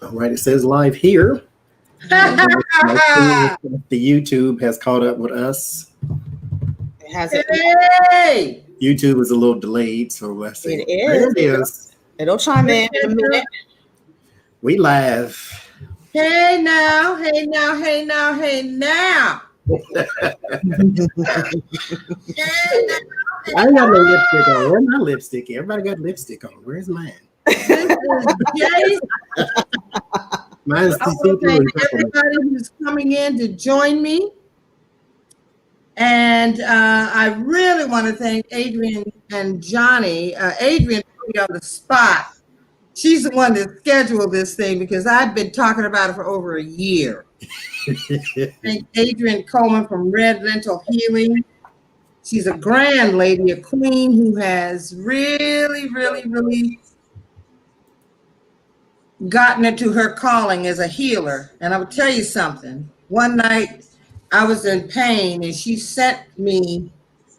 All right, it says live here. The YouTube has caught up with us. It hasn't. Hey! YouTube is a little delayed, so let's see. It is. There it is. It'll chime in a minute. We live. Hey now, hey now, hey now, hey now. I ain't got no lipstick on. Where's my lipstick? Everybody got lipstick on. Where's mine? This is Jace. Mine's I want to thank everybody who's coming in to join me. And I really want to thank Adrian and Johnny. Adrian put me on the spot. She's the one that scheduled this thing because I've been talking about it for over a year. Thank Adrian Coleman from Red Lentil Healing. She's a grand lady, a queen who has really gotten into her calling as a healer. And I will tell you something. One night I was in pain and she sent me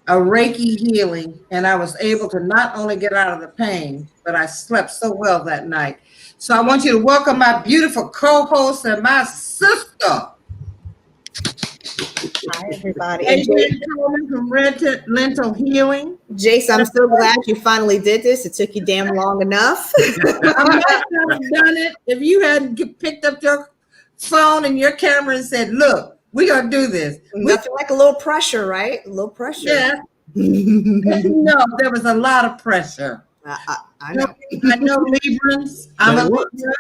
a Reiki healing, and I was able to not only get out of the pain, but I slept so well that night. So I want you to welcome my beautiful co-host and my sister. Hi, everybody. Adrian Coleman from Red Lentil Healing. Jace, I'm so glad you finally did this. It took you damn long enough. I might not have done it if you hadn't picked up your phone and your camera and said, look, we're going to do this. Nothing like a little pressure, right? A little pressure. Yeah. No, there was a lot of pressure. I know. I know Librans. I'm a Libra.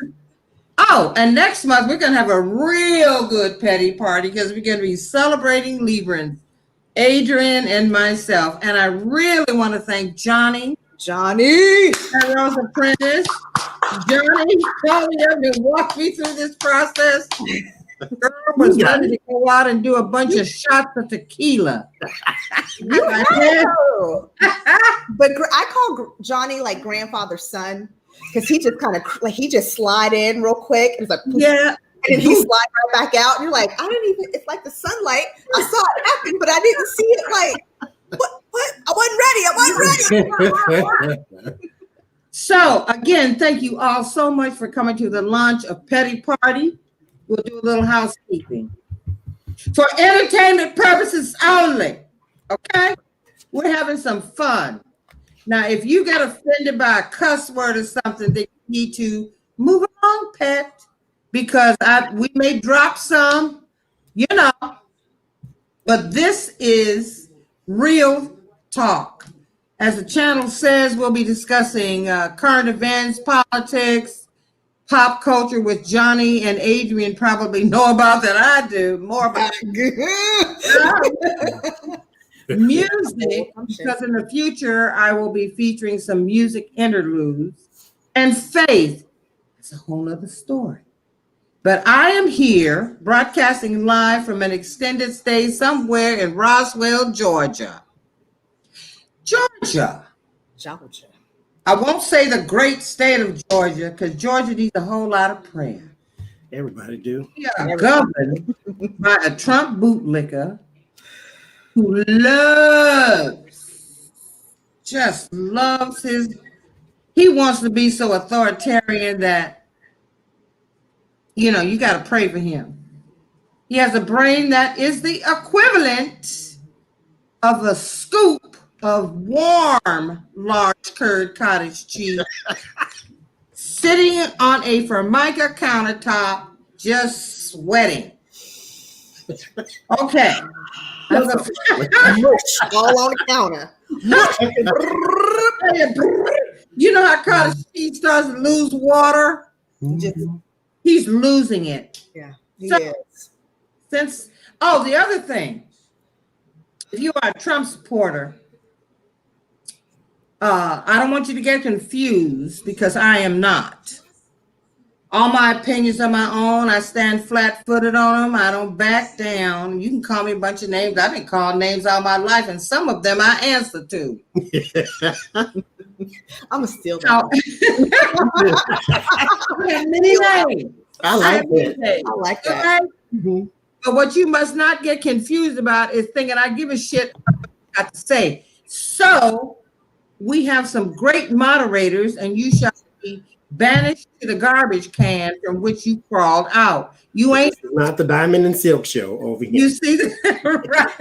Oh, and next month we're going to have a real good petty party because we're going to be celebrating Librans, Adrian and myself. And I really want to thank Johnny. And Rose Apprentice. Johnny called me up and walked me through this process. Girl was ready to go out and do a bunch of shots of tequila. But I call Johnny like grandfather's son because he just kind of like he just slide in real quick. It's like yeah, and he slide right back out. And you're like, I didn't even. It's like the sunlight. I saw it happen, but I didn't see it. Like what? I wasn't ready. So again, thank you all so much for coming to the launch of Petty Party. We'll do a little housekeeping. For entertainment purposes only, okay? We're having some fun. Now, if you get offended by a cuss word or something, then you need to move along, pet, because we may drop some, you know, but this is real talk. As the channel says, we'll be discussing current events, politics, pop culture, with Johnny and Adrian probably know about that I do, more about music, because in the future I will be featuring some music interludes, and faith. It's a whole other story. But I am here broadcasting live from an extended stay somewhere in Roswell, Georgia. I won't say the great state of Georgia because Georgia needs a whole lot of prayer. Everybody do. We are governed by a Trump bootlicker who he wants to be so authoritarian that, you know, you got to pray for him. He has a brain that is the equivalent of a scoop of warm, large curd cottage cheese sitting on a Formica countertop, just sweating. Okay. All on the counter. You know how cottage cheese starts to lose water? He's losing it. Yeah, he is. The other thing, if you are a Trump supporter, I don't want you to get confused because I am not. All my opinions are my own. I stand flat-footed on them. I don't back down. You can call me a bunch of names. I've been called names all my life, and some of them I answer to. I'm a steal. I have many names. I like that. I like that. Okay? Mm-hmm. But what you must not get confused about is thinking I give a shit what you got to say. So we have some great moderators, and you shall be banished to the garbage can from which you crawled out. You ain't This is not the Diamond and Silk show over here. you see that right?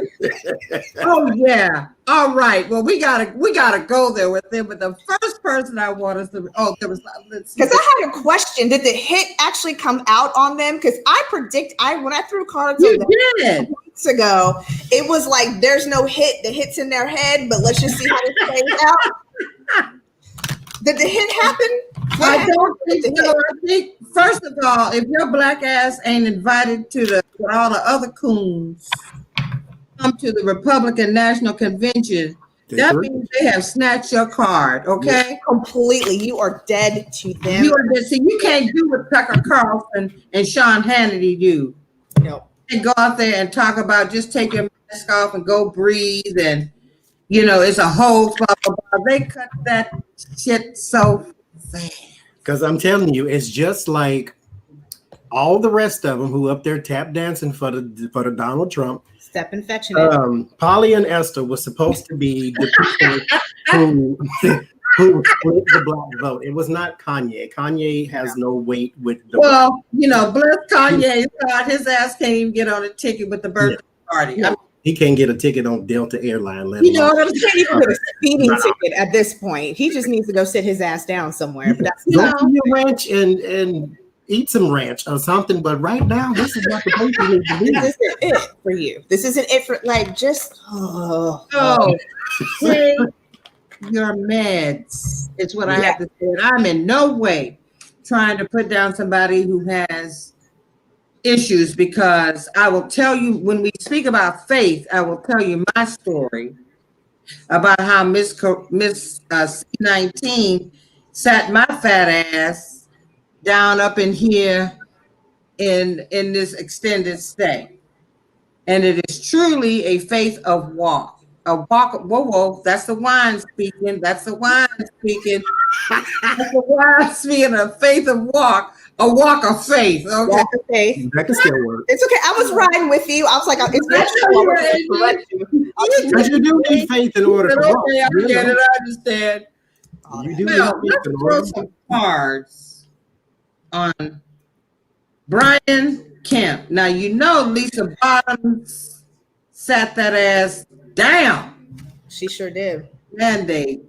Oh yeah. All right. Well, we gotta go there with them. But the first person I want us to there was let's see. Because I had a question. Did the hit actually come out on them? Because when I threw cards You on them did. weeks ago, it was like there's no hit. The hit's in their head, but let's just see how this plays out. Did the hit happen? I don't think so. I think first of all, if your black ass ain't invited to all the other coons come to the Republican National Convention, that means they have snatched your card. Okay, Completely. You are dead to them. You are dead. See, you can't do what Tucker Carlson and Sean Hannity do. No. They go out there and talk about just take your mask off and go breathe, and it's a whole blah, blah, blah. They cut that shit so fast. Because I'm telling you, it's just like all the rest of them who up there tap dancing for the Donald Trump. Step and fetching it. Polly and Esther was supposed to be the people who split the black vote. It was not Kanye. Kanye has no weight with the bless Kanye. His ass can't even get on a ticket with the birthday party. Yeah. He can't get a ticket on Delta Airline. He can't even get a speeding ticket at this point. He just needs to go sit his ass down somewhere. But that's go to your ranch and eat some ranch or something. But right now, this is not the place you need to be. This isn't it for you. This isn't it for take your meds. It's what I have to say. I'm in no way trying to put down somebody who has issues, because I will tell you, when we speak about faith, I will tell you my story about how Miss C19 sat my fat ass down up in here in this extended stay. And it is truly a faith of walk. A walk, whoa, that's the wine speaking. That's the wine speaking. That's the wine speaking, a faith of walk. A walk of faith. Okay. Walk of faith. That can still work. It's okay. I was riding with you. I was like, because you do need faith in order to walk. I get it. I understand. You do let's throw some cards on Brian Kemp. Now, Lisa Bottoms sat that ass down. She sure did. Mandate.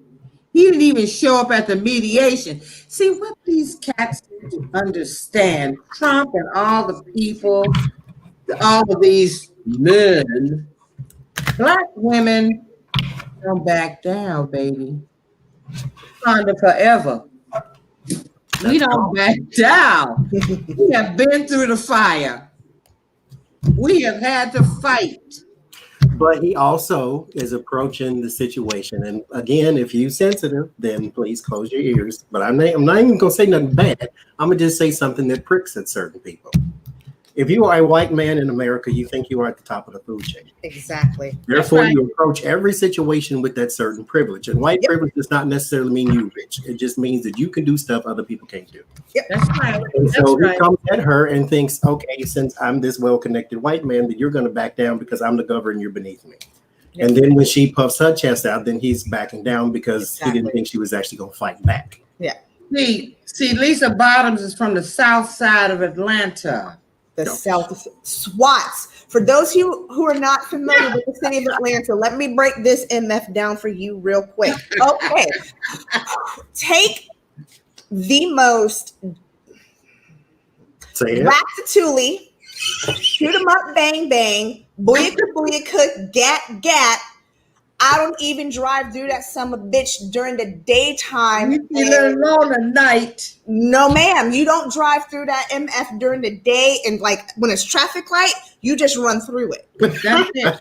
He didn't even show up at the mediation. See, what these cats need to understand, Trump and all the people, all of these men, black women don't back down, baby. Wakanda forever. We don't back down. We have been through the fire. We have had to fight. But he also is approaching the situation. And again, if you're sensitive, then please close your ears. But I'm not even going to say nothing bad. I'm going to just say something that pricks at certain people. If you are a white man in America, you think you are at the top of the food chain. Exactly. Therefore, you approach every situation with that certain privilege. And white privilege does not necessarily mean you rich. It just means that you can do stuff other people can't do. Yep. That's right. And so he comes at her and thinks, okay, since I'm this well-connected white man, that you're going to back down because I'm the governor and you're beneath me. Yep. And then when she puffs her chest out, then he's backing down because he didn't think she was actually going to fight back. Yeah. See, Lisa Bottoms is from the south side of Atlanta. The South SWATs. For those who are not familiar with the city of Atlanta, let me break this MF down for you real quick. Okay. Take the most Ratatouille, shoot 'em up, bang, bang, booyaka, gat, gat. I don't even drive through that son of a bitch during the daytime. Let alone at night. No, ma'am. You don't drive through that MF during the day, and like when it's traffic light, you just run through it. That's it.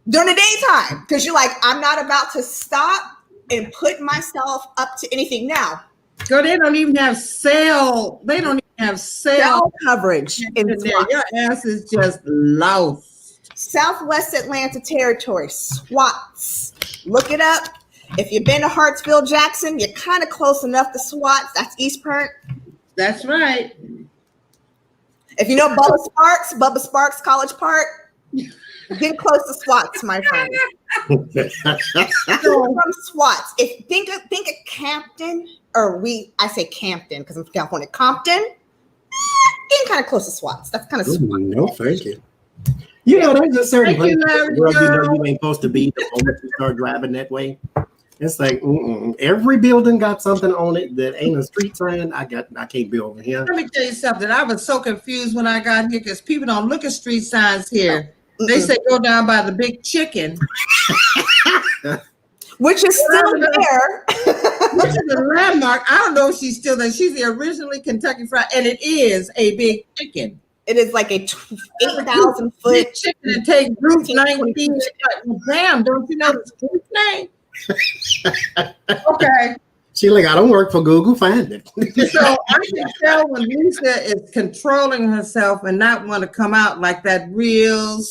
During the daytime, because you're like, I'm not about to stop and put myself up to anything now. Girl, they don't even have cell. They don't even have cell coverage in there. Your ass is just lost. Southwest Atlanta Territory, SWATs. Look it up. If you've been to Hartsville, Jackson, you're kind of close enough to SWATs. That's East Pernt. That's right. If you know Bubba Sparks, College Park. Get close to SWATs, my friend. From SWATs. If think of Campton, I say Campton because I'm from California. Compton, getting kind of close to SWATs. That's kind of SWAT. No, thank you. You know, there's a certain place where you know you ain't supposed to be the moment you start driving that way. It's like every building got something on it that ain't a street sign. I can't be over here. Let me tell you something. I was so confused when I got here because people don't look at street signs here. They say go down by the big chicken, which is still there. Which is a landmark. I don't know if she's still there. She's the originally Kentucky Fried, and it is a big chicken. It is like a 8,000-foot chicken that takes Route 19. Damn, don't you know the street name? Okay. She like, I don't work for Google. Find it. So I can tell when Lisa is controlling herself and not want to come out like that real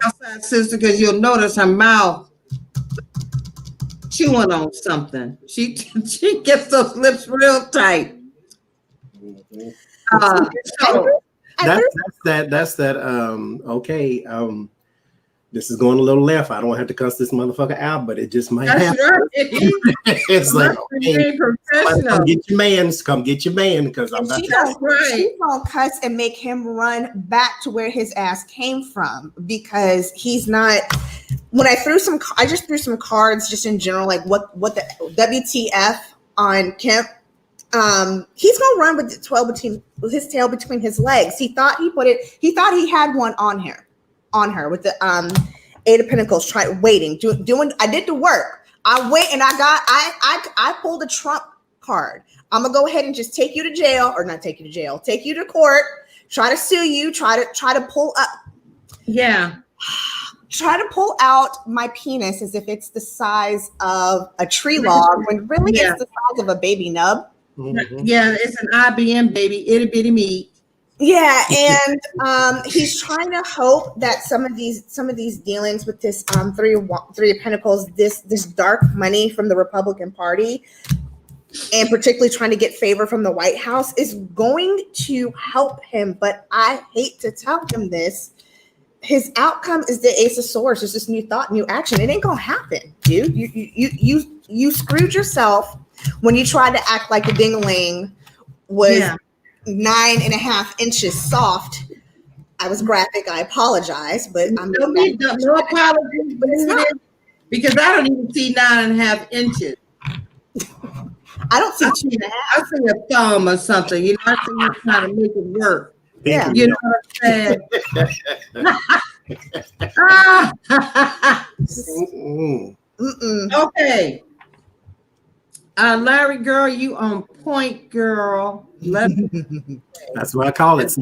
outside sister, because you'll notice her mouth chewing on something. She gets those lips real tight. That's that. Okay. This is going a little left. I don't have to cuss this motherfucker out, but it just might happen. Right. It's like, okay, come get your man. Come get your man, because I'm about She's gonna cuss and make him run back to where his ass came from, because he's not. When I just threw some cards just in general, like what the WTF on Kemp. He's gonna run with his tail between his legs. He thought he had one on her with the 8 of Pentacles, doing. I did the work. I pulled a Trump card. I'm gonna go ahead and just take you to jail, or not take you to jail, take you to court, try to sue you, try to pull up. Yeah. Try to pull out my penis as if it's the size of a tree log, when really it's the size of a baby nub. Mm-hmm. Yeah, it's an IBM baby, itty bitty meat. Yeah, and he's trying to hope that some of these dealings with this three of Pentacles, this dark money from the Republican Party, and particularly trying to get favor from the White House, is going to help him. But I hate to tell him this. His outcome is the Ace of Swords. It's this new thought, new action. It ain't gonna happen, dude. You screwed yourself when you tried to act like the ding-a-ling was 9.5 inches soft. I was graphic. I apologize, but I'm no apologies. But it's not, because I don't even see 9.5 inches. I don't see 2.5. I see a thumb or something. You know, I think you're trying to make it work. Yeah, you know what I'm saying. Okay. Larry, girl, you on point, girl. That's what I call it.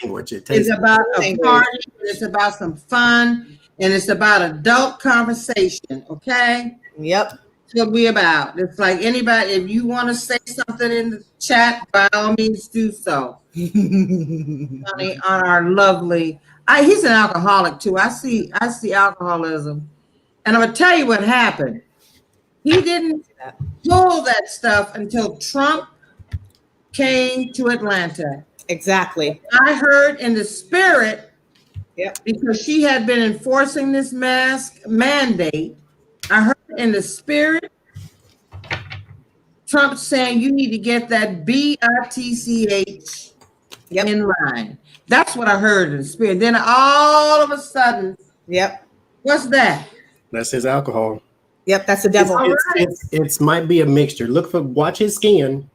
Language. It's about a party. It's about some fun, and it's about adult conversation. Okay. Yep. That's what we about. It's like anybody. If you want to say something in the chat, by all means, do so. Honey, on our lovely. He's an alcoholic too. I see alcoholism, and I'm gonna tell you what happened. He didn't pull that stuff until Trump came to Atlanta. Exactly. I heard in the spirit, because she had been enforcing this mask mandate. I heard in the spirit, Trump saying you need to get that BITCH in line. That's what I heard in the spirit. Then all of a sudden, what's that? That's his alcohol. Yep, that's the devil. It might be a mixture. Watch his skin.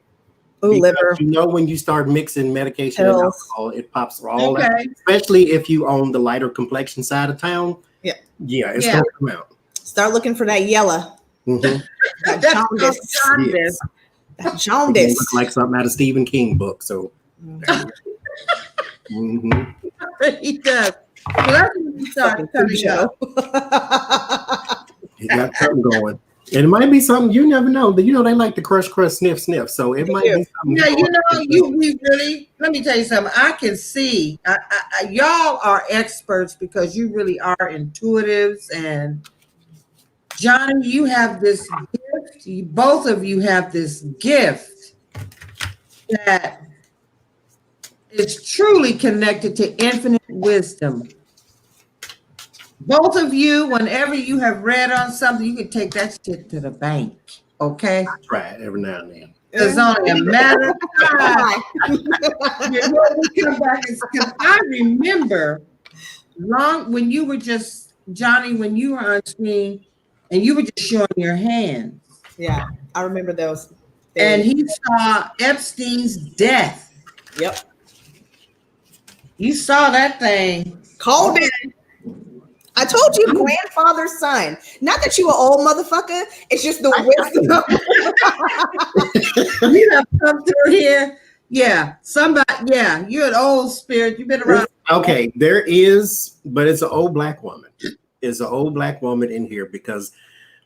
Liver. You know, when you start mixing medication and alcohol, it pops all out. Especially if you own the lighter complexion side of town. It's gonna come out. Start looking for that yellow. Mm-hmm. That jaundice. That jaundice. Looks like something out of Stephen King book. So. He does. So that's when you start coming up. He got something going. And it might be something you never know. You know, they like to crush, sniff. So it might be something. Yeah, you know, we really, let me tell you something. I can see, y'all are experts because you really are intuitives. And Johnny, you have this gift. Both of you have this gift that is truly connected to infinite wisdom. Both of you, whenever you have read on something, you can take that shit to the bank. Okay? Try it every now and then. It's only a matter of time. You know, we come back because I remember when you were just Johnny, when you were on screen and you were just showing your hands. Yeah, I remember those. And he saw Epstein's death. Yep. You saw that thing. Called it. I told you, grandfather's son. Not that you an old motherfucker. It's just the wisdom. You have come through here. Yeah, somebody. Yeah, you're an old spirit. You've been around. Okay, there is, but it's an old black woman. It's an old black woman in here because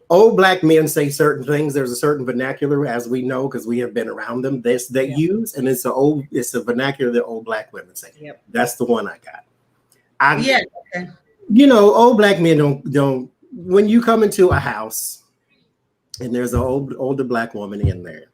old black men say certain things. There's a certain vernacular, as we know, because we have been around them. They use, and it's a vernacular that old black women say. Yep. That's the one I got. Okay. You know, old black men don't. When you come into a house and there's an older black woman in there,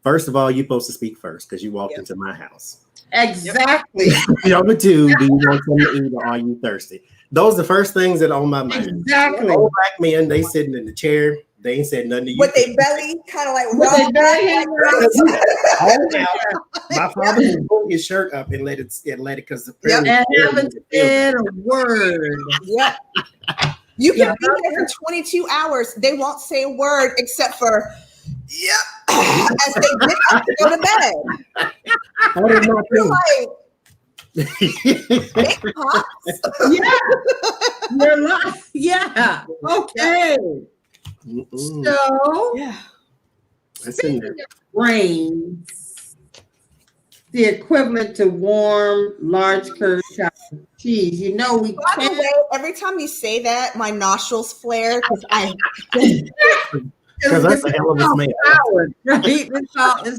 first of all, you're supposed to speak first because you walked into my house. Exactly. Number two, do you want something to eat or are you thirsty? Those are the first things that are on my mind. Exactly. Old black men, they sitting in the chair. They ain't said nothing to you. With their belly kind of like my father would pull his shirt up and let it because the and haven't said a word. Yep. You can be there for 22 hours. They won't say a word except for as they get up to go to bed. You're like, You're like, yeah. Okay. So, speaking of brains, the equivalent to warm, large curd chocolate cheese. You know, we by the way, every time you say that, my nostrils flare because that's a hell of a smell. Right? It's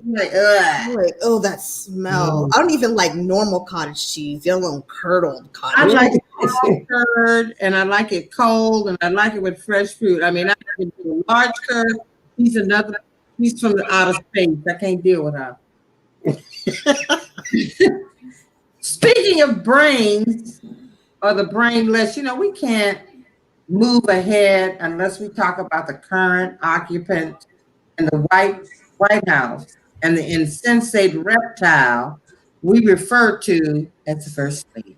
like, ugh. Like, oh, that smell. I don't even like normal cottage cheese. The little curdled cottage. I like it curd, and I like it cold, and I like it with fresh fruit. I mean, I can do a large curd. He's from the outer space. I can't deal with her. Speaking of brains or the brainless, you know, we can't move ahead unless we talk about the current occupant in the White House and the insensate reptile we refer to as the First Lady.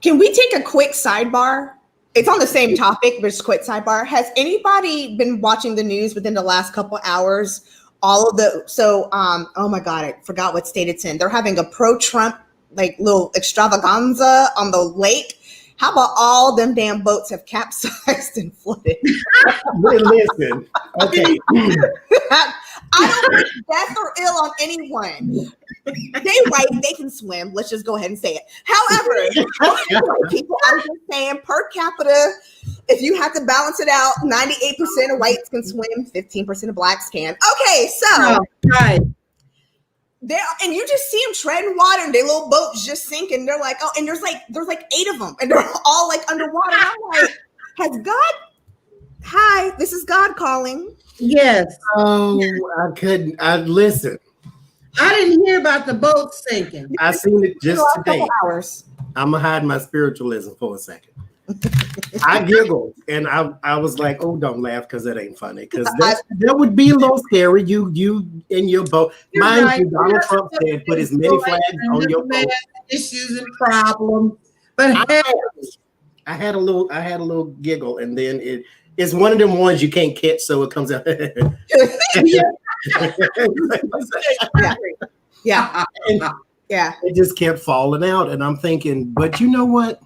Can we take a quick sidebar? It's on the same topic, but it's a quick sidebar. Has anybody been watching the news within the last couple hours? Oh my God, I forgot what state it's in. They're having a pro-Trump like little extravaganza on the lake. How about all them damn boats have capsized and flooded? Listen, okay. I don't wish death or ill on anyone. They can swim. Let's just go ahead and say it. However, people, I'm just saying, per capita, if you have to balance it out, 98% of whites can swim, 15% of blacks can. Okay, so right. And you just see them treading water, and their little boats just sinking. They're like, oh, and there's like 8 of them, and they're all like underwater. I'm like, has God? Hi, this is God calling. Yes. Oh, I couldn't. Listen. I didn't hear about the boat sinking. I seen it just today. Hours. I'm gonna hide my spiritualism for a second. I giggled and I was like, "Oh, don't laugh because that ain't funny." Because that would be a little scary. You in your boat. Mind you, Donald Trump said, "Put as many flags on your boat." Issues and problems, but I had a little giggle, and then it's one of them ones you can't catch, so it comes out. Yeah. It just kept falling out, and I'm thinking, but you know what?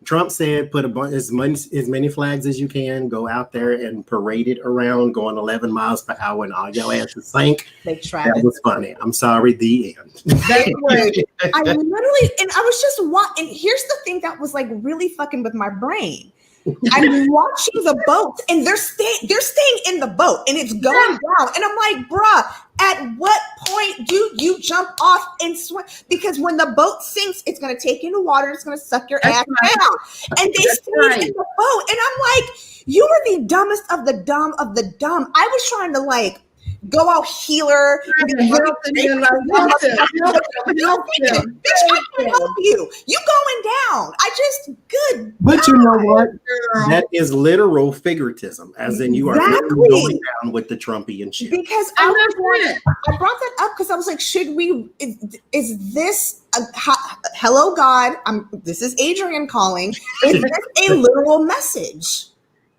Trump said, put as many flags as you can, go out there and parade it around, going 11 miles per hour, and all your asses sank. They tried. That was funny. I'm sorry. The end. I literally, and I was just and here's the thing that was like really fucking with my brain. I'm watching the boat, and they're staying in the boat, and it's going down, and I'm like, bruh, at what point do you jump off and swim? Because when the boat sinks, it's going to take you in the water, and it's going to suck your ass down. And they stayed in the boat, and I'm like, you are the dumbest of the dumb of the dumb. I was trying to like go out healer. Help you. You going down. I just good. But you know what? Girl. That is literal figuratism, as in you are literally going down with the Trumpian shit. Because I brought that up because I was like, should we? Is this hello God? This is Adrian calling. Is this a literal message?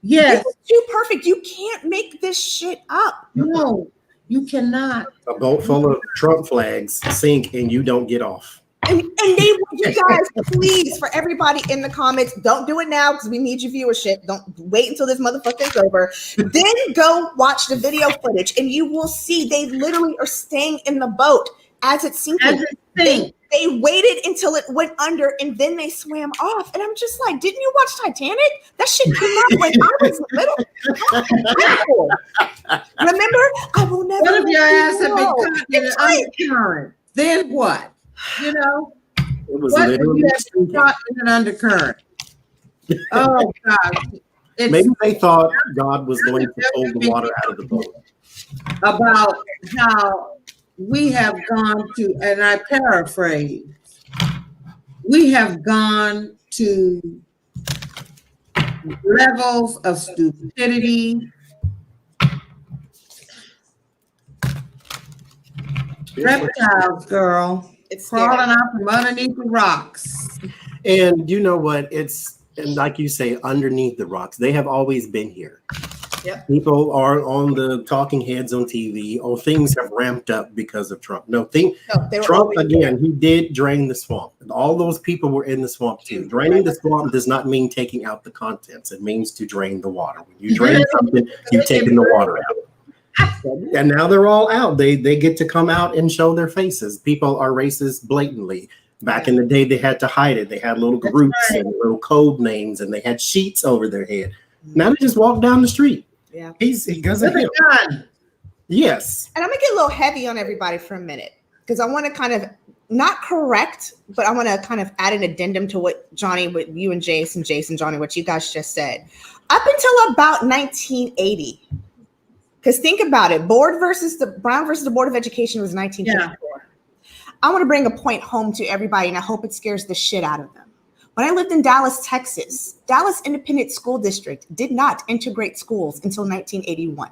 Yes. This is too perfect. You can't make this shit up. No, you cannot. A boat full of Trump flags sink and you don't get off. And you guys, please, for everybody in the comments, don't do it now because we need your viewership. Don't wait until this motherfucker is over. Then go watch the video footage and you will see they literally are staying in the boat as it's sinking. They waited until it went under and then they swam off. And I'm just like, didn't you watch Titanic? That shit came out when I was little. Remember? I will never. What if your ass had been caught in an undercurrent? Then what? You know? It was What if literally you had been caught in an undercurrent? Oh, God. Maybe they thought God was going to pull the water out of the boat. About how we have gone to, and I paraphrase, we have gone to levels of stupidity, reptiles, girl, It's crawling out from underneath the rocks. And you know what? And like you say, underneath the rocks, they have always been here. Yep. People are on the talking heads on TV. Oh, things have ramped up because of Trump. Trump, again, he did drain the swamp. All those people were in the swamp too. Draining the swamp does not mean taking out the contents. It means to drain the water. When you drain something, you've taken the water out. And now they're all out. They get to come out and show their faces. People are racist blatantly. Back in the day, they had to hide it. They had little groups and little code names, and they had sheets over their head. Now they just walk down the street. Yeah, he doesn't help. Yes. And I'm gonna get a little heavy on everybody for a minute because I want to kind of not correct, but I want to kind of add an addendum to what Johnny, what you and Jason, Johnny, what you guys just said. Up until about 1980, because think about it, Brown versus the Board of Education was 1954. Yeah. I want to bring a point home to everybody, and I hope it scares the shit out of them. When I lived in Dallas, Texas, Dallas Independent School District did not integrate schools until 1981.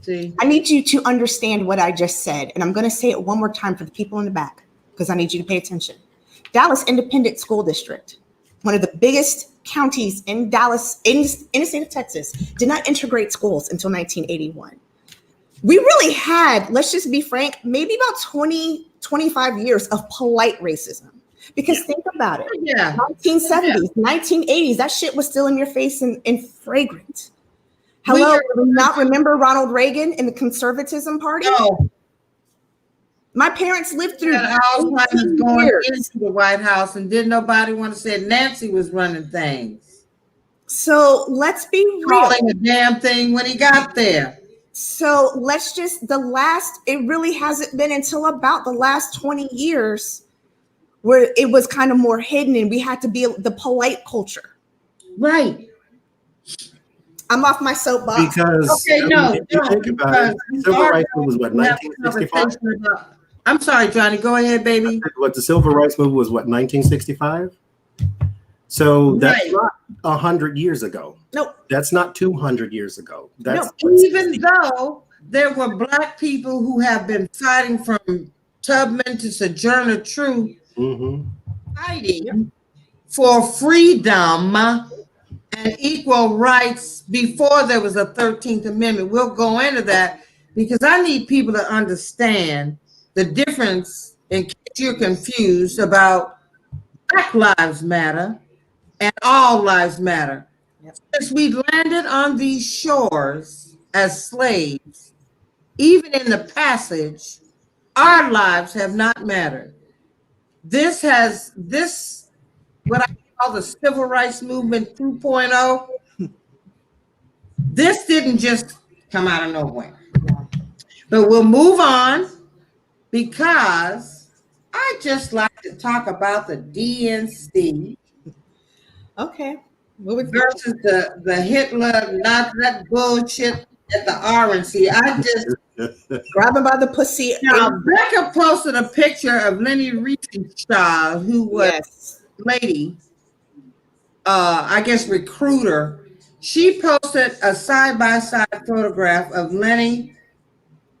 See? I need you to understand what I just said, and I'm going to say it one more time for the people in the back because I need you to pay attention. Dallas Independent School District, one of the biggest counties in Dallas, in the state of Texas, did not integrate schools until 1981. We really had, let's just be frank, maybe about 25 years of polite racism. Because think about it, 1970s, 1980s, that shit was still in your face and fragrant. Hello, do you not remember Ronald Reagan and the Conservatism Party? No. My parents lived through Alzheimer's going into the White House, and didn't nobody want to say Nancy was running things. So let's be real. Calling a damn thing when he got there. So let's just, it really hasn't been until about the last 20 years where it was kind of more hidden and we had to be the polite culture. Right. I'm off my soapbox. Because think about it, civil rights movement was what, 1965? I'm sorry, Johnny. Go ahead, baby. What, the civil rights movement was what, 1965? So that's not 100 years ago. Nope. That's not 200 years ago. That's even though there were Black people who have been fighting from Tubman to Sojourner Truth, fighting for freedom and equal rights before there was a 13th Amendment. We'll go into that because I need people to understand the difference in case you're confused about Black Lives Matter and All Lives Matter. Yep. Since we landed on these shores as slaves, even in the passage, our lives have not mattered. This, what I call the Civil Rights Movement 2.0, this didn't just come out of nowhere. But we'll move on because I just like to talk about the DNC. Okay. Versus the Hitler, not that bullshit at the orange. See, I just Grab him by the pussy. now Becca posted a picture of Lenny Riefenstahl, who was Yes. lady, I guess recruiter. She posted a side-by-side photograph of Lenny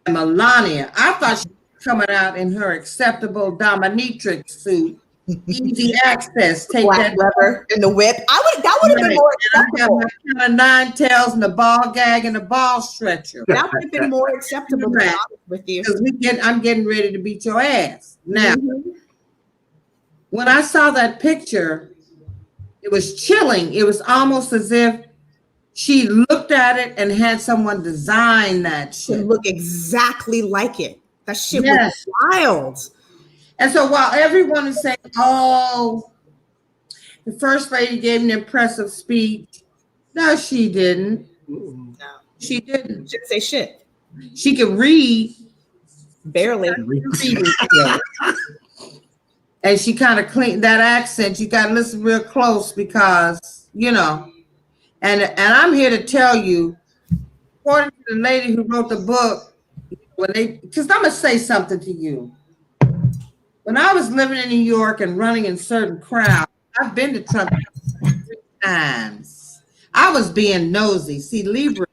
and Melania. I thought she was coming out in her acceptable dominatrix suit. Easy access. Take Black that leather in the whip. That would have been more I got acceptable. my kind of nine tails and the ball gag and the ball stretcher. That would have been more acceptable to be honest with you. Because I'm getting ready to beat your ass. Now, Mhm. when I saw that picture, it was chilling. It was almost as if she looked at it and had someone design that To shit. look exactly like it. That shit Yes. was wild. And so while everyone is saying, oh, the first lady gave an impressive speech, no, she didn't. No. She didn't. She didn't say shit. She could read. Barely. And she kind of cleaned that accent. You got to listen real close because, you know, and I'm here to tell you, according to the lady who wrote the book, because I'm going to say something to you. When I was living in New York and running in certain crowds, I've been to Trump 3 times. I was being nosy. See, Libra.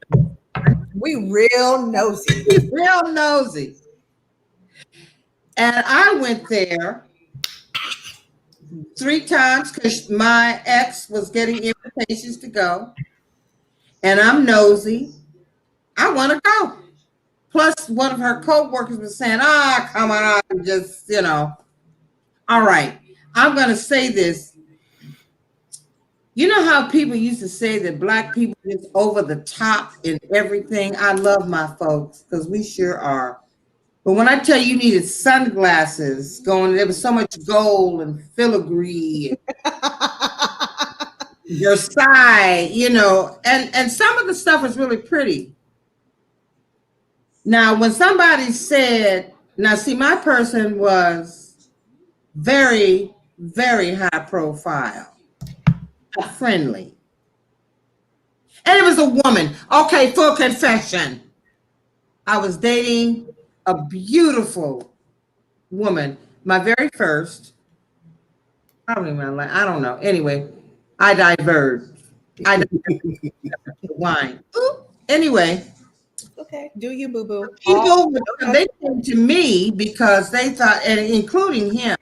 We real nosy. Real nosy. And I went there 3 times because my ex was getting invitations to go. And I'm nosy. I want to go. Plus, one of her co-workers was saying, come on, just, you know. All right. I'm going to say this. You know how people used to say that Black people is over the top in everything? I love my folks because we sure are. But when I tell you needed sunglasses going, there was so much gold and filigree, Versailles, you know, and some of the stuff was really pretty. Now, when somebody said, now see, my person was very, very high profile, friendly. And it was a woman. Okay, full confession. I was dating a beautiful woman, my very first. I don't even know. I don't know. Anyway, I diverged. I diverged the wine. Ooh. Anyway. Okay, do you, boo boo? People, they came to me because they thought, and including him,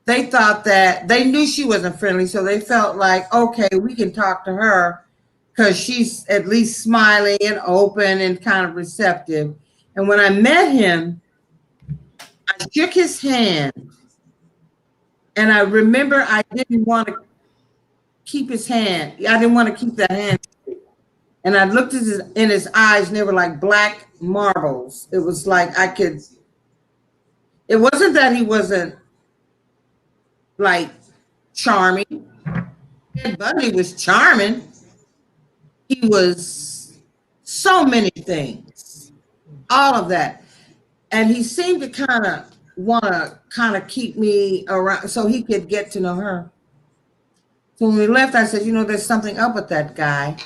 they thought that they knew she wasn't friendly, so they felt like, okay, we can talk to her because she's at least smiling and open and kind of receptive. And when I met him, I shook his hand, and I remember I didn't want to keep his hand. I didn't want to keep that hand. And I looked at in his eyes, and they were like black marbles. It was like I could. It wasn't that he wasn't like charming. Ted Bundy was charming. He was so many things, all of that. And he seemed to kind of want to keep me around so he could get to know her. So when we left, I said, you know, there's something up with that guy.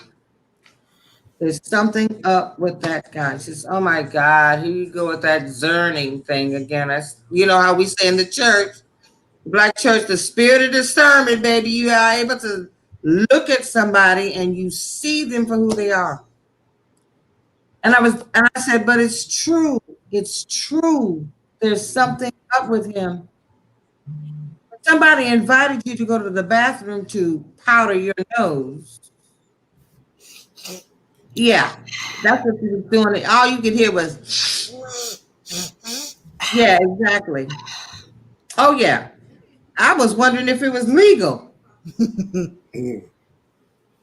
There's something up with that guy. She says, oh my God, here you go with that zerning thing again. You know how we say in the church, Black church, the spirit of discernment, baby. You are able to look at somebody and you see them for who they are. And I said, but it's true. It's true. There's something up with him. Somebody invited you to go to the bathroom to powder your nose. Yeah, that's what he was doing. All you could hear was, yeah, exactly. Oh, yeah. I was wondering if it was legal.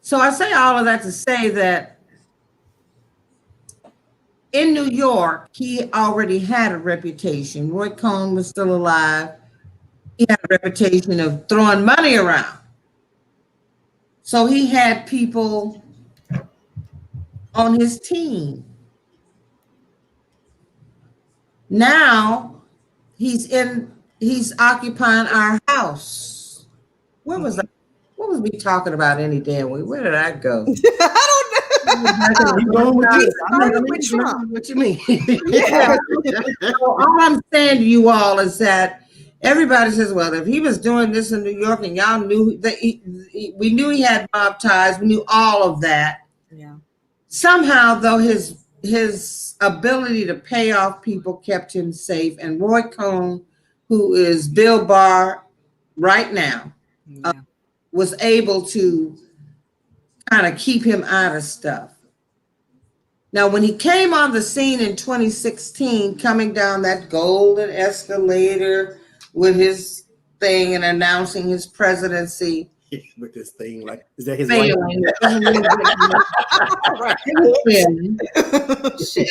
So I say all of that to say that in New York, he already had a reputation. Roy Cohn was still alive. He had a reputation of throwing money around. So he had people on his team. Now he's occupying our house. What was we talking about any damn way? Where did I go? I don't know. You going with this? started with Trump. What you mean? Yeah. So all I'm saying to you all is that everybody says, well, if he was doing this in New York and y'all knew that we knew he had mob ties, we knew all of that. Yeah. Somehow, though, his ability to pay off people kept him safe. And Roy Cohn, who is Bill Barr right now, Yeah. was able to kind of keep him out of stuff. Now, when he came on the scene in 2016, coming down that golden escalator with his thing and announcing his presidency, With this thing, like, is that his wife?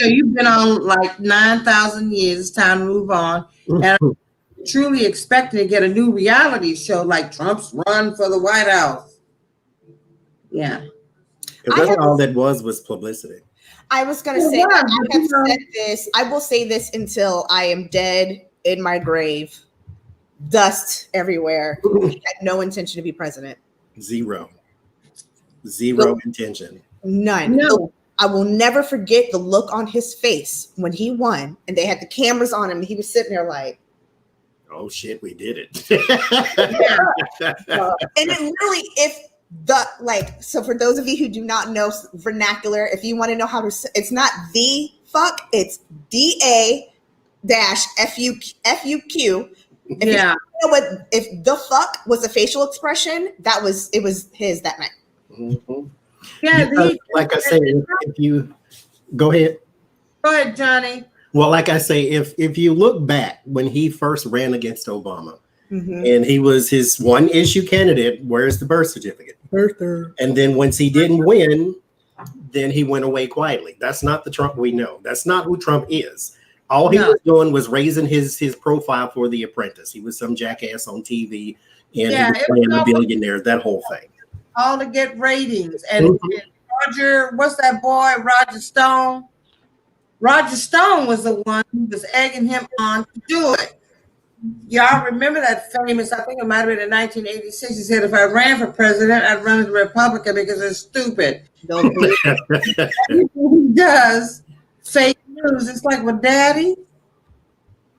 You've been on like 9,000 years. It's time to move on. And I'm truly expecting to get a new reality show like Trump's run for the White House. Yeah. Because that's all that was publicity. I was going to say, I have said this. I will say this until I am dead in my grave. Dust everywhere. He had no intention to be president. Zero intention. None. No. I will never forget the look on his face when he won and they had the cameras on him and he was sitting there like, oh shit, we did it. and it really, so for those of you who do not know vernacular, if you want to know how to, it's not the fuck, it's DA-FUQ. If you know if the fuck was a facial expression, it was his that night. Mm-hmm. Yeah, like I say, if you go ahead, Johnny. Well, like I say, if you look back when he first ran against Obama, and he was his one issue candidate, where's the birth certificate? And then once he didn't win, then he went away quietly. That's not the Trump we know. That's not who Trump is. All he was doing was raising his profile for The Apprentice. He was some jackass on TV, and he was playing a billionaire, that whole thing. All to get ratings. And Roger, what's that boy, Roger Stone? Roger Stone was the one who was egging him on to do it. Y'all remember that famous, I think it might have been in 1986, he said, if I ran for president, I'd run as a Republican because it's stupid. He does fake news. It's like, well, Daddy,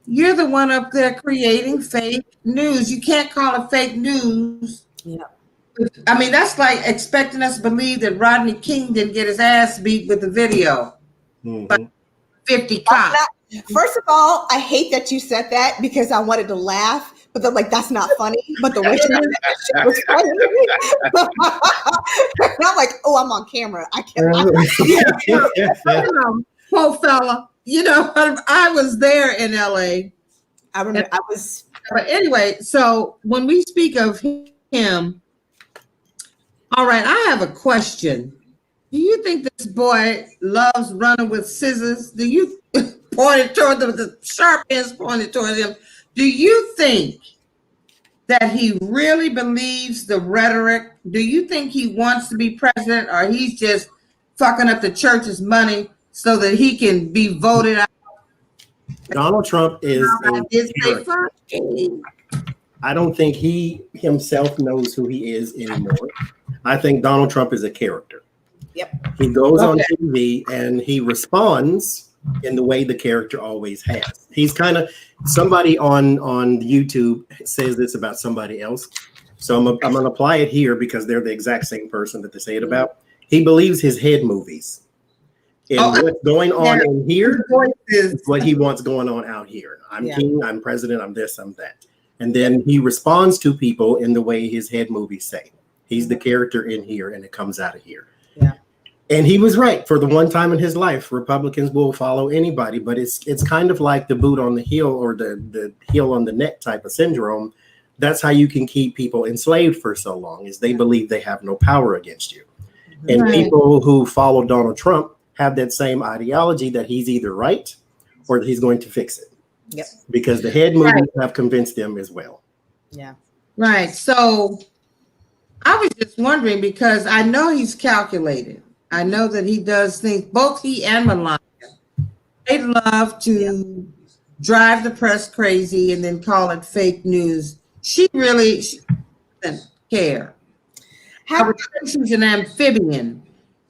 you're the one up there creating fake news. You can't call it fake news. Yeah. I mean, that's like expecting us to believe that Rodney King didn't get his ass beat with the video. But 50 cops. First of all, I hate that you said that because I wanted to laugh, but then that's not funny. But the way you did that shit was funny. And I'm like, oh, I'm on camera. I can't. Poor fella. I was there in LA. I remember I was. But anyway, so when we speak of him, all right, I have a question. Do you think this boy loves running with scissors? Do you point it toward him, the sharp ends pointed towards him? Do you think that he really believes the rhetoric? Do you think he wants to be president, or he's just fucking up the church's money so that he can be voted out? Donald Trump is I don't think he himself knows who he is anymore. I think Donald Trump is a character. Yep. He goes on TV and he responds in the way the character always has. He's kind of somebody on YouTube says this about somebody else. So I'm going to apply it here because they're the exact same person that they say it about. He believes his head movies. And what's going on in here is what he wants going on out here. I'm king, I'm president, I'm this, I'm that. And then he responds to people in the way his head movies say. He's the character in here and it comes out of here. Yeah. And he was right. For the one time in his life, Republicans will follow anybody, but it's kind of like the boot on the heel or the heel on the neck type of syndrome. That's how you can keep people enslaved for so long, is they believe they have no power against you. And people who follow Donald Trump have that same ideology that he's either right or that he's going to fix it. Yep. Because the head movies have convinced them as well. Yeah. Right. So I was just wondering, because I know he's calculated. I know that he does things, both he and Melania. They love to drive the press crazy and then call it fake news. She doesn't care. She's an amphibian.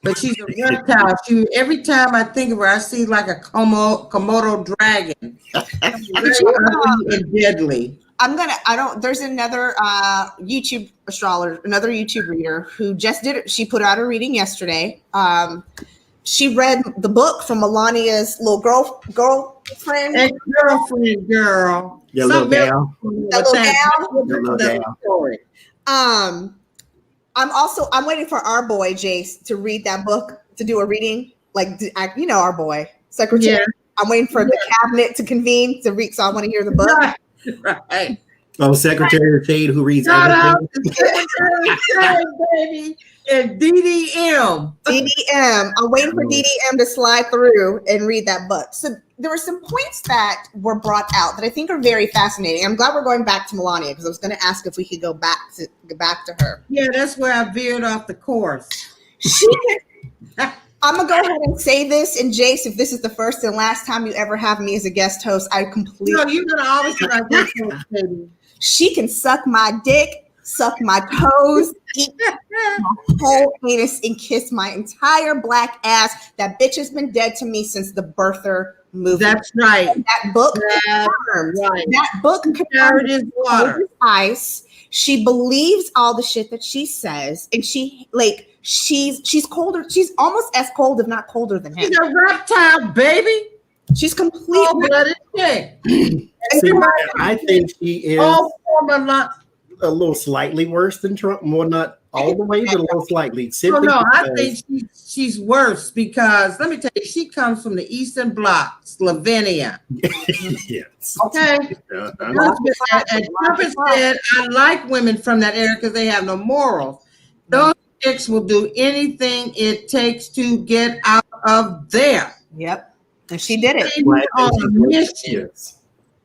but she's a reptile. Every time I think of her, I see like a Komodo dragon. Very ugly and deadly. There's another YouTube astrologer, another YouTube reader who just did it. She put out a reading yesterday. She read the book from Melania's little girlfriend. Ex-girlfriend, girl. Your little gal. I'm waiting for our boy Jace to read that book, to do a reading. Like, our boy secretary. Yeah. I'm waiting for the cabinet to convene to read. So I want to hear the book. Right. Oh, Secretary of Shade who reads everything. Baby. And DDM. I'm waiting for DDM to slide through and read that book. So there were some points that were brought out that I think are very fascinating. I'm glad we're going back to Melania, because I was going to ask if we could go back to her. Yeah, that's where I veered off the course. I'm going to go ahead and say this, and Jace, if this is the first and last time you ever have me as a guest host, I completely... No, you're going to always be my guest host, baby. She can suck my dick, suck my toes, eat my whole anus, and kiss my entire black ass. That bitch has been dead to me since the birther movie. That's right. And that book confirmed. Right. That book confirmed his water. Ice. She believes all the shit that she says, and she's colder. She's almost as cold, if not colder than him. She's a reptile, baby. She's completely blooded shit. I think she is a little slightly worse than Trump. More, not all the way, but a little slightly. I think she's worse because, let me tell you, she comes from the Eastern Bloc, Slovenia. Yes. Okay. And Trump said, I like women from that area because they have no morals. Those chicks will do anything it takes to get out of there. Yep. And she did it.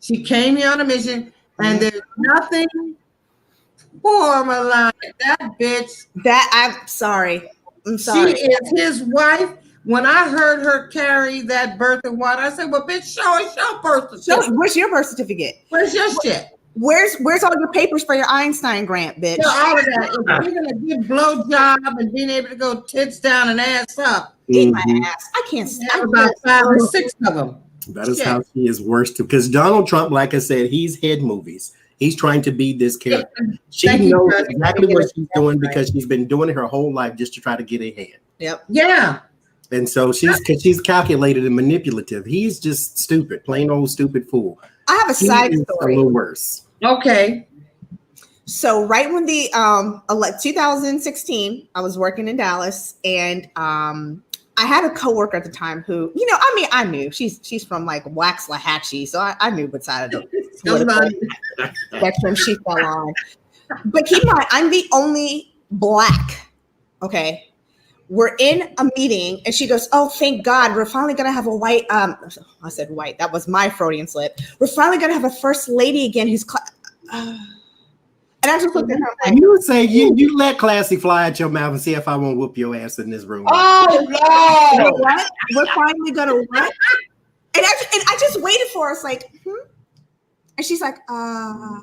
She came here on a mission, and there's nothing for Melania. That bitch. I'm sorry. She is his wife. When I heard her carry that birth and water, I said, well, bitch, show us your birth certificate. Where's your birth certificate? Where's your shit? Where's all your papers for your Einstein grant, bitch? Yeah, all of that. If you're gonna give blowjob and being able to go tits down and ass up, eat my ass. I can't stand about 5 or 6 of them. That is how she is worse too. Because Donald Trump, like I said, he's head movies. He's trying to be this character. She knows exactly what she's doing because she's been doing it her whole life just to try to get ahead. Yep. Yeah. And so she's calculated and manipulative. He's just stupid, plain old stupid fool. I have a side story. A little worse. Okay. So right when the 2016, I was working in Dallas, and I had a coworker at the time who, I knew she's from like Waxahachie, so I knew what side of the spectrum she fell on. But keep in mind, I'm the only Black. Okay. We're in a meeting and she goes, oh, thank God, we're finally going to have a white, I said white, that was my Freudian slip. We're finally going to have a first lady again who's, and I just looked at her like, you would say, you let classy fly at your mouth and see if I won't whoop your ass in this room. Oh, no. You know what? We're finally going to what? And I just waited for us like, And she's like, yeah.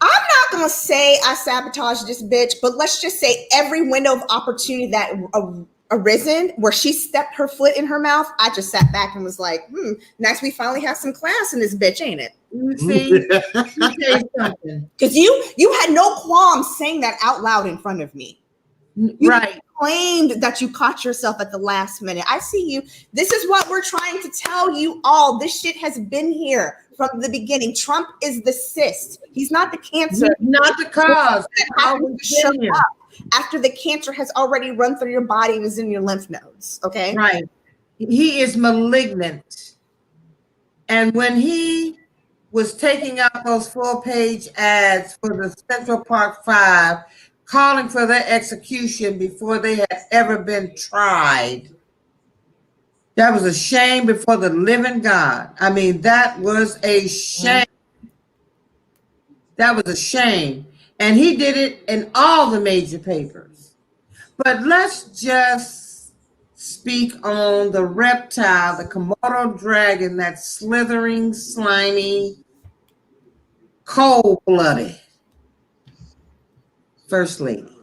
I'm not going to say I sabotaged this bitch, but let's just say every window of opportunity that arisen where she stepped her foot in her mouth, I just sat back and was like, nice, we finally have some class in this bitch, ain't it? You see? Something. Because you had no qualms saying that out loud in front of me. You claimed that you caught yourself at the last minute. I see you. This is what we're trying to tell you all. This shit has been here from the beginning. Trump is the cyst. He's not the cancer. He's not the cause. After the cancer has already run through your body and is in your lymph nodes. Okay. Right. He is malignant. And when he was taking out those 4-page ads for the Central Park 5, calling for their execution before they had ever been tried, that was a shame before the living God. I mean, that was a shame. That was a shame. And he did it in all the major papers. But let's just speak on the reptile, the Komodo dragon, that slithering, slimy, cold-blooded First Lady.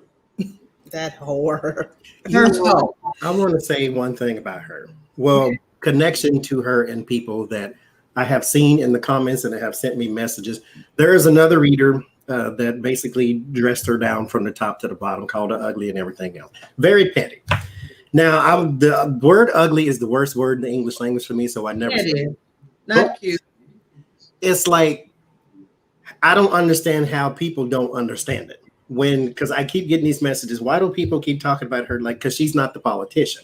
That whore. Her fault. I want to say one thing about her. Well, connection to her and people that I have seen in the comments and that have sent me messages. There is another reader that basically dressed her down from the top to the bottom, called her ugly and everything else. Very petty. Now, the word ugly is the worst word in the English language for me, so I never say it. Not cute. It's like, I don't understand how people don't understand it. Because I keep getting these messages, why do people keep talking about her like, because she's not the politician?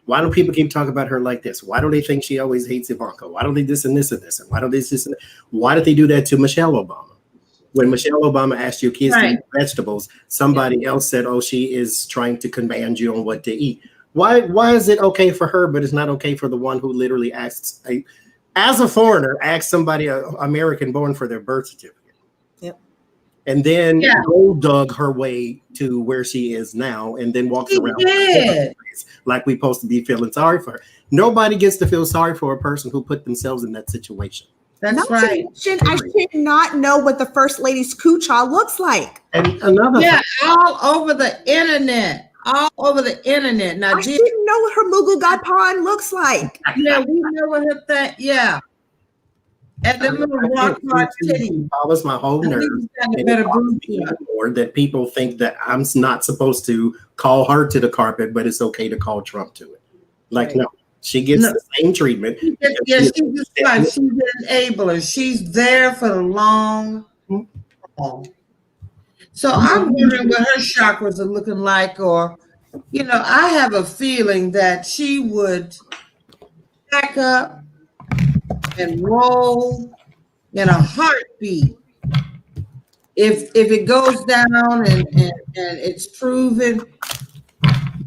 Why do people keep talking about her like this? Why do they think she always hates Ivanka? Why don't they this and this and this? And why don't they this and that? Why did they do that to Michelle Obama? When Michelle Obama asked your kids to eat vegetables, somebody else said, oh, she is trying to command you on what to eat. Why is it okay for her, but it's not okay for the one who literally asks, as a foreigner, asks somebody, American born, for their birth certificate? And then gold dug her way to where she is now, and then walks around like we're supposed to be feeling sorry for her. Nobody gets to feel sorry for a person who put themselves in that situation. That's right. I should not know what the first lady's coochie looks like. And another thing, all over the internet. All over the internet. Now, I didn't know what her Mugu God Pond looks like. Yeah, we know what her thing. Yeah. And the little rock hard titty. Bothers my whole nerve. That people think that I'm not supposed to call her to the carpet, but it's okay to call Trump to it. Like, no, she gets the same treatment. Yeah, she's an enabler. She's there for the long haul. So I'm wondering what her chakras are looking like, or, I have a feeling that she would back up and roll in a heartbeat if it goes down and it's proven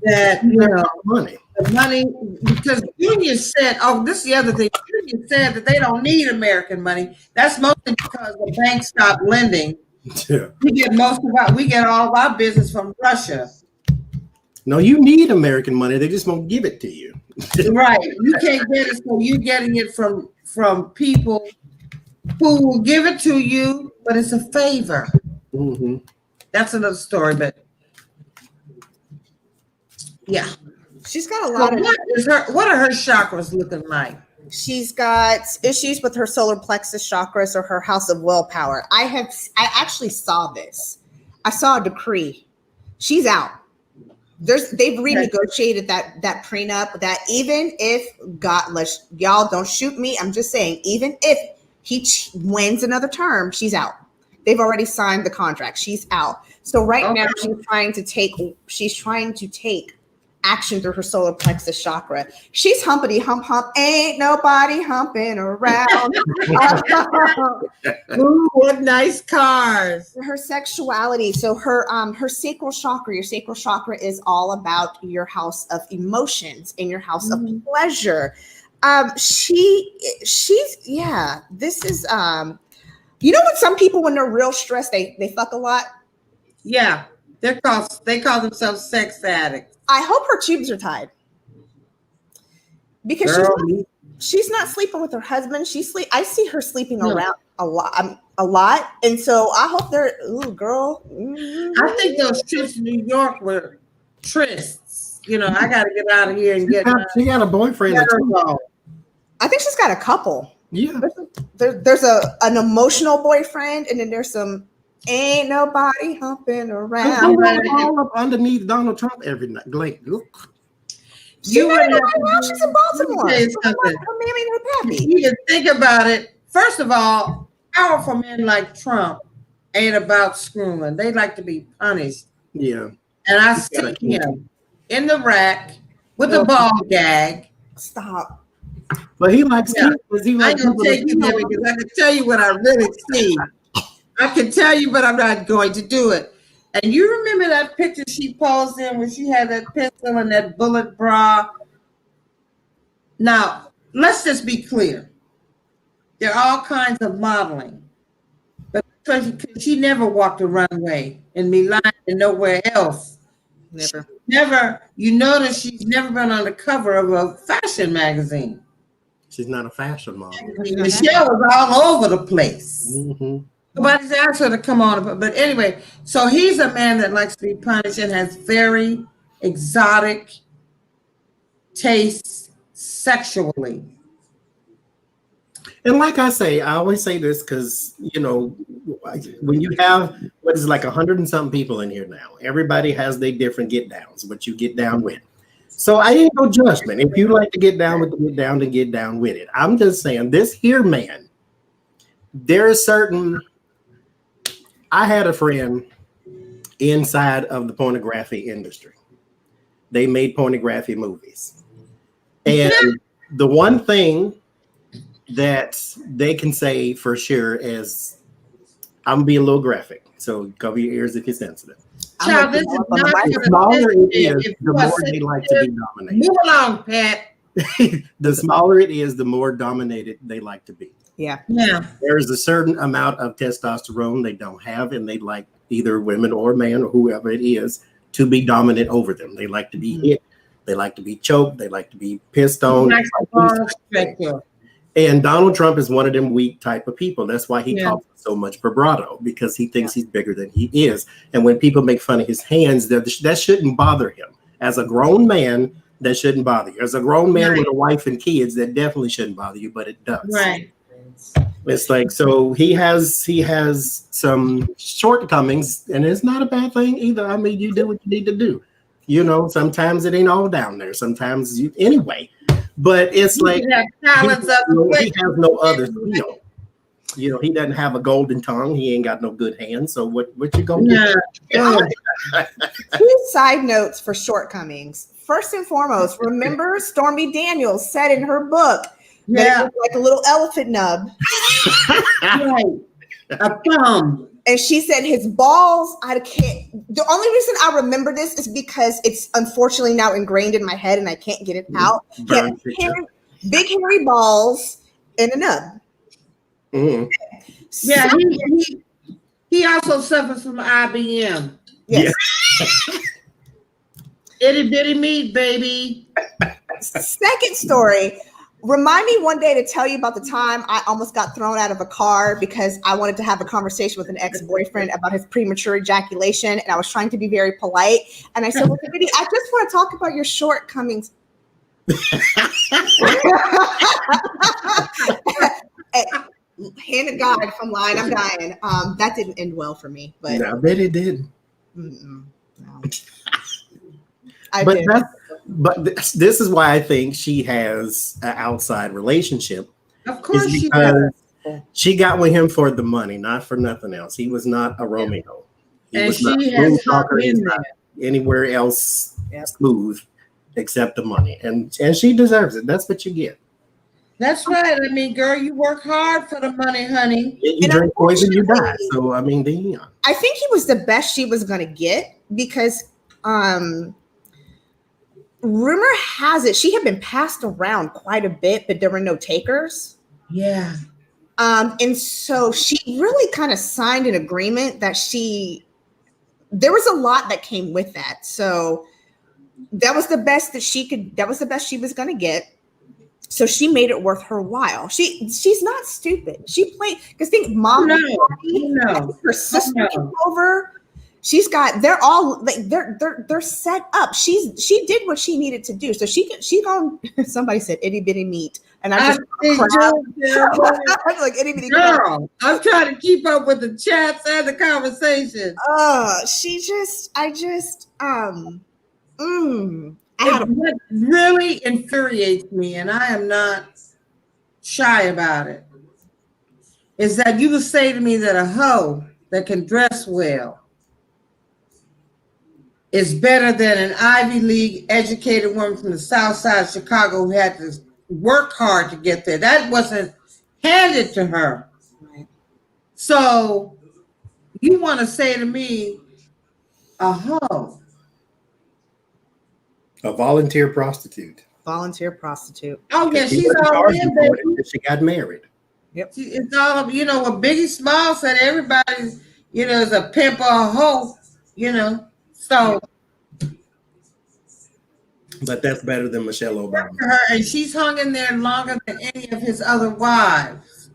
that the money, because Union said, this is the other thing, Union said that they don't need American money. That's mostly because the bank stopped lending. Yeah. We get all of our business from Russia. No, you need American money. They just won't give it to you. Right. You can't get it, so you're getting it from people who will give it to you, but it's a favor. Mm-hmm. That's another story, but yeah. She's got a lot of... What are her chakras looking like? She's got issues with her solar plexus chakras or her house of willpower. I actually saw this. I saw a decree. She's out. They've renegotiated that prenup, that even if y'all don't shoot me, I'm just saying, even if he wins another term, she's out. They've already signed the contract. She's out. So now she's trying to take action through her solar plexus chakra. She's humpity hump. Ain't nobody humping around. Ooh, what nice cars. Her sexuality. So her sacral chakra. Your sacral chakra is all about your house of emotions and your house of pleasure. This is when some people, when they're real stressed, they fuck a lot. Yeah, they call themselves sex addicts. I hope her tubes are tied, because she's not sleeping with her husband. I see her sleeping around a lot, and so I hope they're. Ooh, girl. Mm-hmm. I think those trips to New York were trysts. I got to get out of here and get. She got a boyfriend. I think she's got a couple. Yeah. There's an emotional boyfriend, and then there's some. Ain't nobody humping around. All up underneath Donald Trump every night. Like, look. She's in Baltimore. You can think about it. First of all, powerful men like Trump ain't about screwing. They like to be punished. Yeah. And I see him in the rack with a ball gag. Stop. But he likes kids. I ain't gonna take you there because I can tell you what I really see. I can tell you, but I'm not going to do it. And you remember that picture she posed in when she had that pistol and that bullet bra? Now, let's just be clear. There are all kinds of modeling. But she never walked a runway in Milan and nowhere else. Never. You notice she's never been on the cover of a fashion magazine. She's not a fashion model. Michelle was all over the place. Mm-hmm. Nobody's asked her to come on, but anyway, so he's a man that likes to be punished and has very exotic tastes sexually. And like I say, I always say this because, when you have what is like 100 and something people in here now, everybody has their different get downs, what you get down with. So I ain't no judgment. If you like to get down with the get down, then get down with it. I'm just saying, this here man, there is certain. I had a friend inside of the pornography industry. They made pornography movies. And the one thing that they can say for sure is, I'm being a little graphic, so cover your ears if you're sensitive. Child, this is not the smaller it is, the more they like to be dominated. Move along, Pat. The smaller it is, the more dominated they like to be. Yeah. There's a certain amount of testosterone they don't have, and they like either women or man or whoever it is to be dominant over them. They like to be hit. They like to be choked. They like to be pissed on. And Donald Trump is one of them weak type of people. That's why he talks so much bravado, because he thinks he's bigger than he is. And when people make fun of his hands, that shouldn't bother him. As a grown man, that shouldn't bother you. As a grown man with a wife and kids, that definitely shouldn't bother you, but it does. Right. It's like, so he has some shortcomings, and it's not a bad thing either. I mean, you do what you need to do. Sometimes it ain't all down there. Sometimes anyway. But it's like he has no other skill. He doesn't have a golden tongue. He ain't got no good hands. So what you gonna do? Two side notes for shortcomings. First and foremost, remember Stormy Daniels said in her book that it was like a little elephant nub. Right. A thumb. And she said his balls, the only reason I remember this is because it's unfortunately now ingrained in my head and I can't get it out. Big hairy balls and a nub. Mm-hmm. Yeah, he also suffers from IBM. Yes. Itty bitty meat, baby. Second story. Remind me one day to tell you about the time I almost got thrown out of a car because I wanted to have a conversation with an ex-boyfriend about his premature ejaculation, and I was trying to be very polite. And I said, "Well, I just want to talk about your shortcomings." Hand of God, if I'm lying, I'm dying. That didn't end well for me, but I bet it did. No. But this is why I think she has an outside relationship. Of course, she got with him for the money, not for nothing else. He was not a Romeo. He was not anywhere else smooth except the money, and she deserves it. That's what you get. That's right. I mean, girl, you work hard for the money, honey. You drink poison, you die. So I mean, I think he was the best she was going to get because. Rumor has it she had been passed around quite a bit, but there were no takers. Yeah. And so she really kind of signed an agreement that there was a lot that came with that. So that was the best that was the best she was going to get. So she made it worth her while. She's not stupid. She played, because think mom, her sister came over. They're all like they're set up. She did what she needed to do. So she gone. Somebody said itty bitty meat, and I just I'm like itty bitty girl. I'm trying to keep up with the chats and the conversation. What really infuriates me, and I am not shy about it, is that you would say to me that a hoe that can dress well is better than an Ivy League educated woman from the South Side of Chicago who had to work hard to get there. That wasn't handed to her. Right. So you want to say to me, a hoe. A volunteer prostitute. Oh, yeah, she's all in, baby. She got married. Yep. It's all, what Biggie Smalls said, everybody's, is a pimp or a hoe, So, but that's better than Michelle Obama. And she's hung in there longer than any of his other wives.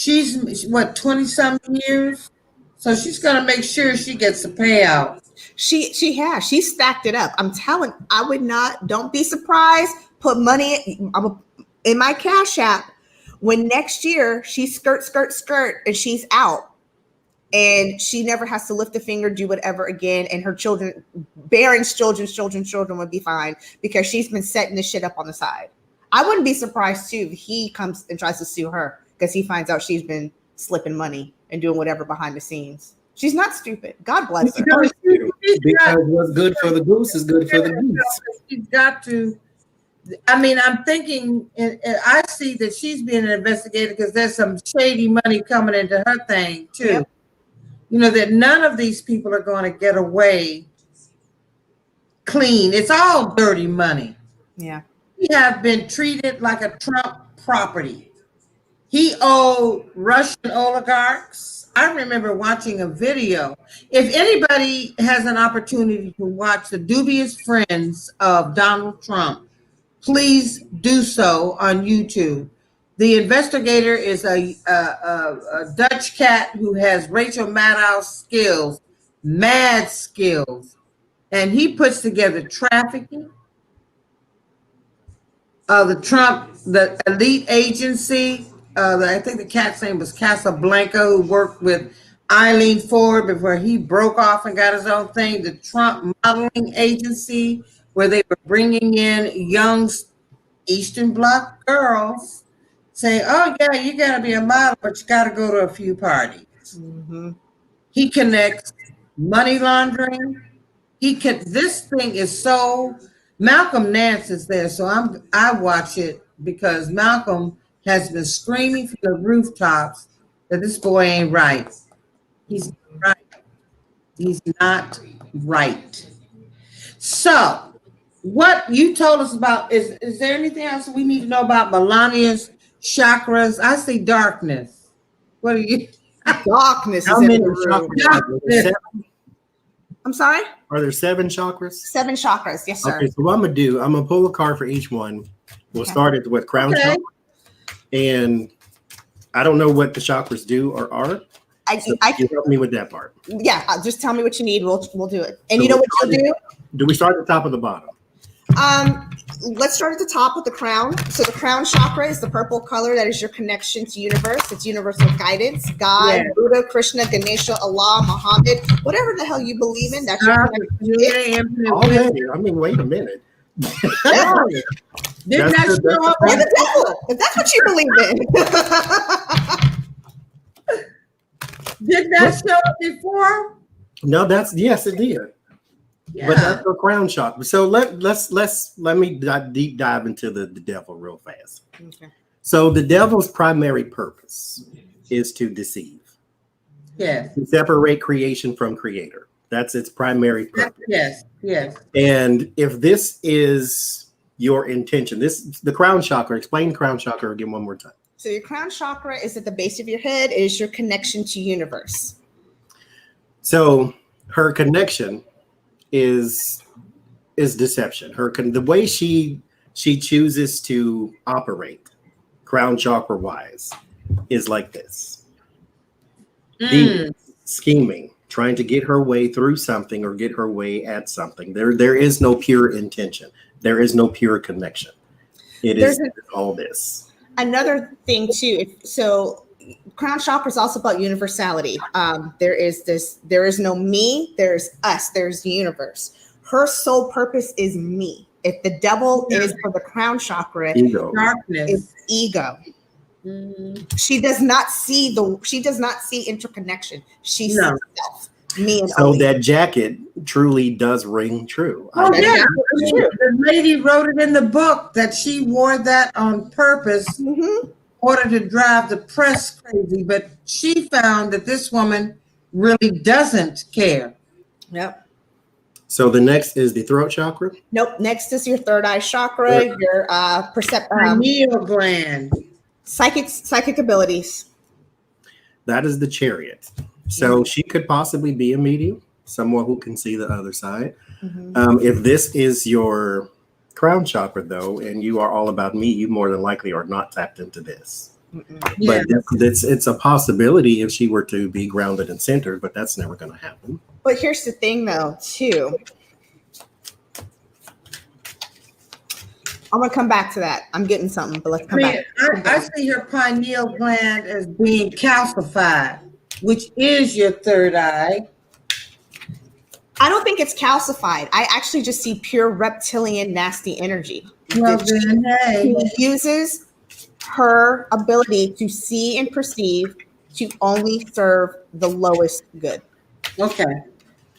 She's what, 20-some years? So she's gonna make sure she gets a payout. She has. She stacked it up. I'm telling. I would not. Don't be surprised. Put money in my Cash App when next year she skirt, and she's out, and she never has to lift a finger, do whatever again, and her children, Barron's children would be fine because she's been setting this shit up on the side. I wouldn't be surprised too if he comes and tries to sue her because he finds out she's been slipping money and doing whatever behind the scenes. She's not stupid. God bless her. Because what's good for the goose is good for the goose. She's got to. I mean, I'm thinking, and I see that she's being investigated because there's some shady money coming into her thing too. Yep. You know, that none of these people are going to get away clean. It's all dirty money. Yeah. We have been treated like a Trump property. He owed Russian oligarchs. I remember watching a video. If anybody has an opportunity to watch The Dubious Friends of Donald Trump, please do so on YouTube. The investigator is a Dutch cat who has Rachel Maddow's skills, mad skills, and he puts together trafficking, the elite agency. I think the cat's name was Casablanca, who worked with Eileen Ford before he broke off and got his own thing. The Trump modeling agency, where they were bringing in young Eastern Bloc girls, saying, "Oh yeah, you got to be a model, but you got to go to a few parties." Mm-hmm. He connects money laundering. This thing is so. Malcolm Nance is there, so I watch it because Malcolm has been screaming from the rooftops that this boy ain't right. He's not right. He's not right. So, what you told us about is there anything else we need to know about Melania's chakras? I see darkness. What are you? Darkness is in the room. I'm sorry? Are there 7 chakras? 7 chakras, yes, sir. Okay, so what I'm going to do, I'm going to pull a card for each one. We'll start it with crown chakra. And I don't know what the chakras do or are. I can help me with that part. Yeah, just tell me what you need. We'll do it. And so you know what you'll do? Do we start at the top or the bottom? Let's start at the top with the crown. So the crown chakra is the purple color. That is your connection to universe. It's universal guidance, God, Buddha, Krishna, Ganesha, Allah, Muhammad, whatever the hell you believe in. That's your connection. I mean, wait a minute. Didn't that show up? You're the devil, if that's what you believe in. Did that show up before? No, yes, it did. Yeah. But that's the crown chakra. So let me deep dive into the devil real fast. Okay. So the devil's primary purpose is to deceive. Yes. To separate creation from creator. That's its primary purpose. Yes. And if this is your intention, the crown chakra, explain crown chakra again one more time. So your crown chakra is at the base of your head. It is your connection to universe. So her connection is deception. The way she chooses to operate, crown chakra wise, is like this. Scheming, trying to get her way through something or get her way at something. There is no pure intention. There is no pure connection. It's all this. Another thing too. So crown chakra is also about universality. There is no me, there's us, there's the universe. Her sole purpose is me. If the devil is for the crown chakra, darkness is ego. Mm-hmm. She does not see interconnection. She sees herself. Me and so that jacket truly does ring true. Oh yeah, the lady wrote it in the book that she wore that on purpose. Mm-hmm. Order to drive the press crazy, but she found that this woman really doesn't care. Yep. So the next is the throat chakra? Nope. Next is your third eye chakra, your pineal gland. Psychic abilities. That is the chariot. So she could possibly be a medium, someone who can see the other side. Mm-hmm. If this is your crown chakra, though, and you are all about me, you more than likely are not tapped into this. Yeah. But it's a possibility if she were to be grounded and centered, but that's never going to happen. But here's the thing, though, too. I'm gonna come back to that. I'm getting something, but let's come back. I see her pineal gland as being calcified, which is your third eye. I don't think it's calcified. I actually just see pure reptilian nasty energy. Well, then, hey. She uses her ability to see and perceive to only serve the lowest good. Okay.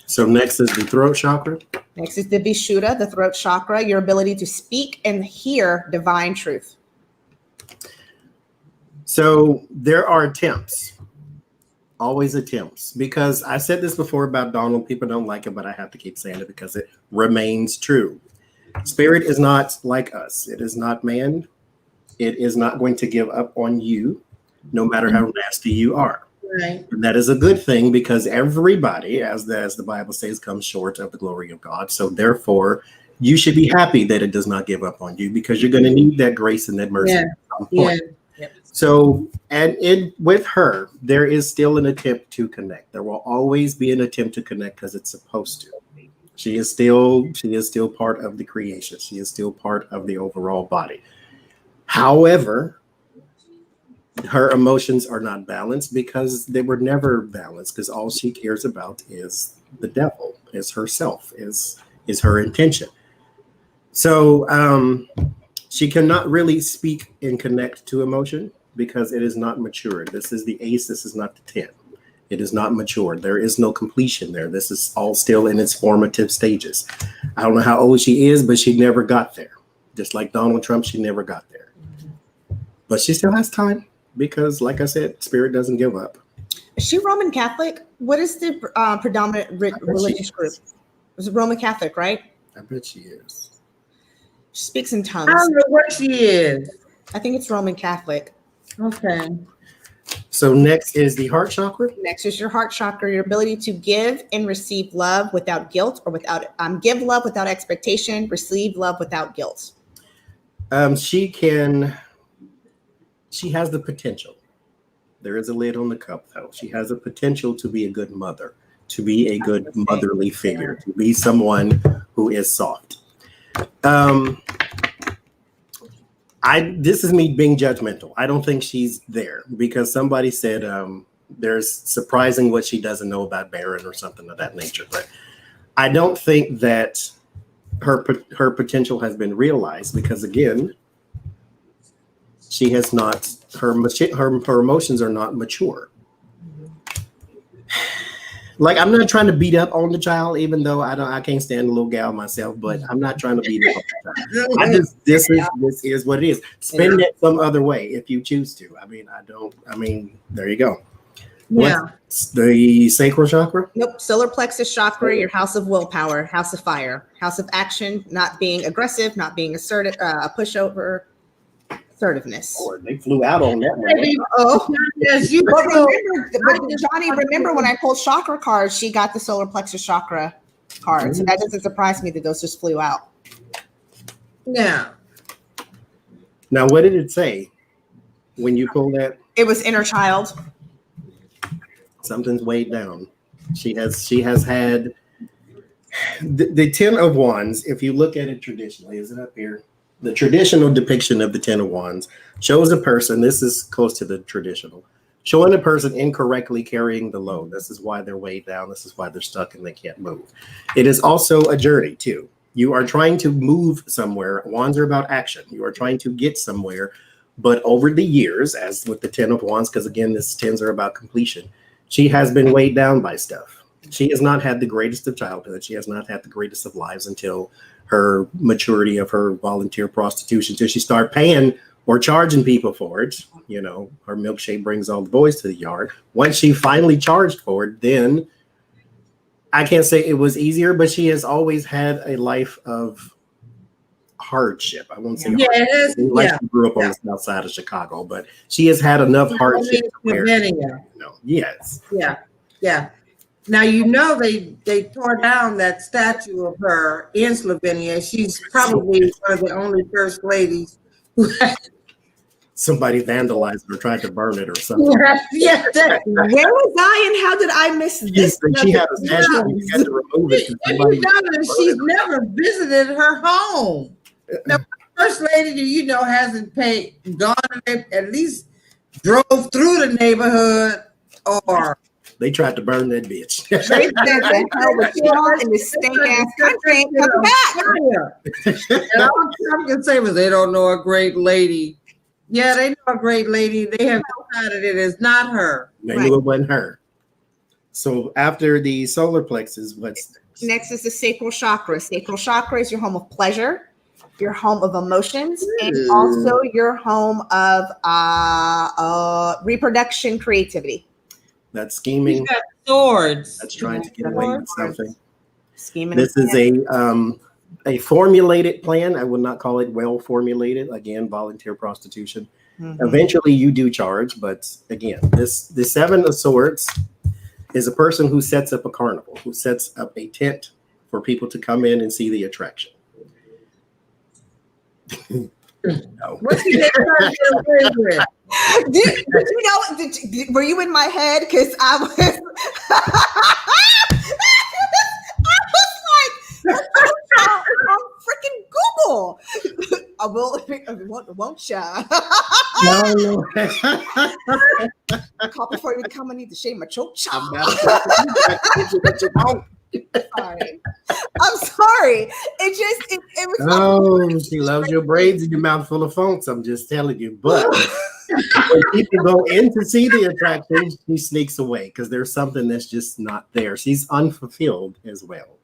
So next is the throat chakra. Next is the Vishuddha, the throat chakra, your ability to speak and hear divine truth. So there are attempts, always attempts, because I said this before about Donald. People don't like it, but I have to keep saying it because it remains true. Spirit is not like us. It is not man. It is not going to give up on you, no matter how nasty you are. Right. And that is a good thing because everybody, as the Bible says, comes short of the glory of God. So therefore, you should be happy that it does not give up on you because you're going to need that grace and that mercy at some point. Yeah. So, and with her, there is still an attempt to connect. There will always be an attempt to connect because it's supposed to. She is still part of the creation. She is still part of the overall body. However, her emotions are not balanced because they were never balanced because all she cares about is the devil, is herself, is her intention. So she cannot really speak and connect to emotion because it is not mature. This is the ace. This is not the 10. It is not mature. There is no completion there. This is all still in its formative stages. I don't know how old she is, but she never got there. Just like Donald Trump, she never got there. But she still has time. Because, like I said, spirit doesn't give up. Is she Roman Catholic? What is the predominant religious group? Is it Roman Catholic, right? I bet she is. She speaks in tongues. I don't know what she is. I think it's Roman Catholic. Okay. So next is the heart chakra. Next is your heart chakra, your ability to give and receive love without guilt, or without give love without expectation, receive love without guilt. She has the potential. There is a lid on the cup, though. She has a potential to be a good mother, to be a good motherly figure, to be someone who is soft. This is me being judgmental. I don't think she's there because somebody said there's surprising what she doesn't know about Baron or something of that nature. But I don't think that her potential has been realized because, again, she has not, her emotions are not mature. Like, I'm not trying to beat up on the child, even though I can't stand a little gal myself, but I'm not trying to beat up on the child. This is what it is. Spend it some other way if you choose to. There you go. Yeah. What's the sacral chakra? Nope. Solar plexus chakra, your house of willpower, house of fire, house of action, not being aggressive, not being assertive, a pushover. Assertiveness. Oh, they flew out on that one. Oh, yes, you but Johnny, when I pulled chakra cards, she got the solar plexus chakra card. So that doesn't surprise me that those just flew out. Yeah. Now, what did it say when you pulled that? It was inner child. Something's weighed down. She has had the 10 of Wands. If you look at it traditionally, is it up here? The traditional depiction of the 10 of Wands shows a person, this is close to the traditional, showing a person incorrectly carrying the load. This is why they're weighed down. This is why they're stuck and they can't move. It is also a journey too. You are trying to move somewhere. Wands are about action. You are trying to get somewhere. But over the years, as with the 10 of Wands, because again, this 10s are about completion, she has been weighed down by stuff. She has not had the greatest of childhood. She has not had the greatest of lives until her maturity of her volunteer prostitution, till she start paying or charging people for it. You know, her milkshake brings all the boys to the yard. Once she finally charged for it, then I can't say it was easier, but she has always had a life of hardship. I won't say hardship. She grew up on the south side of Chicago, but she has had enough hardship. Yes. Yeah. Yeah. Now, they tore down that statue of her in Slovenia. She's probably one of the only first ladies who somebody vandalized it or tried to burn it or something. Yes, Where was I and how did I miss this? She had a statue. You had to remove it. And you know that she's never visited her home. Now, First Lady, you know, hasn't gone at least drove through the neighborhood or. They tried to burn that bitch. They said the hell with y'all in this stink ass country ain't coming back. And all I can say was they don't know a great lady. Yeah, they know a great lady. They have decided it is not her. They knew it wasn't her. So after the solar plexus, what's next is the sacral chakra. Sacral chakra is your home of pleasure, your home of emotions, and also your home of reproduction, creativity. That's scheming. She's got swords. That's trying to get away with something. Scheming. This is a formulated plan. I would not call it well formulated. Again, volunteer prostitution. Mm-hmm. Eventually, you do charge, but again, the Seven of Swords is a person who sets up a carnival, who sets up a tent for people to come in and see the attraction. No. What's he trying to get away with? Did you know? Were you in my head? Because I was, on freaking Google. I will, won't ya? No. Call before you come. I need to shave my choke chop. Sorry. I'm sorry. It was. Oh, she loves your braids and your mouth full of phones. I'm just telling you. But when people go in to see the attraction, she sneaks away because there's something that's just not there. She's unfulfilled as well.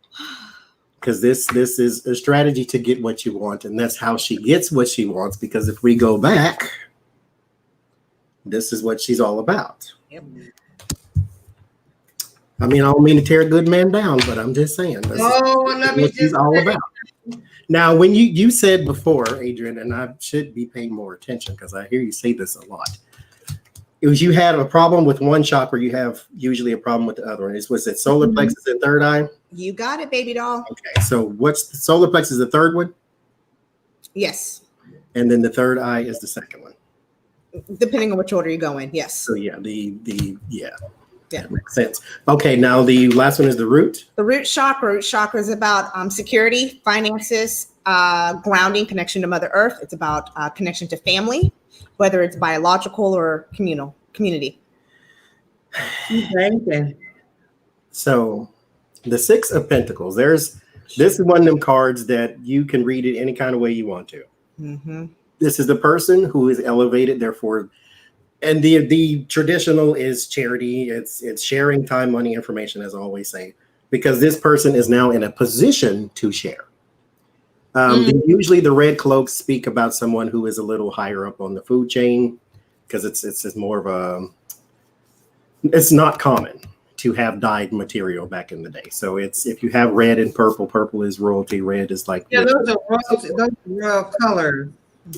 Because this is a strategy to get what you want, and that's how she gets what she wants. Because if we go back, this is what she's all about. Yep. I mean, I don't mean to tear a good man down, but I'm just saying. Let me she's all about. Now, when you said before, Adrian, and I should be paying more attention because I hear you say this a lot. It was you had a problem with one chakra, you have usually a problem with the other one. Was it solar plexus and third eye? You got it, baby doll. Okay, so what's the solar plexus is the third one? Yes. And then the third eye is the second one. Depending on which order you go in, yes. So yeah, yeah. That makes sense. Okay, now the last one is the root. The root chakra. Root chakra is about security, finances, grounding, connection to Mother Earth. It's about connection to family, whether it's biological or community. So the Six of Pentacles, this is one of them cards that you can read it any kind of way you want to. Mm-hmm. This is the person who is elevated, therefore, and the traditional is charity. It's sharing time, money, information, as I always say, because this person is now in a position to share. Usually the red cloaks speak about someone who is a little higher up on the food chain, because it's more of it's not common to have dyed material back in the day. So if you have red and purple is royalty, red is like those are royal colors.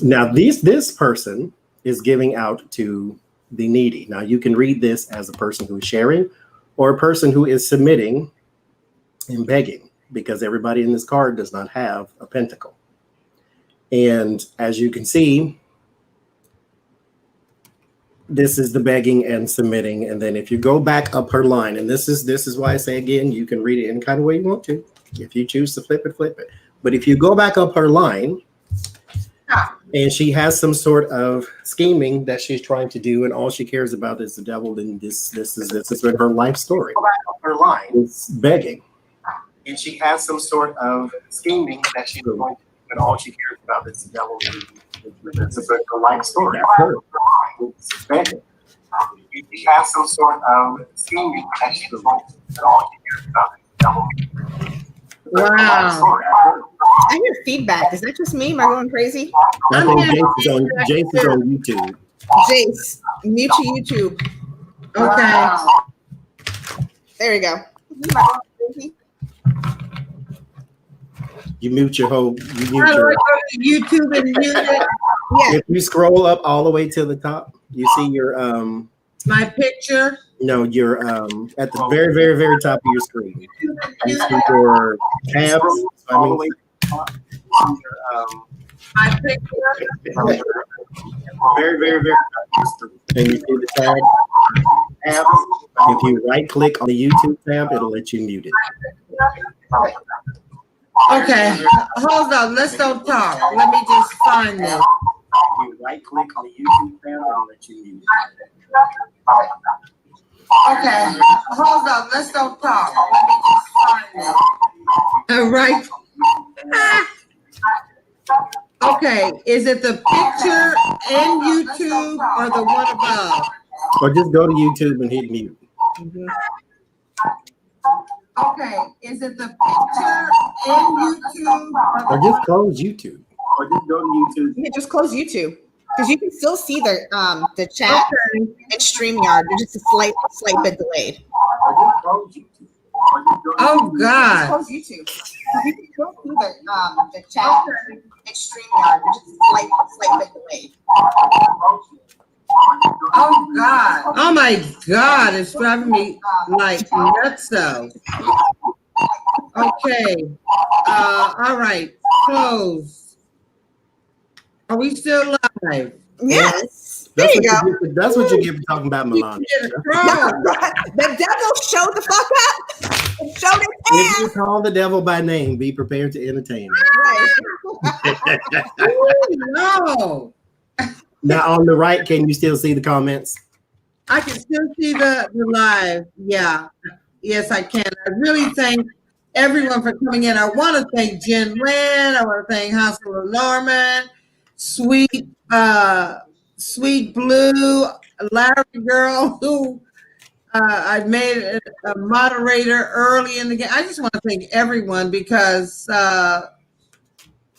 Now this person is giving out to the needy. Now you can read this as a person who is sharing or a person who is submitting and begging, because everybody in this card does not have a pentacle. And as you can see, this is the begging and submitting. And then if you go back up her line, and this is why I say again, you can read it any kind of way you want to. If you choose to flip it. But if you go back up her line, and she has some sort of scheming that she's trying to do, and all she cares about is the devil, then this is her life story. Her line is begging, and she has some sort of scheming that she's going to do, and all she cares about is the devil. This is her life story. It's begging. She has some sort of scheming that she's going to do, and all she cares about is the devil. Wow. I hear feedback. Is that just me? Am I going crazy? I think Jace is on YouTube. Jace, mute your YouTube. Okay. There you go. You mute your whole. YouTube and mute it. Yeah. If you scroll up all the way to the top, you see your my picture. No, you're at the very, very, very top of your screen. You see your tabs. I picked it up. Very, very, very. And you see the tab? If you right click on the YouTube tab, it'll let you mute it. Okay, hold on. Let's don't talk. Let me just find this. If you right click on the YouTube tab, it'll let you mute it. Okay, hold on. Let's don't talk. Let me just find this. All right. Okay, is it the picture in YouTube or the one above? Or just go to YouTube and hit mute. Okay, is it the picture in YouTube Or just close YouTube. Or just go to YouTube. Yeah, just close YouTube because you can still see the chat and StreamYard. They're just a slight bit delayed. Or just close YouTube. Oh God! Close YouTube. You can still see the chat and StreamYard. They're just a slight bit delayed. Oh God! Oh my God! It's driving me like nuts. So. Okay. All right. Close. Are we still live? Yes. There you go. That's what you get for talking about Melania. The devil showed the fuck up. Showed his If you ass. call the devil by name, be prepared to entertain him. Right. No. Now on the right, can you still see the comments? I can still see the live. Yeah. Yes, I can. I really thank everyone for coming in. I want to thank Jen Lynn. I want to thank Hospital Norman, Sweet Blue, Larry Girl, who I made a moderator early in the game. I just want to thank everyone because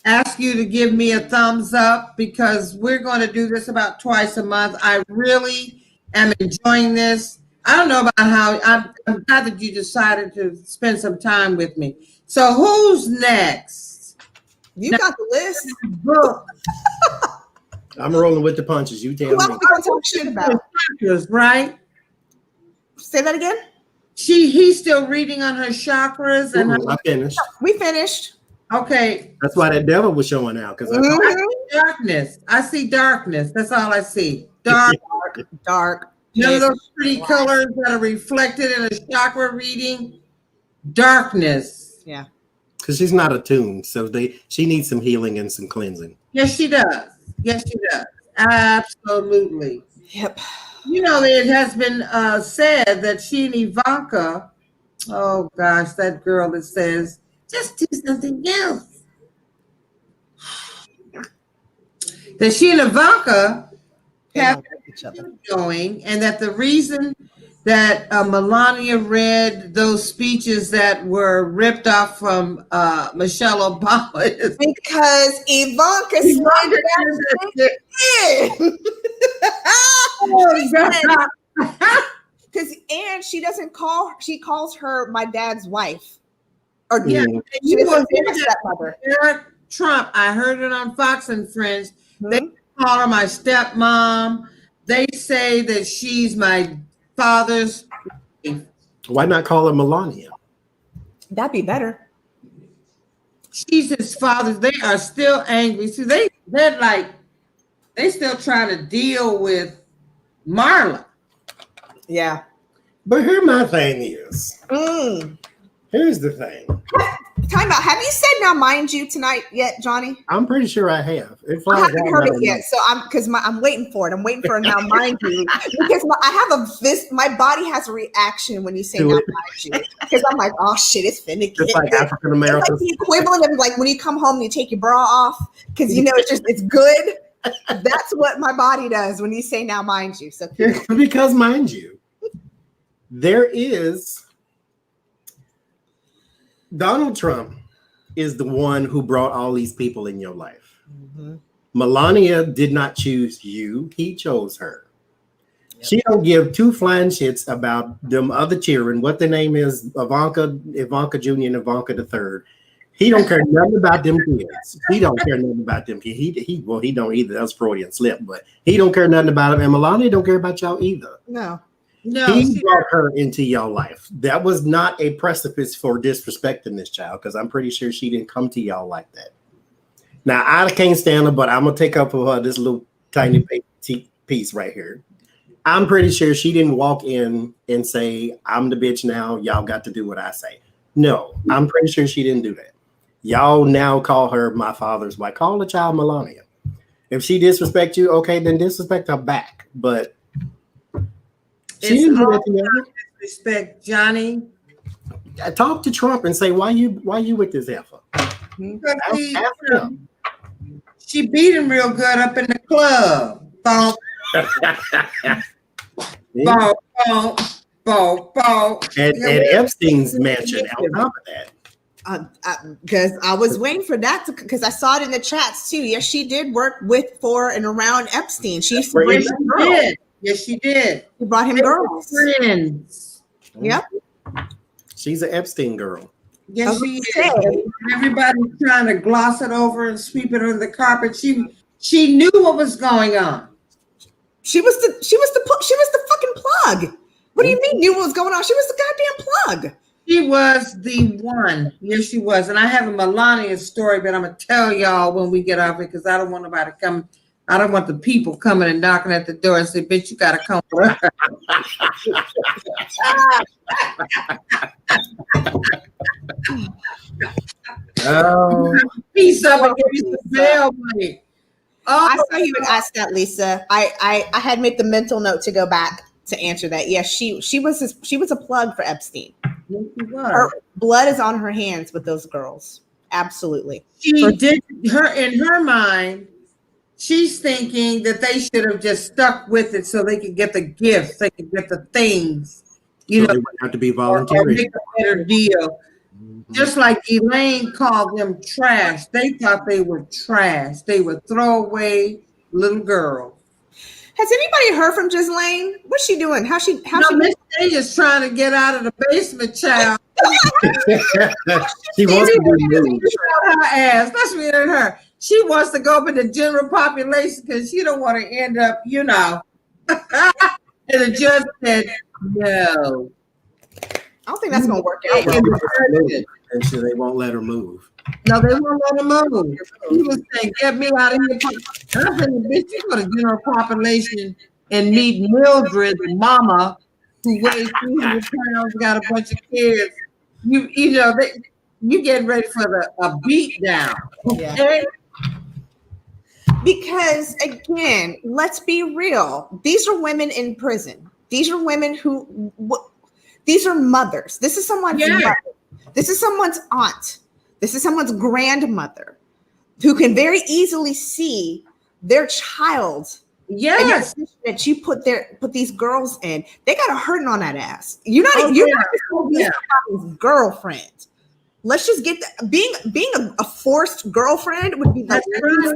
ask you to give me a thumbs up because we're going to do this about twice a month. I really am enjoying this. I don't know about how I'm glad that you decided to spend some time with me. So who's next? You got the list. Book. I'm rolling with the punches. You tell Who else me. we gonna talk shit about? Right? Say that again. He's still reading on her chakras and I finished. We finished. okay. That's why that devil was showing out because I see darkness. I see darkness. That's all I see. Dark. Dark. None of those pretty colors that are reflected in a chakra reading. Darkness. Yeah. because she's not attuned, so she needs some healing and some cleansing. Yes, she does. Yes, she does. Absolutely. Yep. You know, it has been said that she and Ivanka, oh gosh, that girl that says, just do something else. That she and Ivanka have each other going, and that the reason that Melania read those speeches that were ripped off from Michelle Obama is because Ivanka slid that in. Because and she doesn't call, she calls her my dad's wife. Or yeah, she doesn't say my stepmother. Eric Trump, I heard it on Fox and Friends. They call her my stepmom. They say that she's my father's wife. Why not call her Melania? That'd be better. She's his father. They are still angry. See, they're like, they still trying to deal with Marla. Yeah. But here my thing is. Here's the thing. Time out. Have you said "Now Mind You" tonight yet, Johnny? I'm pretty sure I have. I haven't heard it yet, so I'm waiting for it. I'm waiting for a "Now Mind You" because my body has a reaction when you say "Now Mind You" because I'm like, oh shit, it's finna Just like African Americans. It's like the equivalent of like when you come home and you take your bra off because you know it's good. That's what my body does when you say "Now Mind You." So because mind you, there is. Donald Trump is the one who brought all these people in your life. Melania did not choose you. He chose her. Yep. She don't give two flying shits about them other children. What the name is, Ivanka Jr. and Ivanka the third. He don't care nothing about them kids. He don't care nothing about them kids. He don't either. That's Freudian slip, but he don't care nothing about them. And Melania don't care about y'all either. No. He brought her into your life. That was not a precipice for disrespecting this child, because I'm pretty sure she didn't come to y'all like that. Now I can't stand her, but I'm gonna take up for her this little tiny piece right here. I'm pretty sure she didn't walk in and say, "I'm the bitch now. Y'all got to do what I say." No, I'm pretty sure she didn't do that. Y'all now call her my father's wife. Call the child Melania. If she disrespect you, okay, then disrespect her back. But she didn't do that to you. Respect, Johnny. Talk to Trump and say, why you with this heifer? She beat him real good up in the club. Bonk. Bonk, bonk, bonk, bonk. At Epstein's mansion on top of that. Because I was waiting for that because I saw it in the chats too. Yes, she did work with, for, and around Epstein. She used to bring him girls. Yes, she did. She brought him girls. Friends. Yep. She's an Epstein girl. Yes, she is. Everybody's trying to gloss it over and sweep it under the carpet. She knew what was going on. She was the fucking plug. What do you mean knew what was going on? She was the goddamn plug. She was the one. Yes, she was. And I have a Melania story, but I'm gonna tell y'all when we get off it because I don't want nobody come. I don't want the people coming and knocking at the door and say, "Bitch, you gotta come." Oh, Piece up and give you some bail money. Oh, I saw you had asked that, Lisa. I had made the mental note to go back to answer that. Yes, she was a plug for Epstein. yes, she was. Her blood is on her hands with those girls. Absolutely. She did her in her mind. She's thinking that they should have just stuck with it so they could get the gifts, they could get the things, you know, they wouldn't have to be or voluntary. make a better deal. Just like Elaine called them trash. They thought they were trash. They were throwaway little girls. Has anybody heard from Ghislaine? What's she doing? How's she? Miss Day is trying to get out of the basement, child. She wants to be moved. Her ass. Let's read her. She wants to go up in the general population because she don't want to end up, you know. And the judge said no. I don't think that's gonna work out. And so they won't let her move. No, they won't let him move. He was saying, "Get me out of here." I said, "Bitch, you go to general population and meet Mildred, mama, who weighs 300 pounds, got a bunch of kids. You know, you getting ready for a beat down." Okay? Because again, let's be real. These are women in prison. These are women who. These are mothers. This is someone's mother. This is someone's aunt. This is someone's grandmother who can very easily see their child. Yes, that you put these girls in. They got a hurting on that ass. You're not his girlfriend. Let's just get that. Being a forced girlfriend would be the least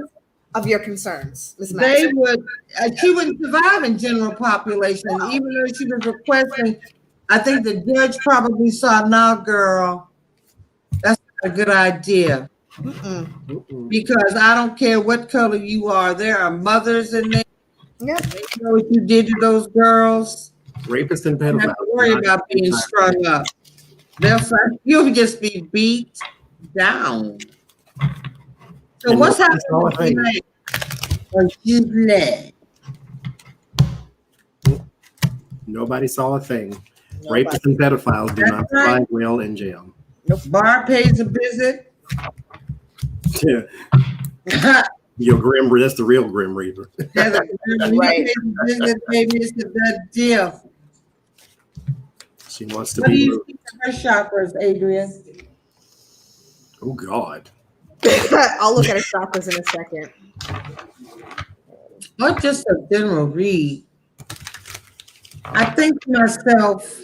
of your concerns, Ms. They would. She wouldn't survive in general population, even though she was requesting. I think the judge probably saw, "No, girl, that's not a good idea." Because I don't care what color you are. There are mothers in there. Yep. They know what you did to those girls. Rapists and Don't pedophiles. have to worry about being strung up. You'll just be beat down. So And what's happening nobody saw a thing. tonight? Or you led? Nobody saw a thing. Rapists and pedophiles do not survive well in jail. Bar pays a visit. Yeah. Your Grim Reaper, that's the real Grim Reaper. Right. Maybe it's a good deal. She wants to What do be you moved. think of her chakras, Adrian? Oh God. I'll look at her chakras in a second. Not just a general read. I think to myself,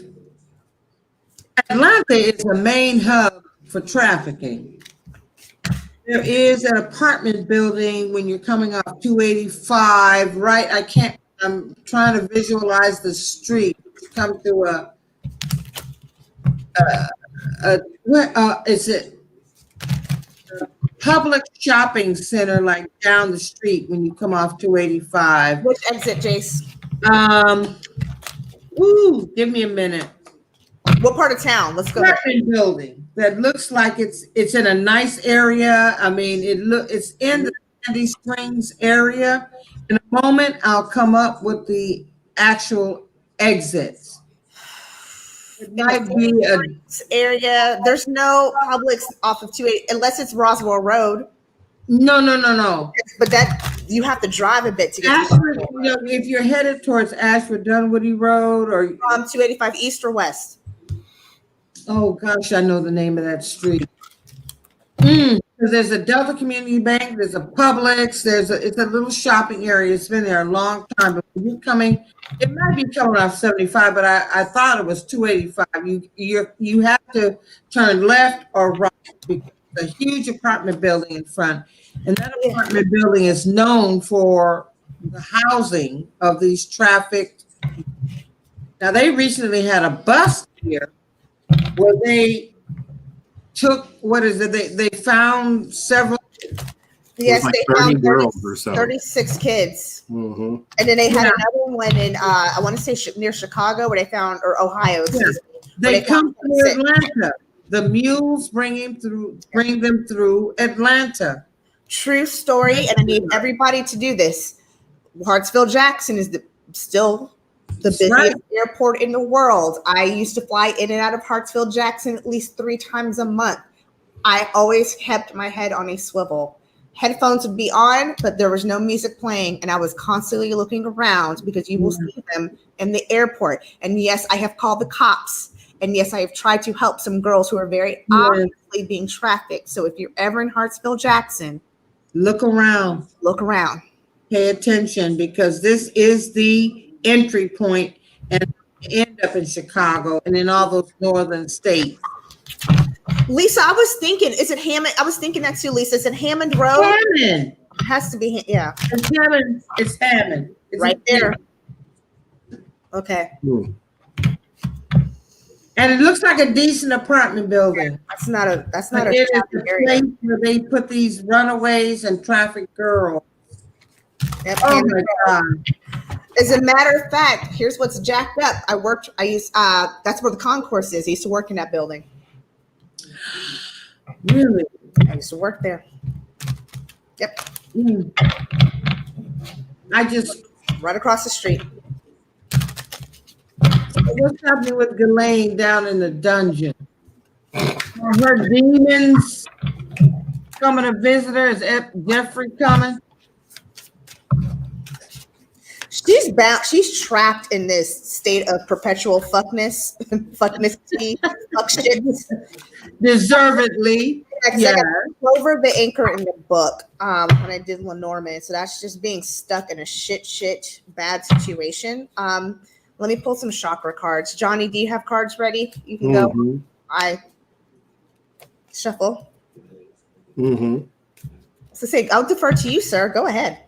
Atlanta is the main hub for trafficking. There is an apartment building when you're coming off 285, right? I'm trying to visualize the street. You come to is it a public shopping center like down the street when you come off 285? Which exit, Jace? Give me a minute. What part of town? Let's go there. Apartment building that looks like it's in a nice area. I mean, it's in the Sandy Springs area. In a moment, I'll come up with the actual exits. It might be a area. There's no Publix off of 280 unless it's Roswell Road. no. But that you have to drive a bit to get Ashford, if you're headed towards Ashford Dunwoody Road or 285 East or West. oh gosh, I know the name of that street. Because there's a Delta Community Bank, there's a Publix, it's a little shopping area. It's been there a long time. But when you're coming, it might be coming off 75, but I thought it was 285. You have to turn left or right because there's a huge apartment building in front. And that apartment building is known for the housing of these trafficked. Now they recently had a bust here where they took they found several. Yes, like they 30 found girls or so. 36 kids. Mm-hmm. And then they had another one in I want to say near Chicago where they found, or Ohio. Yeah. They come through Atlanta. The mules bring them through Atlanta. True story, and I need everybody to do this. Hartsfield Jackson is still the busiest airport in the world. I used to fly in and out of Hartsfield Jackson at least 3 times a month. I always kept my head on a swivel. Headphones would be on, but there was no music playing, and I was constantly looking around because you will see them in the airport. And yes, I have called the cops. And yes, I have tried to help some girls who are very obviously being trafficked. So if you're ever in Hartsfield Jackson, look around. Look around. Pay attention because this is the entry point and end up in Chicago and in all those northern states. Lisa, I was thinking, is it Hammond? I was thinking that too, Lisa. Is it Hammond Road? Hammond. It has to be, yeah. It's Hammond. It's Hammond. It's right there. Okay. And it looks like a decent apartment building. That's not a place where they put these runaways and trafficked girls. Yep. Oh my God. As a matter of fact, here's what's jacked up. That's where the concourse is. I used to work in that building. Really? I used to work there. Yep. I just right across the street. What's happening with Ghislaine down in the dungeon? Are her demons coming to visit her? Is Jeffrey coming? She's bound. She's trapped in this state of perpetual fuckness, fuck shit. Deservedly. Yeah. I over the anchor in the book when I did Lenormand. So that's just being stuck in a shit bad situation. Let me pull some chakra cards. Johnny, do you have cards ready? You can go. I shuffle. So say, I'll defer to you, sir. Go ahead.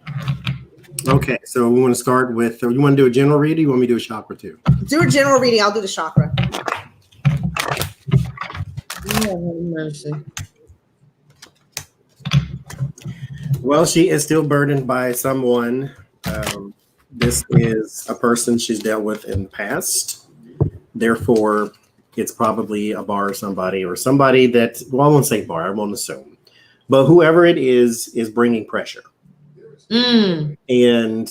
Okay, so we want to start with, you want to do a general reading? You want me to do a chakra too? Do a general reading. I'll do the chakra. Oh, mercy. Well, she is still burdened by someone. This is a person she's dealt with in the past. Therefore, it's probably a bar or somebody that, well, I won't say bar, I won't assume. But whoever it is bringing pressure. And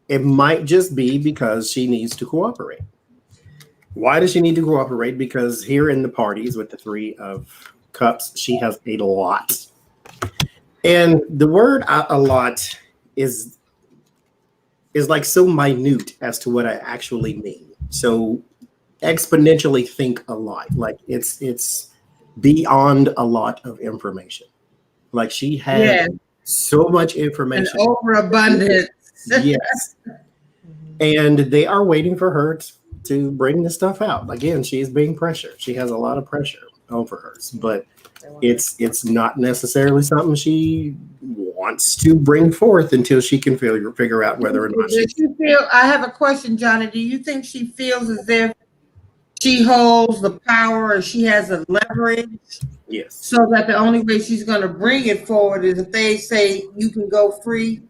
it might just be because she needs to cooperate. Why does she need to cooperate? Because here in the parties with the 3 of Cups, she has a lot. And the word a lot is like so minute as to what I actually mean. So exponentially think a lot. Like it's beyond a lot of information. Like she has so much information. An overabundance. Yes. And they are waiting for her to bring this stuff out. Again, she is being pressured. She has a lot of pressure over her. But it's not necessarily something she wants to bring forth until she can figure out whether or not I have a question, Johnny. Do you think she feels as if she holds the power or she has a leverage? Yes. So that the only way she's going to bring it forward is if they say you can go free?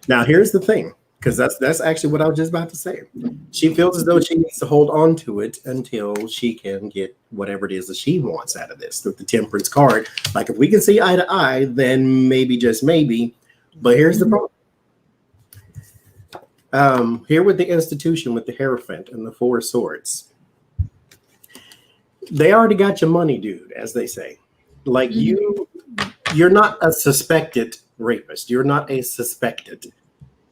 Now, here's the thing. because that's actually what I was just about to say. She feels as though she needs to hold on to it until she can get whatever it is that she wants out of this with the temperance card. Like if we can see eye to eye, then maybe, just maybe. But here's the problem. Here with the institution, with the Hierophant and the Four Swords, they already got your money, dude, as they say. Like you're not a suspected rapist. You're not a suspected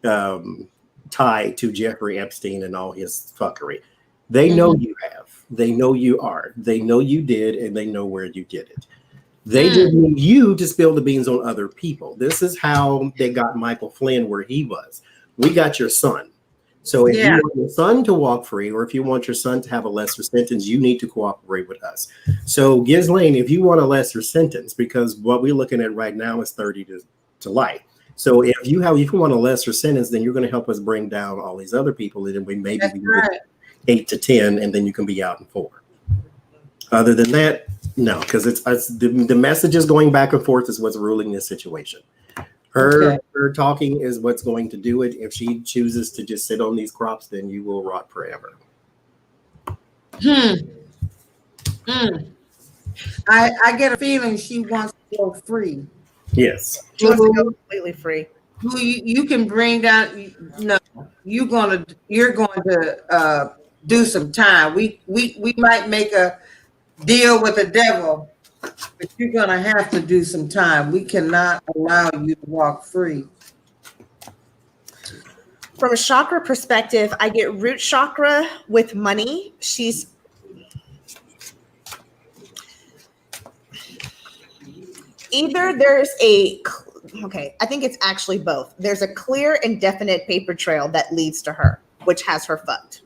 tie to Jeffrey Epstein and all his fuckery. They know you have. They know you are. They know you did, and they know where you did it. They just need you to spill the beans on other people. This is how they got Michael Flynn where he was. We got your son. So if you want your son to walk free, or if you want your son to have a lesser sentence, you need to cooperate with us. So Ghislaine, if you want a lesser sentence, because what we're looking at right now is 30 to life. So if you want a lesser sentence, then you're going to help us bring down all these other people, and then we maybe we can get 8 to 10, and then you can be out in 4. Other than that, no, because it's the messages going back and forth is what's ruling this situation. Her talking is what's going to do it. If she chooses to just sit on these crops, then you will rot forever. I get a feeling she wants to go free. Yes. She wants to go completely free. Who you can bring down? No, you're going to do some time. We might make a deal with the devil, but you're going to have to do some time. We cannot allow you to walk free. From a chakra perspective, I get root chakra with money. She's either there's a, okay, I think it's actually both. There's a clear and definite paper trail that leads to her, which has her fucked.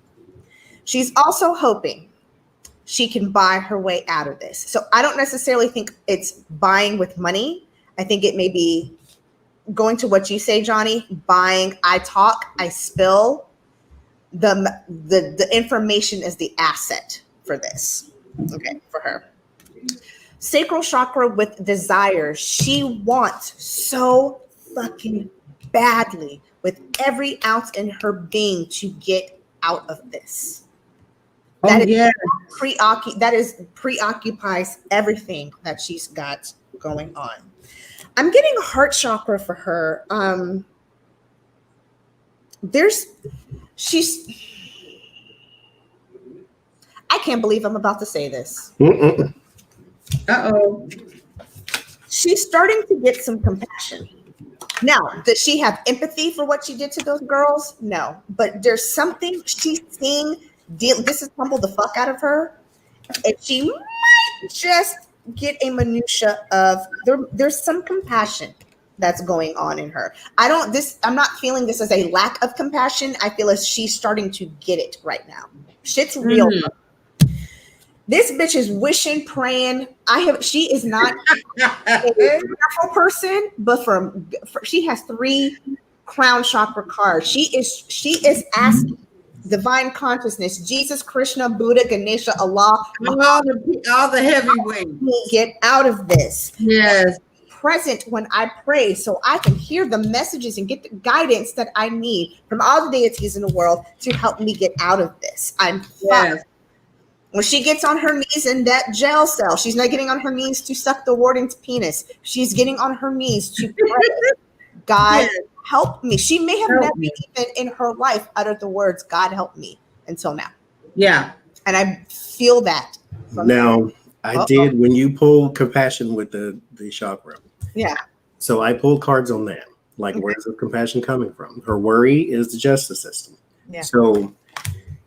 She's also hoping she can buy her way out of this. So I don't necessarily think it's buying with money. I think it may be going to what you say, Johnny, buying, I talk, I spill. The information is the asset for this. Okay, for her. Sacral chakra with desire. She wants so fucking badly with every ounce in her being to get out of this. That preoccupies everything that she's got going on. I'm getting heart chakra for her. I can't believe I'm about to say this. Uh-oh. She's starting to get some compassion. Now, does she have empathy for what she did to those girls? No, but there's something she's seeing. This has humbled the fuck out of her, and she might just get a minutia of there's some compassion that's going on in her. I'm not feeling this as a lack of compassion. I feel as she's starting to get it right now. Shit's real. This bitch is wishing, praying. She is not a careful person, but she has 3 crown chakra cards. She is asking divine consciousness, Jesus, Krishna, Buddha, Ganesha, Allah, all the heavyweights, get out of this. Yes. Present when I pray, so I can hear the messages and get the guidance that I need from all the deities in the world to help me get out of this. I'm fucked. When she gets on her knees in that jail cell, she's not getting on her knees to suck the warden's penis. She's getting on her knees to pray. God, help me. She may have never even in her life uttered the words, God help me, until now. Yeah. And I feel that. Now, I did, when you pulled compassion with the chakra. Yeah. So I pulled cards on that. Like, where's the compassion coming from? Her worry is the justice system. Yeah. So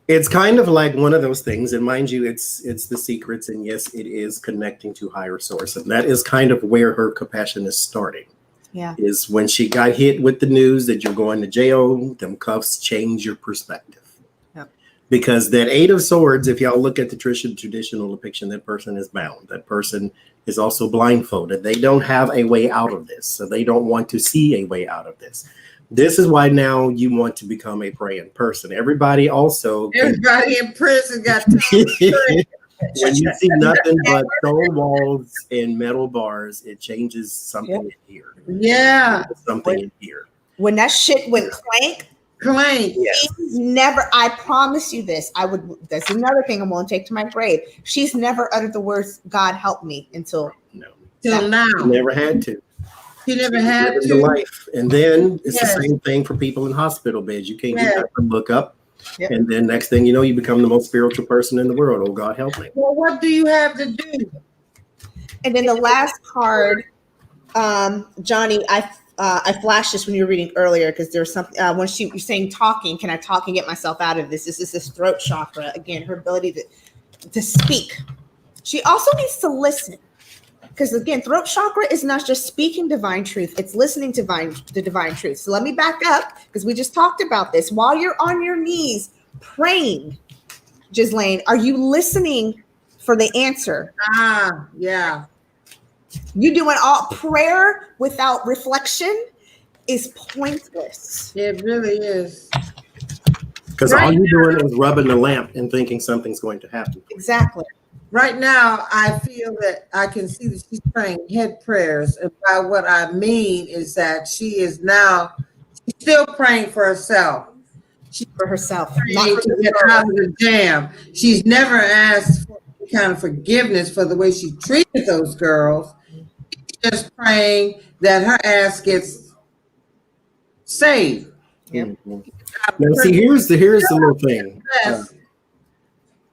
it's kind of like one of those things. And mind you, it's the secrets. And yes, it is connecting to higher source. And that is kind of where her compassion is starting. Yeah. Is when she got hit with the news that you're going to jail, them cuffs change your perspective. Yep. Because that 8 of Swords, if y'all look at the traditional depiction, that person is bound. That person is also blindfolded. They don't have a way out of this. So they don't want to see a way out of this. This is why now you want to become a praying person. Everybody in prison got to when you see nothing but stone walls and metal bars, it changes something in here. Yeah. Something in here. When that shit went clank, Claim. Yes. She's never, I promise you this. That's another thing I'm going to take to my grave. She's never uttered the words, God help me, until No. Till now. Never had to. She never had Living to. the life. And then it's Yes. the same thing for people in hospital beds. You can't Yes. get up and look up. Yep. And then next thing you know, you become the most spiritual person in the world. Oh, God help me. Well, what do you have to do? And then the last card, Johnny, I flashed this when you were reading earlier because there's something when you're saying talking. Can I talk and get myself out of this? This is this throat chakra again. Her ability to speak. She also needs to listen because again, throat chakra is not just speaking divine truth; it's listening to the divine truth. So let me back up because we just talked about this. While you're on your knees praying, Ghislaine, are you listening for the answer? Yeah. You doing all prayer without reflection is pointless. It really is. Because all you're doing is rubbing the lamp and thinking something's going to happen. Exactly. Right now, I feel that I can see that she's praying head prayers. And by what I mean is that she's still praying for herself. For herself. Praying to get out of the jam. She's never asked for any kind of forgiveness for the way she treated those girls. She's just praying that her ass gets saved. Yep. Mhm. Now, see, here's the little thing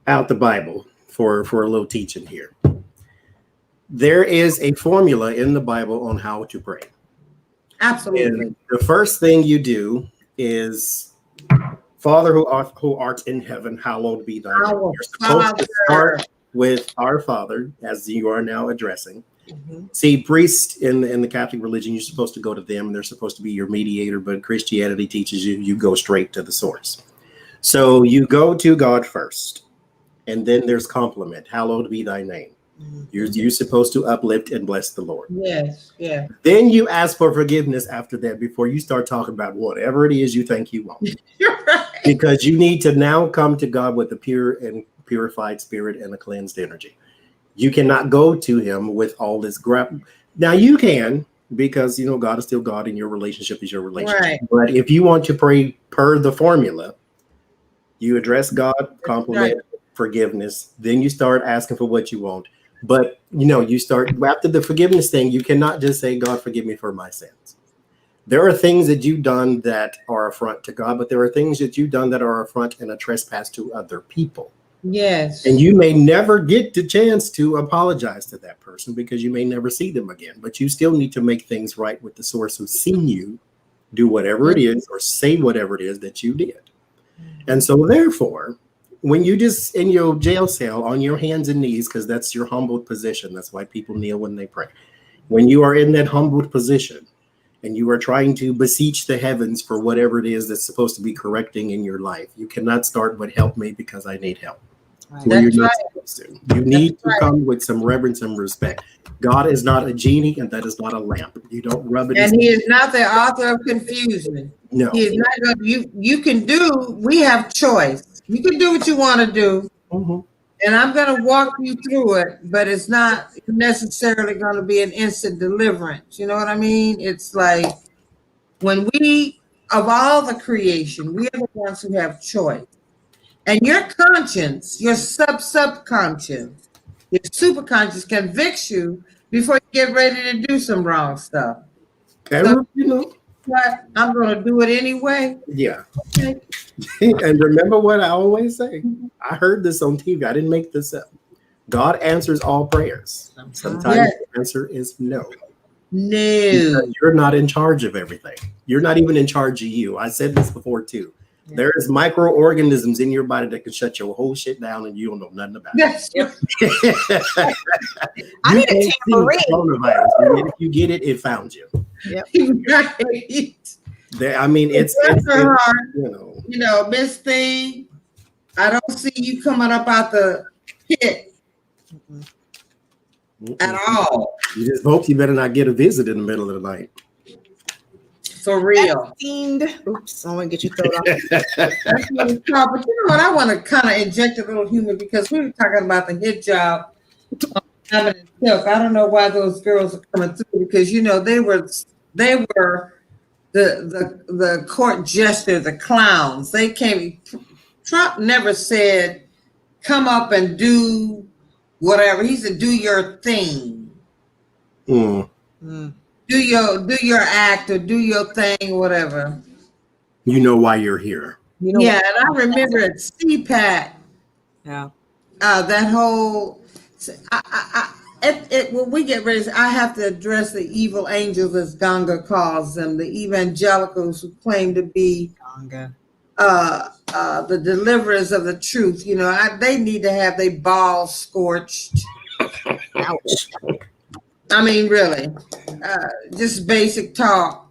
out the Bible for a little teaching here. There is a formula in the Bible on how to pray. Absolutely. And the first thing you do is, Father who art in heaven, hallowed be thy name. You're supposed to start with our Father, as you are now addressing. Mm-hmm. See, priests in the Catholic religion, you're supposed to go to them, and they're supposed to be your mediator, but Christianity teaches you go straight to the source. So you go to God first, and then there's compliment. Hallowed be thy name. Mm-hmm. You're supposed to uplift and bless the Lord. Yes, yeah. Then you ask for forgiveness after that before you start talking about whatever it is you think you want. You're right. Because you need to now come to God with a pure and purified spirit and a cleansed energy. You cannot go to him with all this crap. Now you can, because God is still God and your relationship is your relationship. Right. But if you want to pray per the formula, you address God, compliment, forgiveness, then you start asking for what you want. But you start after the forgiveness thing, you cannot just say, God, forgive me for my sins. There are things that you've done that are affront to God, but there are things that you've done that are affront and a trespass to other people. Yes. And you may never get the chance to apologize to that person because you may never see them again. But you still need to make things right with the source who's seen you do whatever it is or say whatever it is that you did. And so therefore, when you just in your jail cell on your hands and knees, because that's your humbled position. That's why people kneel when they pray. When you are in that humbled position and you are trying to beseech the heavens for whatever it is that's supposed to be correcting in your life, you cannot start with help me because I need help. Well, you're not supposed to. You need to come with some reverence and respect. God is not a genie, and that is not a lamp. You don't rub it. And he is not the author of confusion. No. He is not going. You can do. We have choice. You can do what you want to do, and I'm going to walk you through it. But it's not necessarily going to be an instant deliverance. You know what I mean? It's like when we, of all the creation, we are the ones who have choice. And your conscience, your subconscious, your superconscious convicts you before you get ready to do some wrong stuff. So, what? I'm going to do it anyway. Yeah. Okay. And remember what I always say. I heard this on TV. I didn't make this up. God answers all prayers. Sometimes the answer is no. No. Because you're not in charge of everything. You're not even in charge of you. I said this before too. Yeah. There's microorganisms in your body that can shut your whole shit down and you don't know nothing about it. Yes. I need a coronavirus. If you get it, it found you. Yep. I mean, it's Miss Thing, I don't see you coming up out the pit at all. You just hope you better not get a visit in the middle of the night. For real. Oops, I want to get you thrown off. But you know what? I want to kind of inject a little humor because we were talking about the hijab. I don't know why those girls are coming through because they were the court jester, the clowns. They came. Trump never said, "Come up and do whatever." He said, "Do your thing. Mm. Do your act or do your thing, whatever." You know why you're here. Yeah, and I remember at CPAC. Yeah. That whole. When we get ready, I have to address the evil angels, as Ganga calls them, the evangelicals who claim to be the deliverers of the truth. You know, they need to have their balls scorched. Ouch. I mean, really, just basic talk.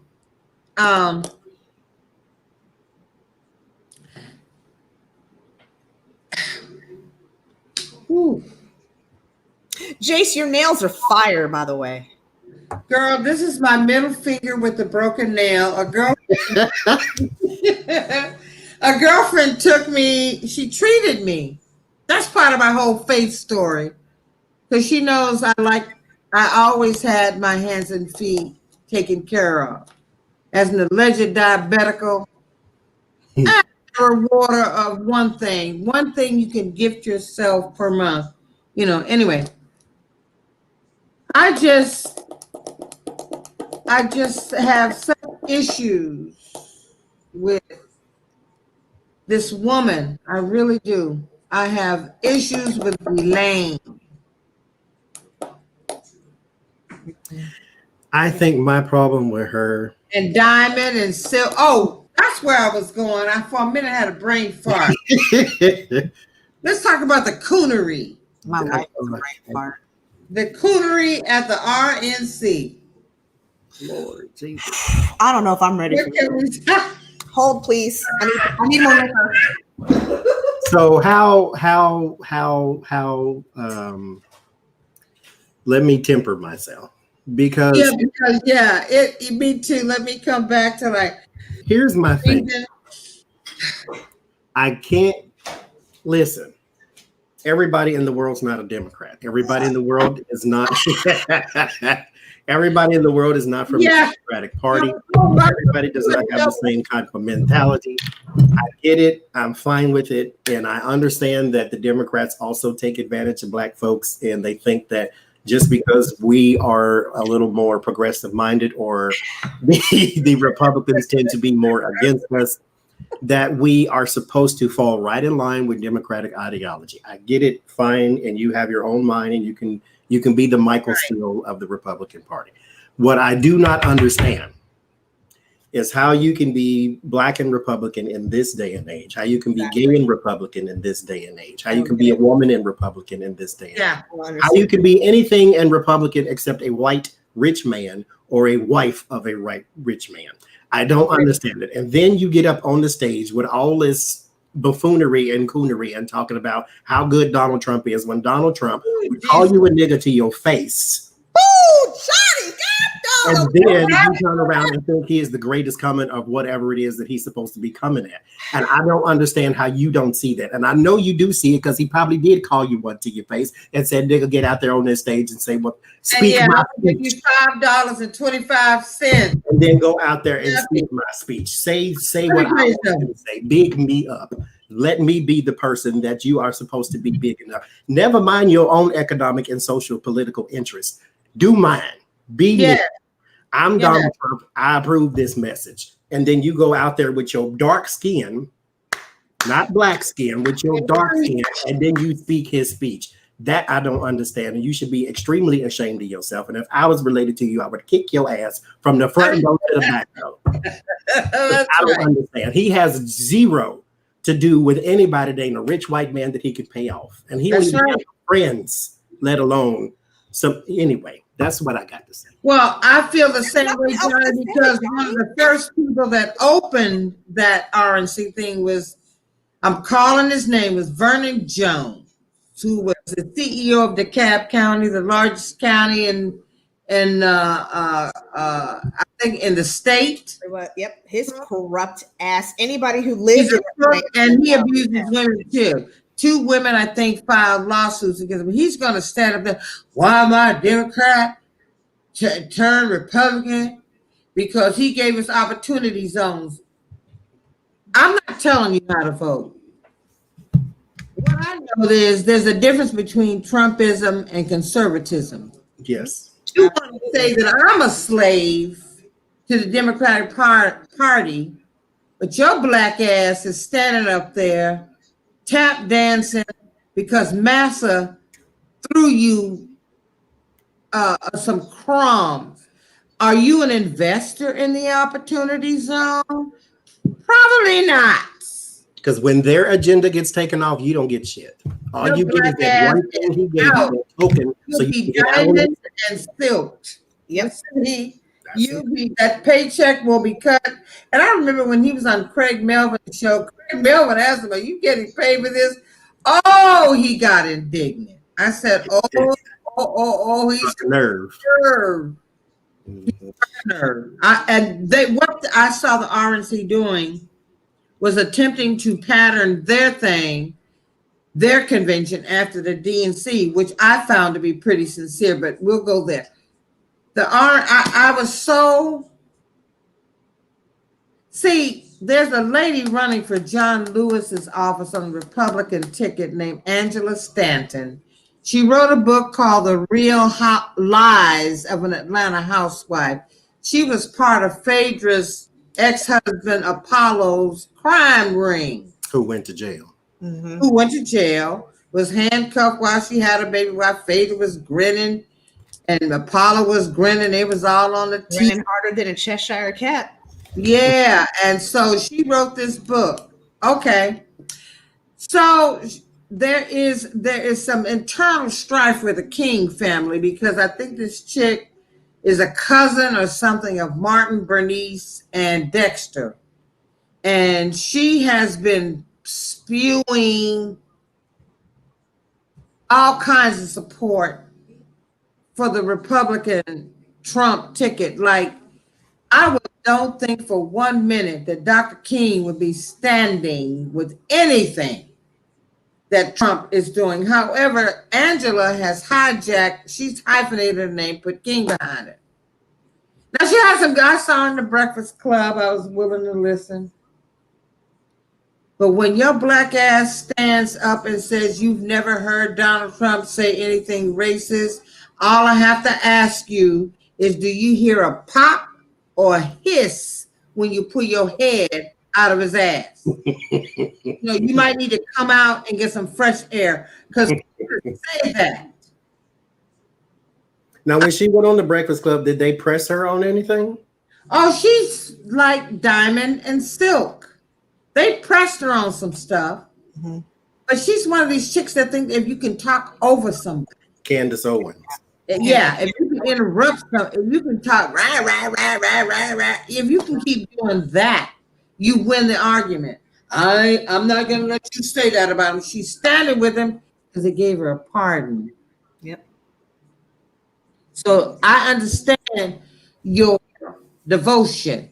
Whew. Jace, your nails are fire, by the way. Girl, this is my middle finger with the broken nail. A girlfriend took me, she treated me. That's part of my whole faith story. Because she knows I always had my hands and feet taken care of. As an alleged diabetical, I have a reward of one thing you can gift yourself per month. You know, anyway. I just have some issues with this woman. I really do. I have issues with Elaine. I think my problem with her And Diamond and Sil. Oh, that's where I was going. I for a minute had a brain fart. Let's talk about the coonery. My life is a brain fart. The coonery at the RNC. Lord Jesus. I don't know if I'm ready for that. Hold, please. I need more liquor. So how let me temper myself because me too. Let me come back to like. Here's my thing. I can't listen. Everybody in the world's not a Democrat. Everybody in the world is not. Everybody in the world is not from the Democratic Party. Everybody does not have the same kind of mentality. I get it. I'm fine with it. And I understand that the Democrats also take advantage of Black folks. And they think that just because we are a little more progressive minded or the Republicans tend to be more against us, that we are supposed to fall right in line with Democratic ideology. I get it, fine, and you have your own mind, and you can be the Michael Steele of the Republican Party. What I do not understand is how you can be Black and Republican in this day and age, how you can be gay and Republican in this day and age, how you can be a woman and Republican in this day and age, how you can be anything and Republican except a white rich man or a wife of a rich man. I don't understand it. And then you get up on the stage with all this buffoonery and coonery and talking about how good Donald Trump is when Donald Trump would call you a nigga to your face. Ooh, Johnny, God, and then you turn around and think he is the greatest coming of whatever it is that he's supposed to be coming at. And I don't understand how you don't see that. And I know you do see it because he probably did call you one to your face and said, nigga, get out there on this stage and say what speak my speech. $5.25. And then go out there and speak my speech. Say what I want to say. Big me up. Let me be the person that you are supposed to be big enough. Never mind your own economic and social political interests. Do mine. Be me. I'm Donald Trump. I approve this message. And then you go out there with your dark skin, not black skin, with your dark skin, and then you speak his speech. That I don't understand. And you should be extremely ashamed of yourself. And if I was related to you, I would kick your ass from the front door to the back door. I don't understand. He has zero to do with anybody that ain't a rich white man that he could pay off. And he don't even have friends, let alone some. Anyway, that's what I got to say. Well, I feel the same way, Johnny, because one of the first people that opened that RNC thing was, I'm calling his name, was Vernon Jones, who was the CEO of DeKalb County, the largest county in I think in the state. Yep, his corrupt ass. Anybody who lives and he abuses women too. 2 women, I think, filed lawsuits against him. He's going to stand up there. Why am I a Democrat? Turn Republican? because he gave us opportunity zones. I'm not telling you how to vote. What I know is there's a difference between Trumpism and conservatism. Yes. You want to say that I'm a slave to the Democratic Party, but your black ass is standing up there tap dancing because Massa threw you some crumbs. Are you an investor in the opportunity zone? Probably not. Because when their agenda gets taken off, you don't get shit. All Your you get is black that one ass thing he gave out. you, that token. You'll So you be can get out of diamond it. and silk. Yep. See, that paycheck will be cut. And I remember when he was on Craig Melvin's show, Craig Melvin asked him, "Are you getting paid for this?" Oh, he got indignant. I said, he's Nerve. nerve. Nerve. What I saw the RNC doing was attempting to pattern their convention after the DNC, which I found to be pretty sincere, but we'll go there. I was so, see, there's a lady running for John Lewis's office on the Republican ticket named Angela Stanton. She wrote a book called The Real Lies of an Atlanta Housewife. She was part of Phaedra's ex-husband Apollo's crime ring. Who went to jail. Mm-hmm. Who went to jail, was handcuffed while she had a baby, while Phaedra was grinning and Apollo was grinning. It was all on the TV. Grinning harder than a Cheshire cat. Yeah, and so she wrote this book. Okay. So there is some internal strife with the King family because I think this chick is a cousin or something of Martin, Bernice, and Dexter. And she has been spewing all kinds of support for the Republican Trump ticket. Like, I don't think for 1 minute that Dr. King would be standing with anything that Trump is doing. However, Angela has she's hyphenated her name, put King behind it. Now, she has some guys saw her in the Breakfast Club. I was willing to listen. But when your black ass stands up and says you've never heard Donald Trump say anything racist, all I have to ask you is, do you hear a pop or a hiss when you pull your head out of his ass? You might need to come out and get some fresh air because say that. Now, when she went on the Breakfast Club, did they press her on anything? Oh, she's like diamond and silk. They pressed her on some stuff, but she's one of these chicks that think if you can talk over somebody. Candace Owens. Yeah, if you can interrupt something, if you can talk, rah, if you can keep doing that, you win the argument. I'm not going to let you say that about him. She's standing with him because they gave her a pardon. Yep. So I understand your devotion.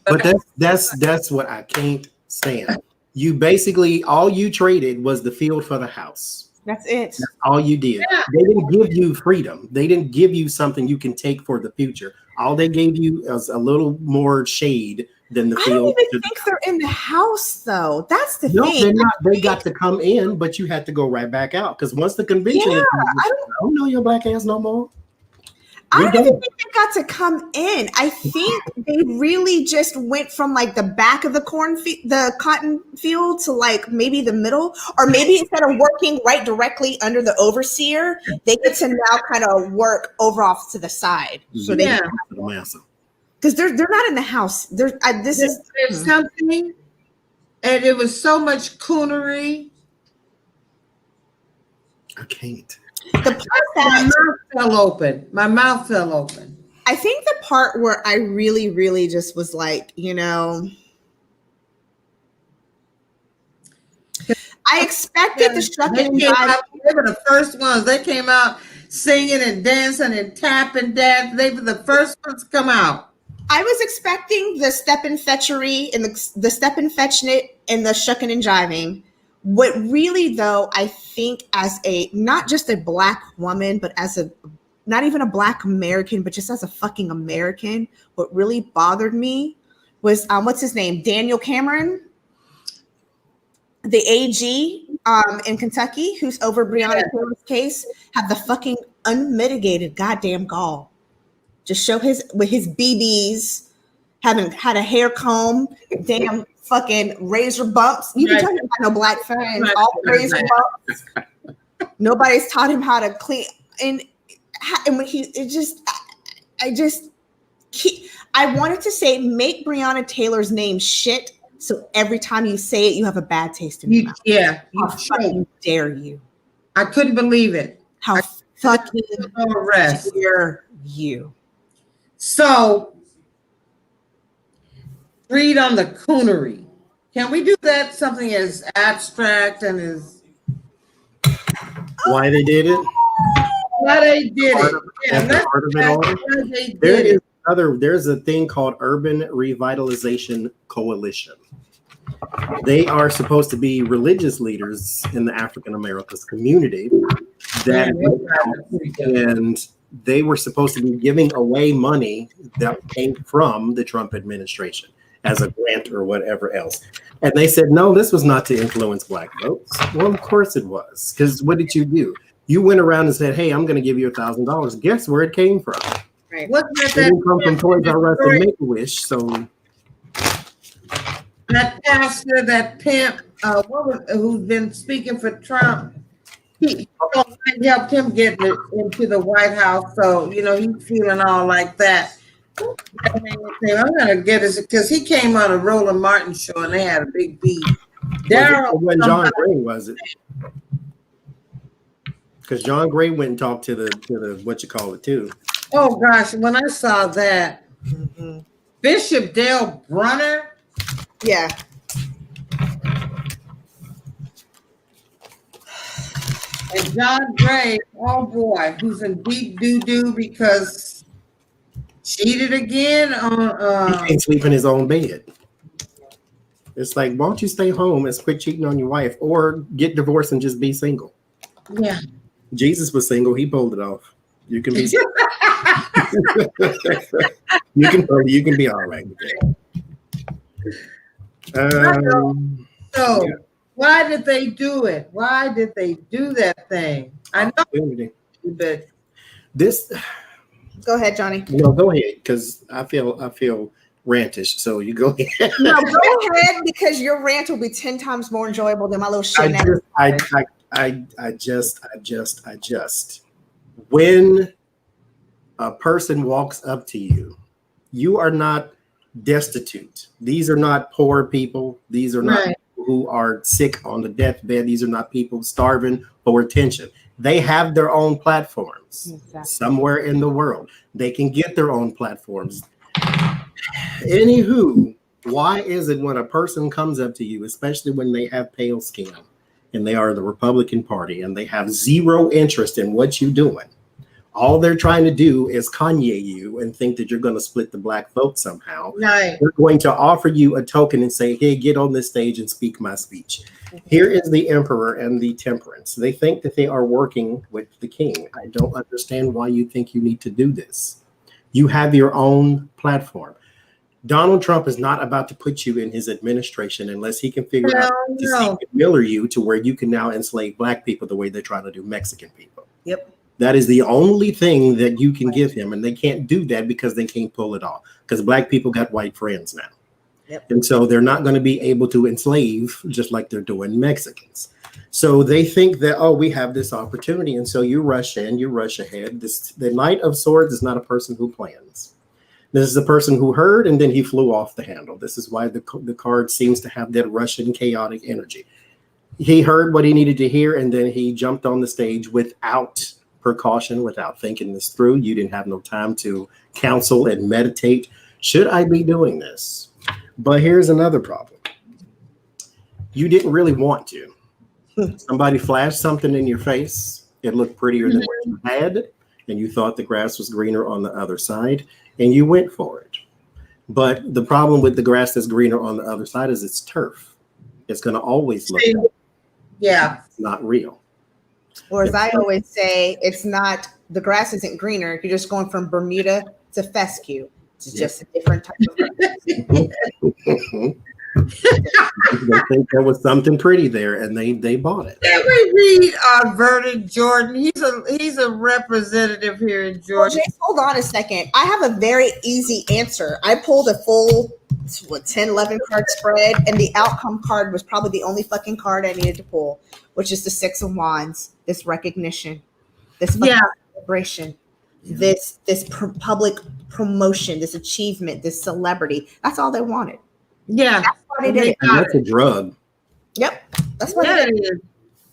But that's what I can't stand. You basically, all you traded was the field for the house. That's it. That's all you did. Yeah. They didn't give you freedom. They didn't give you something you can take for the future. All they gave you was a little more shade than the field. I don't even think they're in the house, though. That's the no, thing. They're not. They got to come in, but you had to go right back out. Because once the convention is, I don't know your black ass no more. I don't even think they got to come in. I think they really just went from like the back of the cotton field to like maybe the middle, or maybe instead of working right directly under the overseer, they get to now kind of work over off to the side. So they because they're not in the house. There's something, and it was so much coonery. I can't. The part that my mouth fell open. I think the part where I really, really just was like, I expected the shucking. They were the first ones. They came out singing and dancing and tapping dance. They were the first ones to come out. I was expecting the step and fetchery and the step and fetching it and the shucking and jiving. What really, though, I think as not just a black woman, but as a not even a Black American, but just as a fucking American, what really bothered me was what's his name? Daniel Cameron, the AG in Kentucky, who's over Breonna Taylor's case, had the fucking unmitigated goddamn gall. Just show his with his BBs, having had a hair comb, damn fucking razor bumps. You can tell him about no black friends, all razor bumps. Nobody's taught him how to clean. And when I wanted to say, make Breonna Taylor's name shit, so every time you say it, you have a bad taste in your mouth. Yeah, How fucking dare you? I couldn't believe it. How fucking dare you? So, read on the coonery. Can we do that? Something as abstract and as why they did it? Why they did it? Yeah, part of it all. There's a thing called Urban Revitalization Coalition. They are supposed to be religious leaders in the African Americans community and they were supposed to be giving away money that came from the Trump administration as a grant or whatever else. And they said, no, this was not to influence Black votes. Well, of course it was. Because what did you do? You went around and said, hey, I'm going to give you $1,000. Guess where it came from? Right. It didn't come from Toys R Us and Make-A-Wish. So that pastor, that pimp, who's been speaking for Trump, he helped him get into the White House. So, he's feeling all like that. I'm gonna get this because he came on a Roland Martin show and they had a big beef. When John Gray was it? Because John Gray went and talked to the what you call it too. Oh gosh, when I saw that, Bishop Dale Brunner. Yeah. And John Gray, oh boy, who's in deep doo-doo because cheated again on he can't sleep in his own bed. It's like, why don't you stay home and quit cheating on your wife or get divorced and just be single? Yeah. Jesus was single, he pulled it off. You can be you can be all right with that. So why did they do it? Why did they do that thing? I know, but this. Go ahead, Johnny. No, go ahead, because I feel rantish. So you go ahead. No, go ahead, because your rant will be 10 times more enjoyable than my little shit. I just. When a person walks up to you, you are not destitute. These are not poor people. These are not people who are sick on the deathbed. These are not people starving for attention. They have their own platforms somewhere in the world. They can get their own platforms. Anywho, why is it when a person comes up to you, especially when they have pale skin and they are the Republican Party and they have zero interest in what you're doing, all they're trying to do is Kanye you and think that you're going to split the Black vote somehow. Right. They're going to offer you a token and say, hey, get on this stage and speak my speech. Here is the emperor and the temperance. They think that they are working with the king. I don't understand why you think you need to do this. You have your own platform. Donald Trump is not about to put you in his administration unless he can figure out to miller you to where you can now enslave Black people the way they're trying to do Mexican people. Yep. That is the only thing that you can give him. And they can't do that because they can't pull it off. Because Black people got white friends now. Yep. And so they're not going to be able to enslave just like they're doing Mexicans. So they think that, oh, we have this opportunity. And so you rush in, you rush ahead. The Knight of Swords is not a person who plans. This is a person who heard and then he flew off the handle. This is why the card seems to have that Russian chaotic energy. He heard what he needed to hear and then he jumped on the stage without precaution, without thinking this through. You didn't have no time to counsel and meditate. Should I be doing this? But here's another problem. You didn't really want to. Somebody flashed something in your face. It looked prettier than what you had, and you thought the grass was greener on the other side, and you went for it. But the problem with the grass that's greener on the other side is it's turf. It's going to always look yeah, not real. Or as I always say, it's not, the grass isn't greener. You're just going from Bermuda to fescue. It's just a different type of grass. They think there was something pretty there, and they bought it. Can we read Vernon Jordan? He's a representative here in Well, Georgia. Jace, hold on a second. I have a very easy answer. I pulled a full 10, 11 card spread, and the outcome card was probably the only fucking card I needed to pull, which is the Six of Wands. This recognition, this celebration, this public promotion, this achievement, this celebrity. That's all they wanted. Yeah, that's why they did it. And that's a drug. Yep, that's what it is.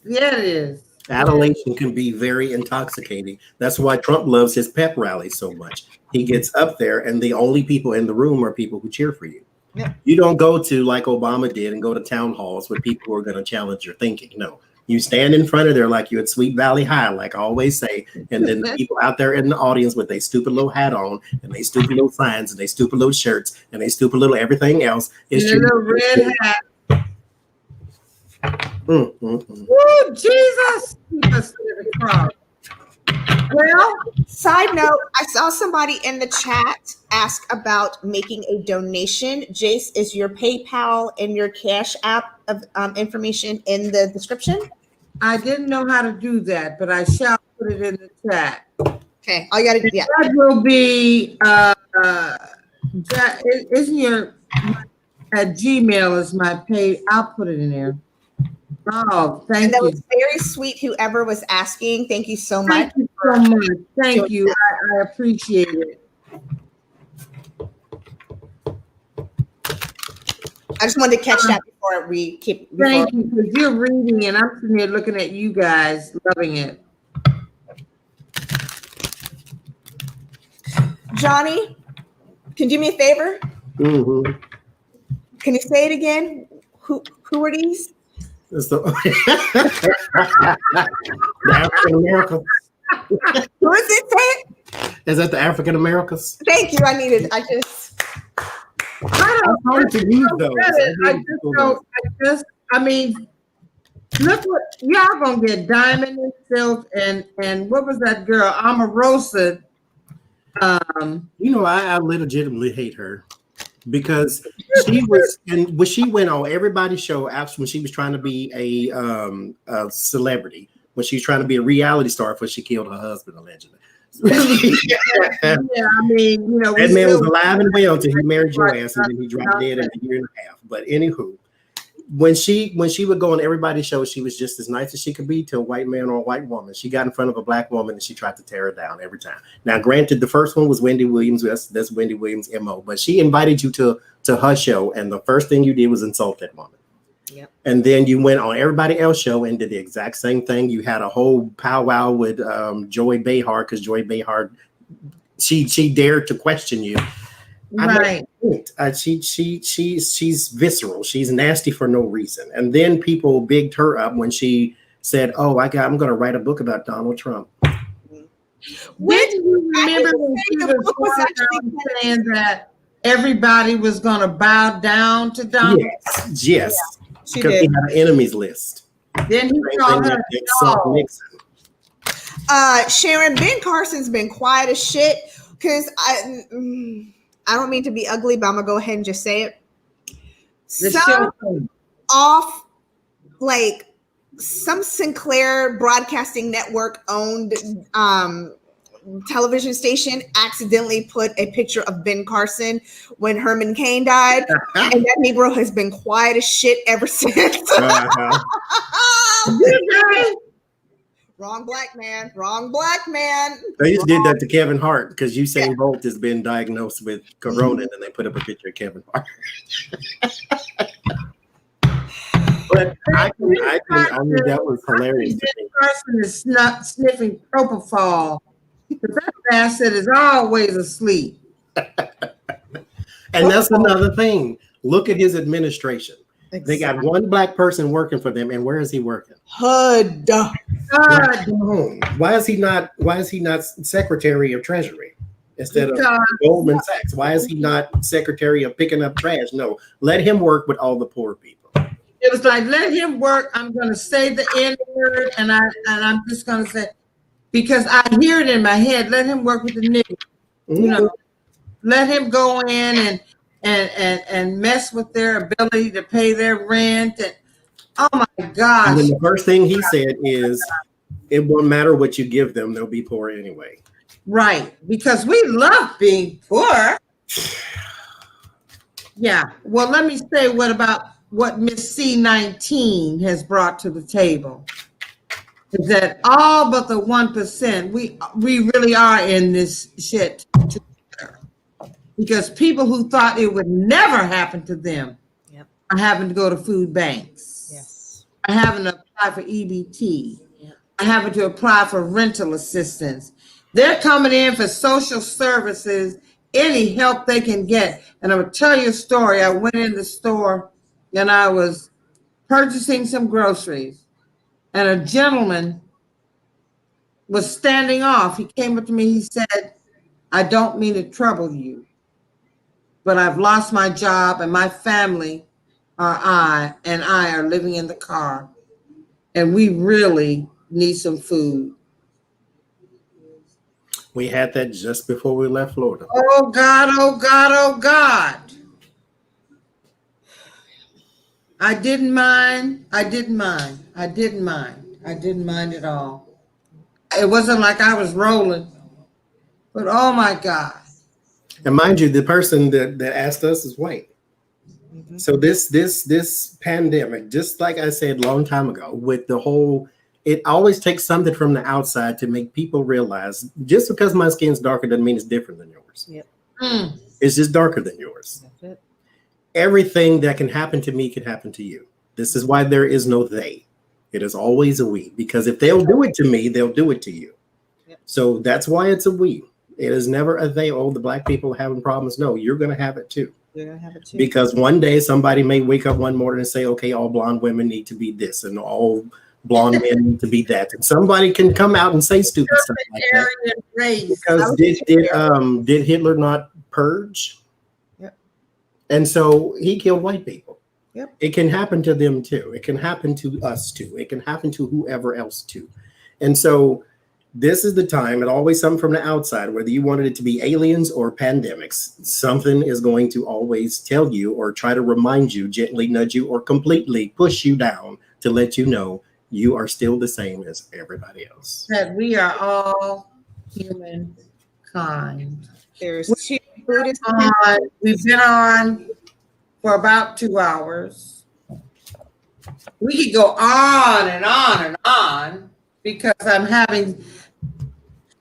Yeah, it is. Adulation can be very intoxicating. That's why Trump loves his pep rallies so much. He gets up there, and the only people in the room are people who cheer for you. Yeah. You don't go to, like Obama did, and go to town halls with people who are going to challenge your thinking. No, you stand in front of there like you're at Sweet Valley High, like I always say, and then the people out there in the audience with their stupid little hat on, and they stupid little signs, and they stupid little shirts, and they stupid little everything else. It's a little red hat. Oh, Jesus! Well, side note, I saw somebody in the chat ask about making a donation. Jace, is your PayPal and your Cash App of information in the description? I didn't know how to do that, but I shall put it in the chat. Okay, all you got to do. Yeah, that will be. Isn't your at Gmail is my pay? I'll put it in there. Oh, thank you. That was very sweet. Whoever was asking, thank you so much. Thank you so much. Thank you. I appreciate it. I just wanted to catch that before we keep. Thank you, because you're reading and I'm sitting here looking at you guys, loving it. Johnny, can you do me a favor? Mm-hmm. Can you say it again? Who are these? It's the African Americans. Who is it? Say it. Is that the African Americans? Thank you. I'm hard to use those. I mean, look what y'all gonna get. Diamond and Silk and what was that girl? Omarosa. I legitimately hate her because she was, and when she went on everybody's show after when she was trying to be a celebrity, when she was trying to be a reality star before she killed her husband allegedly. Yeah, I mean, that man was alive and well until he married your ass, and then he dropped dead in a year and a half. But anywho, when she would go on everybody's show, she was just as nice as she could be to a white man or a white woman. She got in front of a black woman and she tried to tear her down every time. Now, granted, the first one was Wendy Williams. That's Wendy Williams' MO. But she invited you to her show, and the first thing you did was insult that woman. Yep. And And then you went on everybody else's show and did the exact same thing. You had a whole powwow with Joy Behar because Joy Behar, she dared to question you. Right. She's visceral. She's nasty for no reason. And then people bigged her up when she said, "Oh, I'm going to write a book about Donald Trump." When you remember when she was going around saying that everybody was going to bow down to Donald? Yes. Yeah, Because he had an enemies list. Then he called her Nixon. Sharon, Ben Carson's been quiet as shit because I don't mean to be ugly, but I'm gonna go ahead and just say it. Some Sinclair Broadcasting Network owned television station accidentally put a picture of Ben Carson when Herman Cain died, and that Negro has been quiet as shit ever since. Wrong black man. They just did that to Kevin Hart because Usain Bolt has been diagnosed with corona, and they put up a picture of Kevin Hart. But I mean, that was hilarious. Ben Carson is sniffing propofol. That bastard is always asleep. And that's another thing. Look at his administration. Exactly. They got one black person working for them, and where is he working? HUD. Why is he not Secretary of Treasury instead of Goldman Sachs? Why is he not Secretary of picking up trash? No, let him work with all the poor people. It was like, let him work. I'm going to say the N word, and I'm just going to say, because I hear it in my head. Let him work with the niggas. You know, let him go in and mess with their ability to pay their rent. And oh my gosh! And then the first thing he said is, "It won't matter what you give them; they'll be poor anyway." Right, because we love being poor. Yeah. Well, let me say what Miss C19 has brought to the table is that all but the 1%, we really are in this shit together, because people who thought it would never happen to them are having to go to food banks. Yes. Are having to apply for EBT. Are having to apply for rental assistance. They're coming in for social services, any help they can get. And I'm going to tell you a story. I went in the store and I was purchasing some groceries, and a gentleman was standing off. He came up to me. He said, "I don't mean to trouble you, but I've lost my job, and my family and I are living in the car, and we really need some food." We had that just before we left Florida. Oh God, oh God, oh God. I didn't mind at all. It wasn't like I was rolling, but oh my God. And mind you, the person that asked us is white. Mm-hmm. So this pandemic, just like I said a long time ago, with the whole, it always takes something from the outside to make people realize just because my skin's darker doesn't mean it's different than yours. Yep. It's just darker than yours. That's it. Everything that can happen to me can happen to you. This is why there is no they. It is always a we, because if they'll do it to me, they'll do it to you. Yep. So that's why it's a we. It is never a they. Oh, the black people are having problems. No, you're going to have it too. You're going to have it too. Because one day somebody may wake up one morning and say, okay, all blonde women need to be this and all blonde men need to be that. And somebody can come out and say stupid stuff like that. Because did Hitler not purge? Yep. And so he killed white people. Yep. It can happen to them too. It can happen to us too. It can happen to whoever else too. And so this is the time, and always something from the outside, whether you wanted it to be aliens or pandemics, something is going to always tell you or try to remind you, gently nudge you, or completely push you down to let you know you are still the same as everybody else. That we are all humankind. There's two Buddhist. We've been on for about 2 hours. We could go on and on and on, because I'm having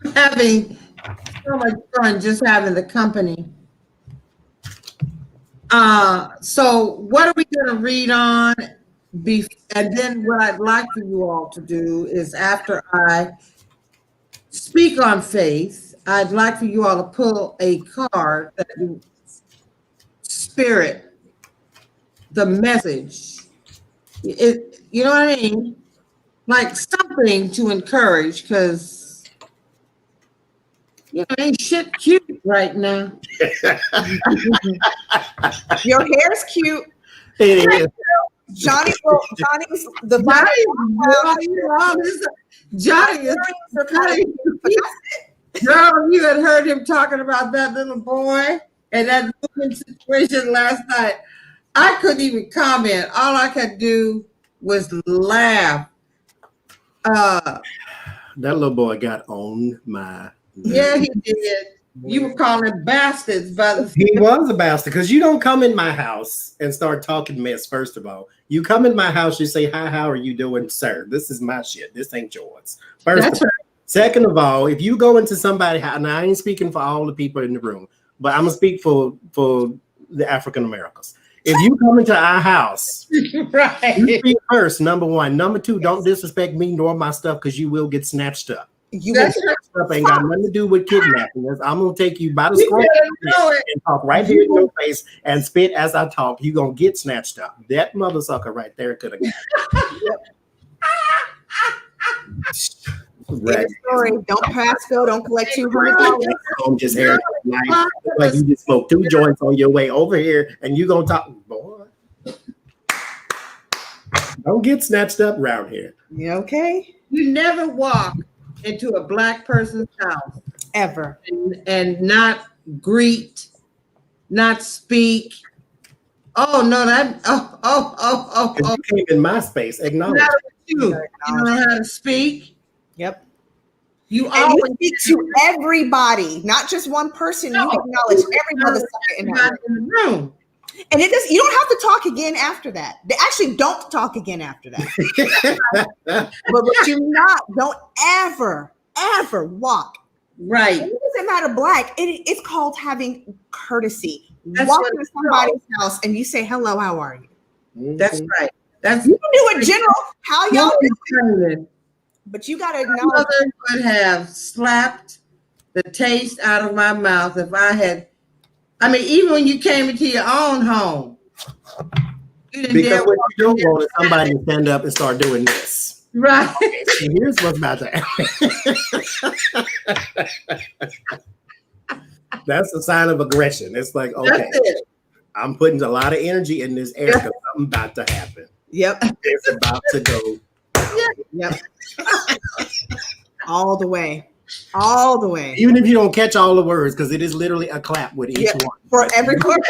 so much fun just having the company. So what are we going to read on? And then what I'd like for you all to do is, after I speak on faith, I'd like for you all to pull a card that you spirit the message. You know what I mean? Like something to encourage, because ain't shit cute right now. Your hair's cute. It is. Johnny's the Johnny is girl, you had heard him talking about that little boy and that moving situation last night. I couldn't even comment. All I could do was laugh. That little boy got on my nerves. Yeah, he did. You were calling bastards, brother. He was a bastard, because you don't come in my house and start talking mess. First of all, you come in my house, you say, hi, how are you doing, sir? This is my shit. This ain't yours. First of all. Right. Second of all, if you go into somebody's house, and I ain't speaking for all the people in the room, but I'm gonna speak for the African Americans. If you come into our house, right, you speak first, number one. Number two, don't disrespect me nor my stuff, because you will get snatched up. You will get snatched up. Ain't got nothing to do with kidnapping. I'm gonna take you by the scroll and talk right here in your face and spit as I talk. You gonna get snatched up. That mother sucker right there could have got it. Right. Story. Don't pass go. Don't collect $200. I'm just here like you just smoked 2 joints on your way over here, and you gonna talk, boy. Don't get snatched up around here. You okay? You never walk into a black person's house Ever. and not greet, not speak. Oh no, that Because you came in my space, acknowledge. You don't know how to speak. Yep. You And always you speak to everybody, not just one person. You acknowledge every motherfucker in that room. in the room. And it does. You don't have to talk again after that. They actually don't talk again after that. but don't ever walk. Right. It doesn't matter black. It's called having courtesy. That's walk into somebody's house and you say, "Hello, how are you?" That's right. That's you can do it general. How y'all doing? But you got to My acknowledge. mother would have slapped the taste out of my mouth if I had. I mean, even when you came into your own home, you didn't because dare what you don't in want is somebody to stand up and start doing this. Right. And here's what's about to happen. That's a sign of aggression. It's like, okay, I'm putting a lot of energy in this air because something about to happen. Yep. It's about to go. Yep. All the way. All the way. Even if you don't catch all the words, because it is literally a clap with each one. For every word.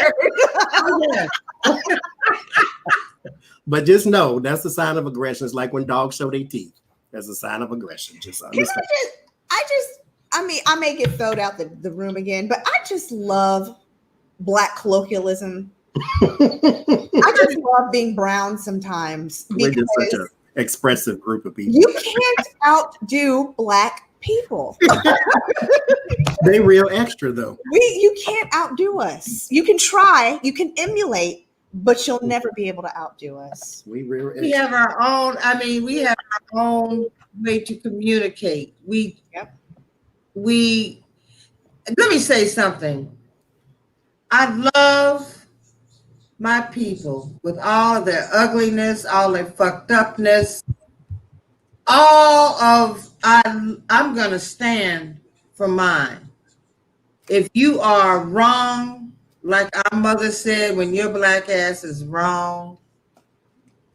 But just know that's a sign of aggression. It's like when dogs show their teeth. That's a sign of aggression. Just understand. I mean, I may get thrown out the room again, but I just love black colloquialism. I just love being brown sometimes. We're just such an expressive group of people. You can't outdo black people. They real extra though. You can't outdo us. You can try, you can emulate, but you'll never be able to outdo us. We real extra. We have our own. I mean, we have our own way to communicate. Let me say something. I love my people with all of their ugliness, all their fucked upness, I'm gonna stand for mine. If you are wrong, like our mother said, when your black ass is wrong,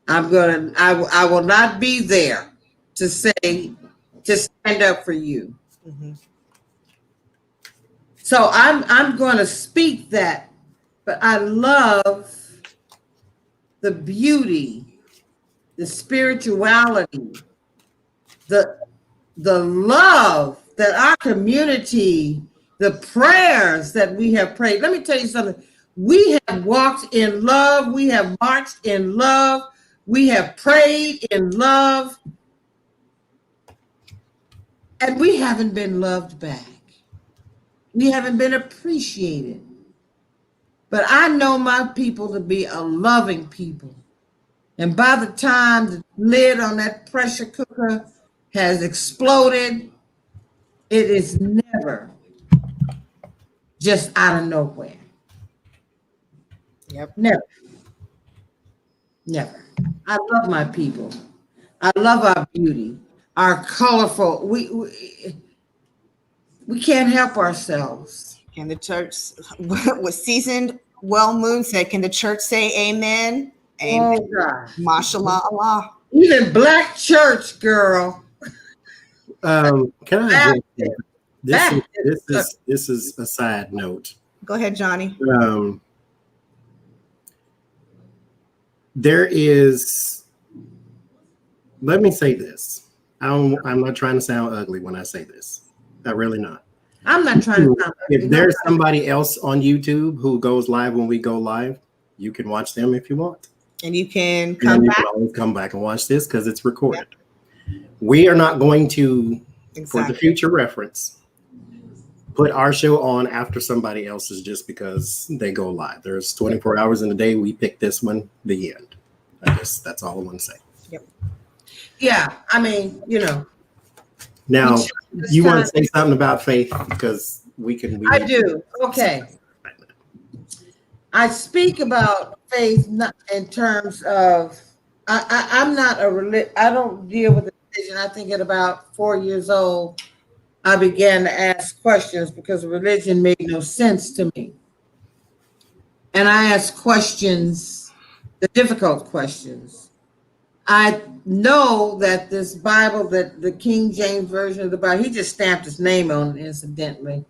I will not be there to stand up for you. Mm-hmm. So I'm going to speak that, but I love the beauty, the spirituality, the love that our community, the prayers that we have prayed. Let me tell you something. We have walked in love. We have marched in love. We have prayed in love. And we haven't been loved back. We haven't been appreciated. But I know my people to be a loving people. And by the time the lid on that pressure cooker has exploded, it is never just out of nowhere. Yep. Never. Never. I love my people. I love our beauty, our colorful. We can't help ourselves. Can the church, with seasoned well moon said, can the church say amen? Amen. Oh God. Mashallah Allah. Even black church, girl. Can I this is a side note. Go ahead, Johnny. There is, let me say this. I'm not trying to sound ugly when I say this. I'm really not. I'm not trying to sound ugly. If there's somebody else on YouTube who goes live when we go live, you can watch them if you want. And you can And come you back. can always come back and watch this because it's recorded. Yeah. We are not going to, for the future reference, put our show on after somebody else's just because they go live. There's 24 hours in a day. We pick this one, the end. I guess that's all I want to say. Yep. Yeah, I mean, you know. Now, you want to say something about faith because we can. I do. Okay. I speak about faith not in terms of. I'm not I don't deal with religion. I think at about 4 years old, I began to ask questions because religion made no sense to me. And I asked questions, the difficult questions. I know that this Bible, that the King James Version of the Bible, he just stamped his name on it, incidentally,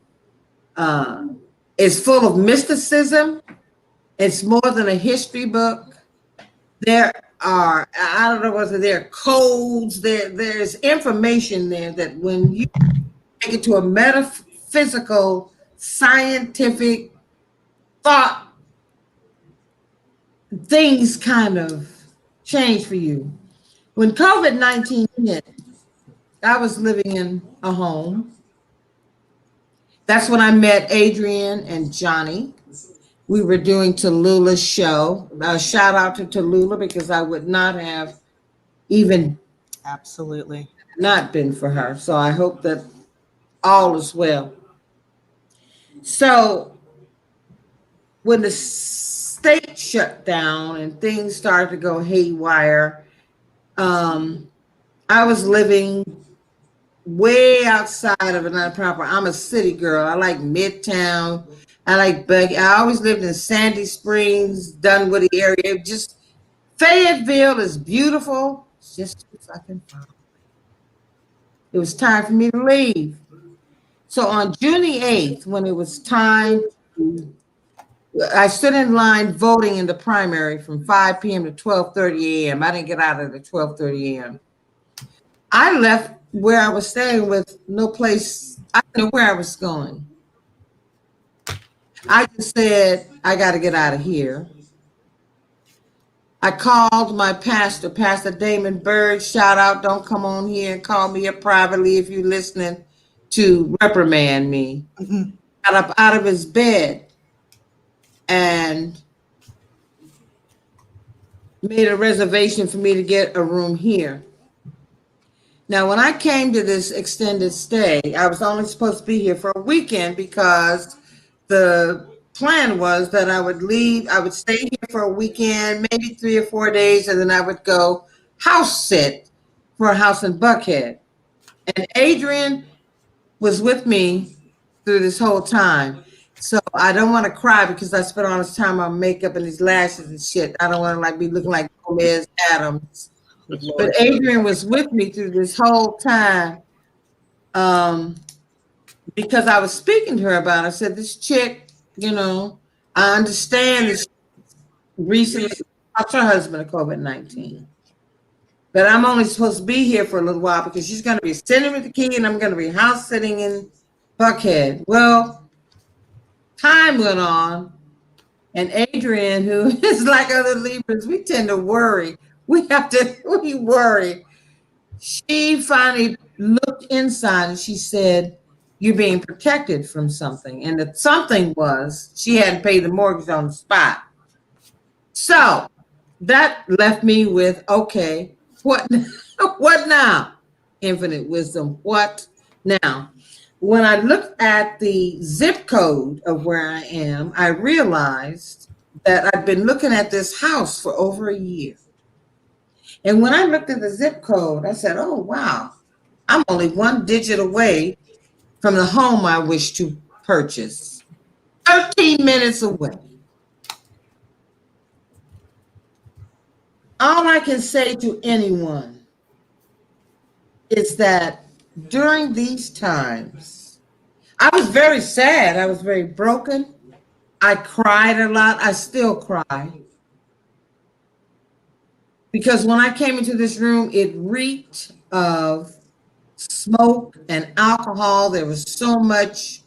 is full of mysticism. It's more than a history book. There are, I don't know whether there are codes, there's information there that when you take it to a metaphysical, scientific thought, things kind of change for you. When COVID-19 hit, I was living in a home. That's when I met Adrian and Johnny. We were doing Tallulah's show. Shout out to Tallulah, because I would not have even Absolutely not been for her. So I hope that all is well. So when the state shut down and things started to go haywire, I was living way outside of another property. I'm a city girl. I like Midtown. I like Buggy. I always lived in Sandy Springs, Dunwoody area. Just Fayetteville is beautiful. It's just too fucking far. It was time for me to leave. So on June the 8th, when it was time, I stood in line voting in the primary from 5 p.m. to 12:30 a.m. I didn't get out at 12:30 a.m. I left where I was staying with no place. I didn't know where I was going. I just said, I got to get out of here. I called my pastor, Pastor Damon Bird. Shout out, don't come on here and call me up privately if you're listening, to reprimand me. Got up out of his bed and made a reservation for me to get a room here. Now, when I came to this extended stay, I was only supposed to be here for a weekend, because the plan was that I would leave, I would stay here for a weekend, maybe 3 or 4 days, and then I would go house sit for a house in Buckhead. And Adrian was with me through this whole time. So I don't want to cry, because I spent all this time on makeup and these lashes and shit. I don't want to like be looking like Gomez Adams. But Adrian was with me through this whole time, because I was speaking to her about it. I said, this chick, I understand this recently lost her husband of COVID-19. But I'm only supposed to be here for a little while, because she's going to be sitting with the key and I'm going to be house sitting in Buckhead. Well, time went on, and Adrian, who is like other Libras, we tend to worry. We worry. She finally looked inside and she said, you're being protected from something. And the something was she hadn't paid the mortgage on the spot. So that left me with, okay, what now? Infinite wisdom, what now? When I looked at the zip code of where I am, I realized that I've been looking at this house for over a year. And when I looked at the zip code, I said, oh, wow, I'm only one digit away from the home I wish to purchase. 13 minutes away. All I can say to anyone is that during these times, I was very sad. I was very broken. I cried a lot. I still cry. Because when I came into this room, it reeked of smoke and alcohol. There was so much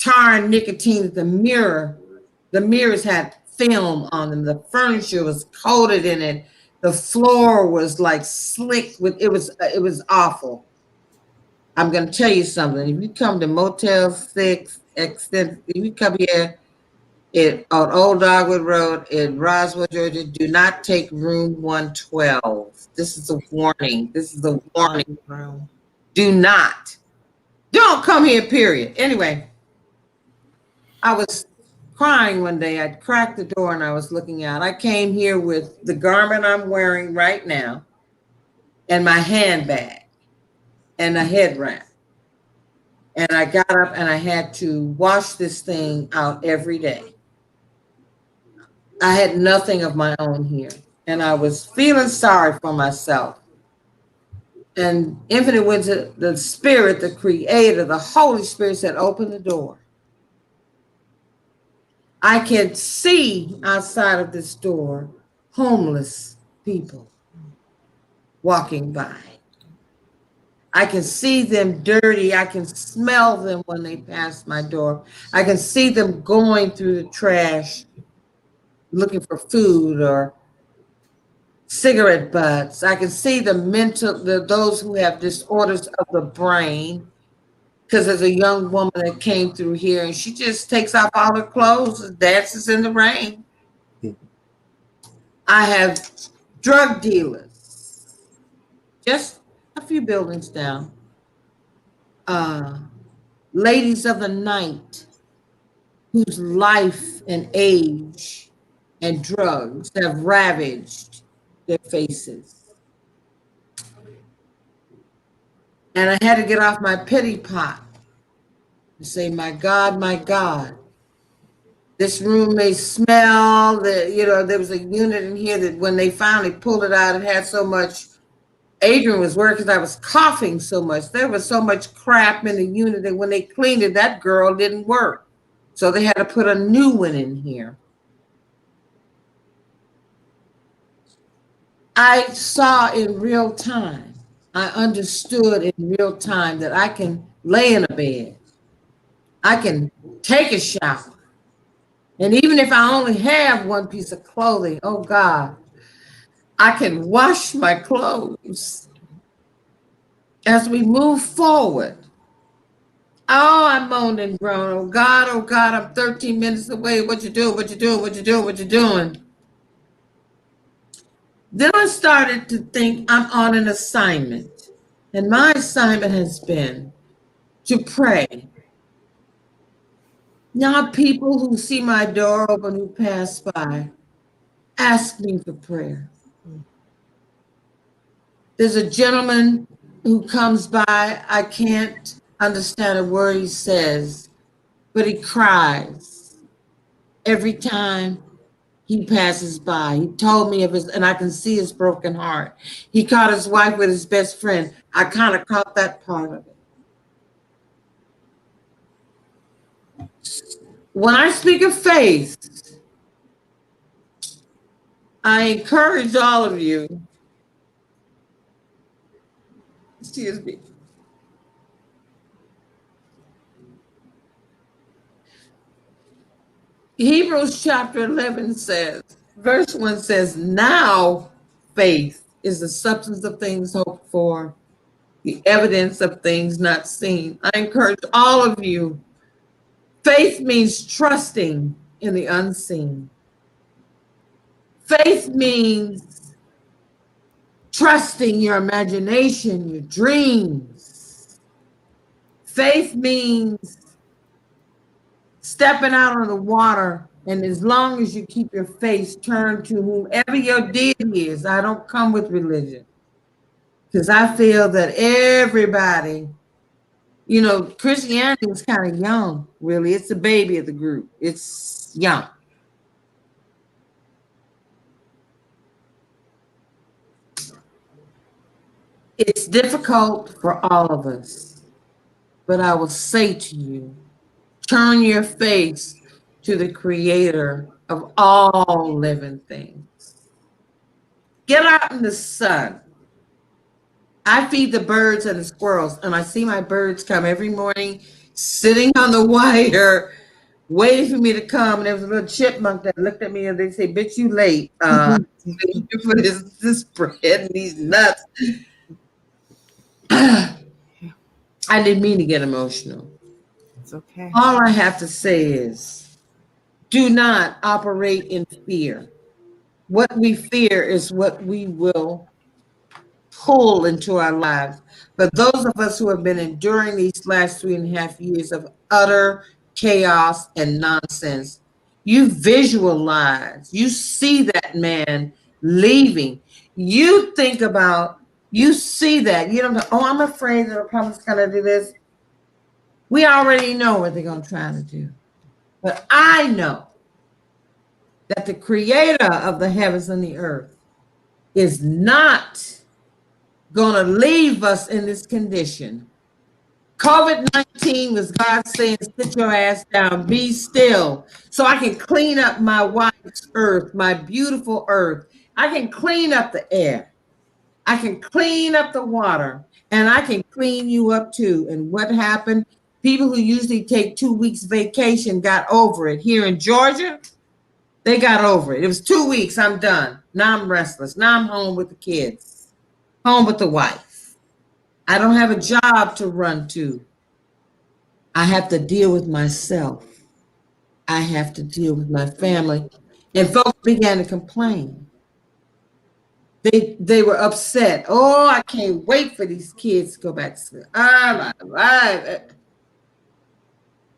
tar and nicotine that the mirrors had film on them. The furniture was coated in it. The floor was like slick with it was awful. I'm going to tell you something. If you come to Motel 6, if you come here on Old Dogwood Road in Roswell, Georgia, do not take room 112. This is a warning. This is a warning. Do not. Don't come here, period. Anyway, I was crying one day. I cracked the door and I was looking out. I came here with the garment I'm wearing right now and my handbag and a head wrap. And I got up and I had to wash this thing out every day. I had nothing of my own here. and I was feeling sorry for myself. And Infinite went to the Spirit, the Creator, the Holy Spirit said, open the door. I can see outside of this door homeless people walking by. I can see them dirty. I can smell them when they pass my door. I can see them going through the trash looking for food or cigarette butts. I can see those who have disorders of the brain. Because there's a young woman that came through here and she just takes off all her clothes and dances in the rain. I have drug dealers, just a few buildings down. Ladies of the night, whose life and age and drugs have ravaged their faces. And I had to get off my pity pot and say, my God, this room may smell that, there was a unit in here that when they finally pulled it out, it had so much. Adrian was worried because I was coughing so much. There was so much crap in the unit that when they cleaned it, that girl didn't work. So they had to put a new one in here. I saw in real time, I understood in real time that I can lay in a bed. I can take a shower. And even if I only have one piece of clothing, oh God, I can wash my clothes. As we move forward, oh, I moaned and groaned. Oh God, I'm 13 minutes away. What you doing? Then I started to think I'm on an assignment. And my assignment has been to pray. Now people who see my door open, who pass by, ask me for prayer. There's a gentleman who comes by. I can't understand a word he says, but he cries every time he passes by. He told me of his, and I can see his broken heart. He caught his wife with his best friend. I kind of caught that part of it. When I speak of faith, I encourage all of you, excuse me, Hebrews chapter 11 says, verse 1 says, now faith is the substance of things hoped for, the evidence of things not seen. I encourage all of you, faith means trusting in the unseen. Faith means trusting your imagination, your dreams. Faith means stepping out on the water, and as long as you keep your face turned to whomever your deity is. I don't come with religion because I feel that everybody, Christianity is kind of young, really. It's the baby of the group. It's young. It's difficult for all of us, but I will say to you, turn your face to the Creator of all living things. Get out in the sun. I feed the birds and the squirrels, and I see my birds come every morning, sitting on the wire, waiting for me to come. And there was a little chipmunk that looked at me and they say, bitch, you late. For this bread and these nuts. I didn't mean to get emotional. It's okay. All I have to say is, do not operate in fear. What we fear is what we will pull into our lives. But those of us who have been enduring these last 3.5 years of utter chaos and nonsense, you visualize, you see that man leaving. You think about, you see that. You don't know, oh, I'm afraid that the Republicans going to do this. We already know what they're going to try to do. But I know that the Creator of the heavens and the earth is not going to leave us in this condition. COVID-19 was God saying, sit your ass down, be still, so I can clean up my wife's earth, my beautiful earth. I can clean up the air. I can clean up the water, and I can clean you up too. And what happened? People who usually take 2 weeks vacation got over it. Here in Georgia, they got over it. It was 2 weeks, I'm done. Now I'm restless. Now I'm home with the kids, home with the wife. I don't have a job to run to. I have to deal with myself. I have to deal with my family. And folks began to complain. They were upset. Oh, I can't wait for these kids to go back to school.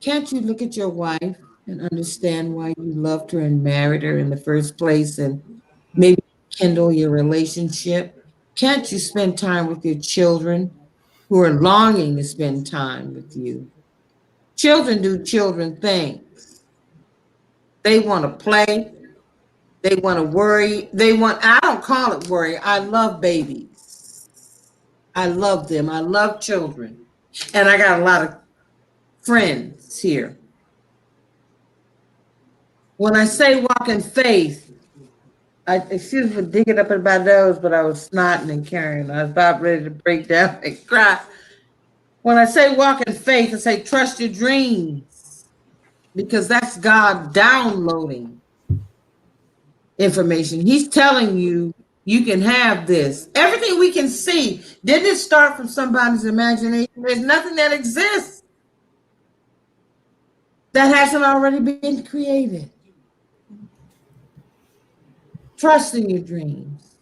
Can't you look at your wife and understand why you loved her and married her in the first place and maybe kindle your relationship? Can't you spend time with your children who are longing to spend time with you? Children do children things. They want to play. They want to worry. I don't call it worry. I love babies. I love them. I love children. And I got a lot of friends here. When I say walk in faith, excuse me for digging up in my nose, but I was snotting and carrying. I was about ready to break down and cry. When I say walk in faith, I say trust your dreams, because that's God downloading information. He's telling you you can have this. Everything we can see, didn't it start from somebody's imagination? There's nothing that exists that hasn't already been created. Trust in your dreams.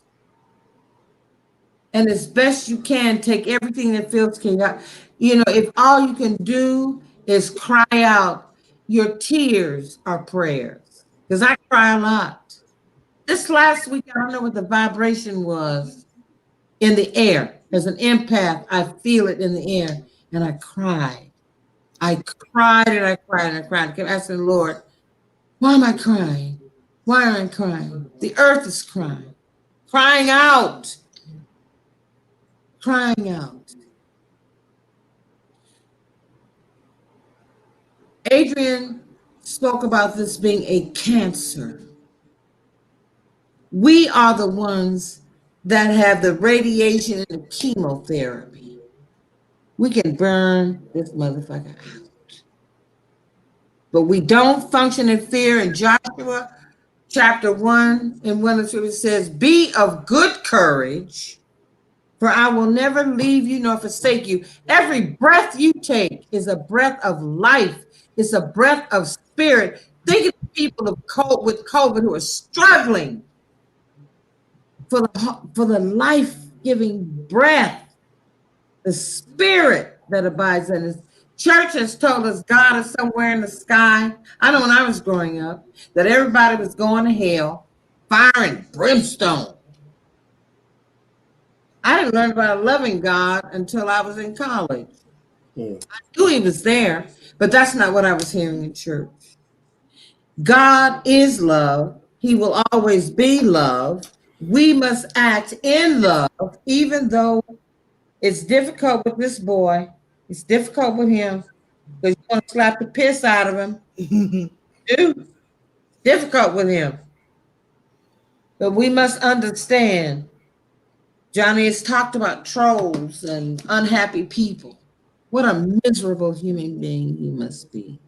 And as best you can, take everything that feels chaotic. You know, if all you can do is cry out, your tears are prayers. Because I cry a lot. This last week, I don't know what the vibration was in the air. As an empath, I feel it in the air. And I cried. I cried and I cried and I cried. I kept asking the Lord, why am I crying? Why am I crying? The earth is crying. Crying out. Crying out. Adrian spoke about this being a cancer. We are the ones that have the radiation and the chemotherapy. We can burn this motherfucker out. But we don't function in fear. In Joshua chapter 1 and 1 and 2, it says, be of good courage, for I will never leave you nor forsake you. Every breath you take is a breath of life. It's a breath of spirit. Think of the people with COVID who are struggling for the life-giving breath, the spirit that abides in us. Church has told us God is somewhere in the sky. I know when I was growing up that everybody was going to hell, fire and brimstone. I didn't learn about loving God until I was in college. I knew he was there, but that's not what I was hearing in church. God is love. He will always be love. We must act in love, even though it's difficult with this boy. It's difficult with him because you want to slap the piss out of him. Dude, difficult with him. But we must understand, Johnny has talked about trolls and unhappy people. What a miserable human being he must be.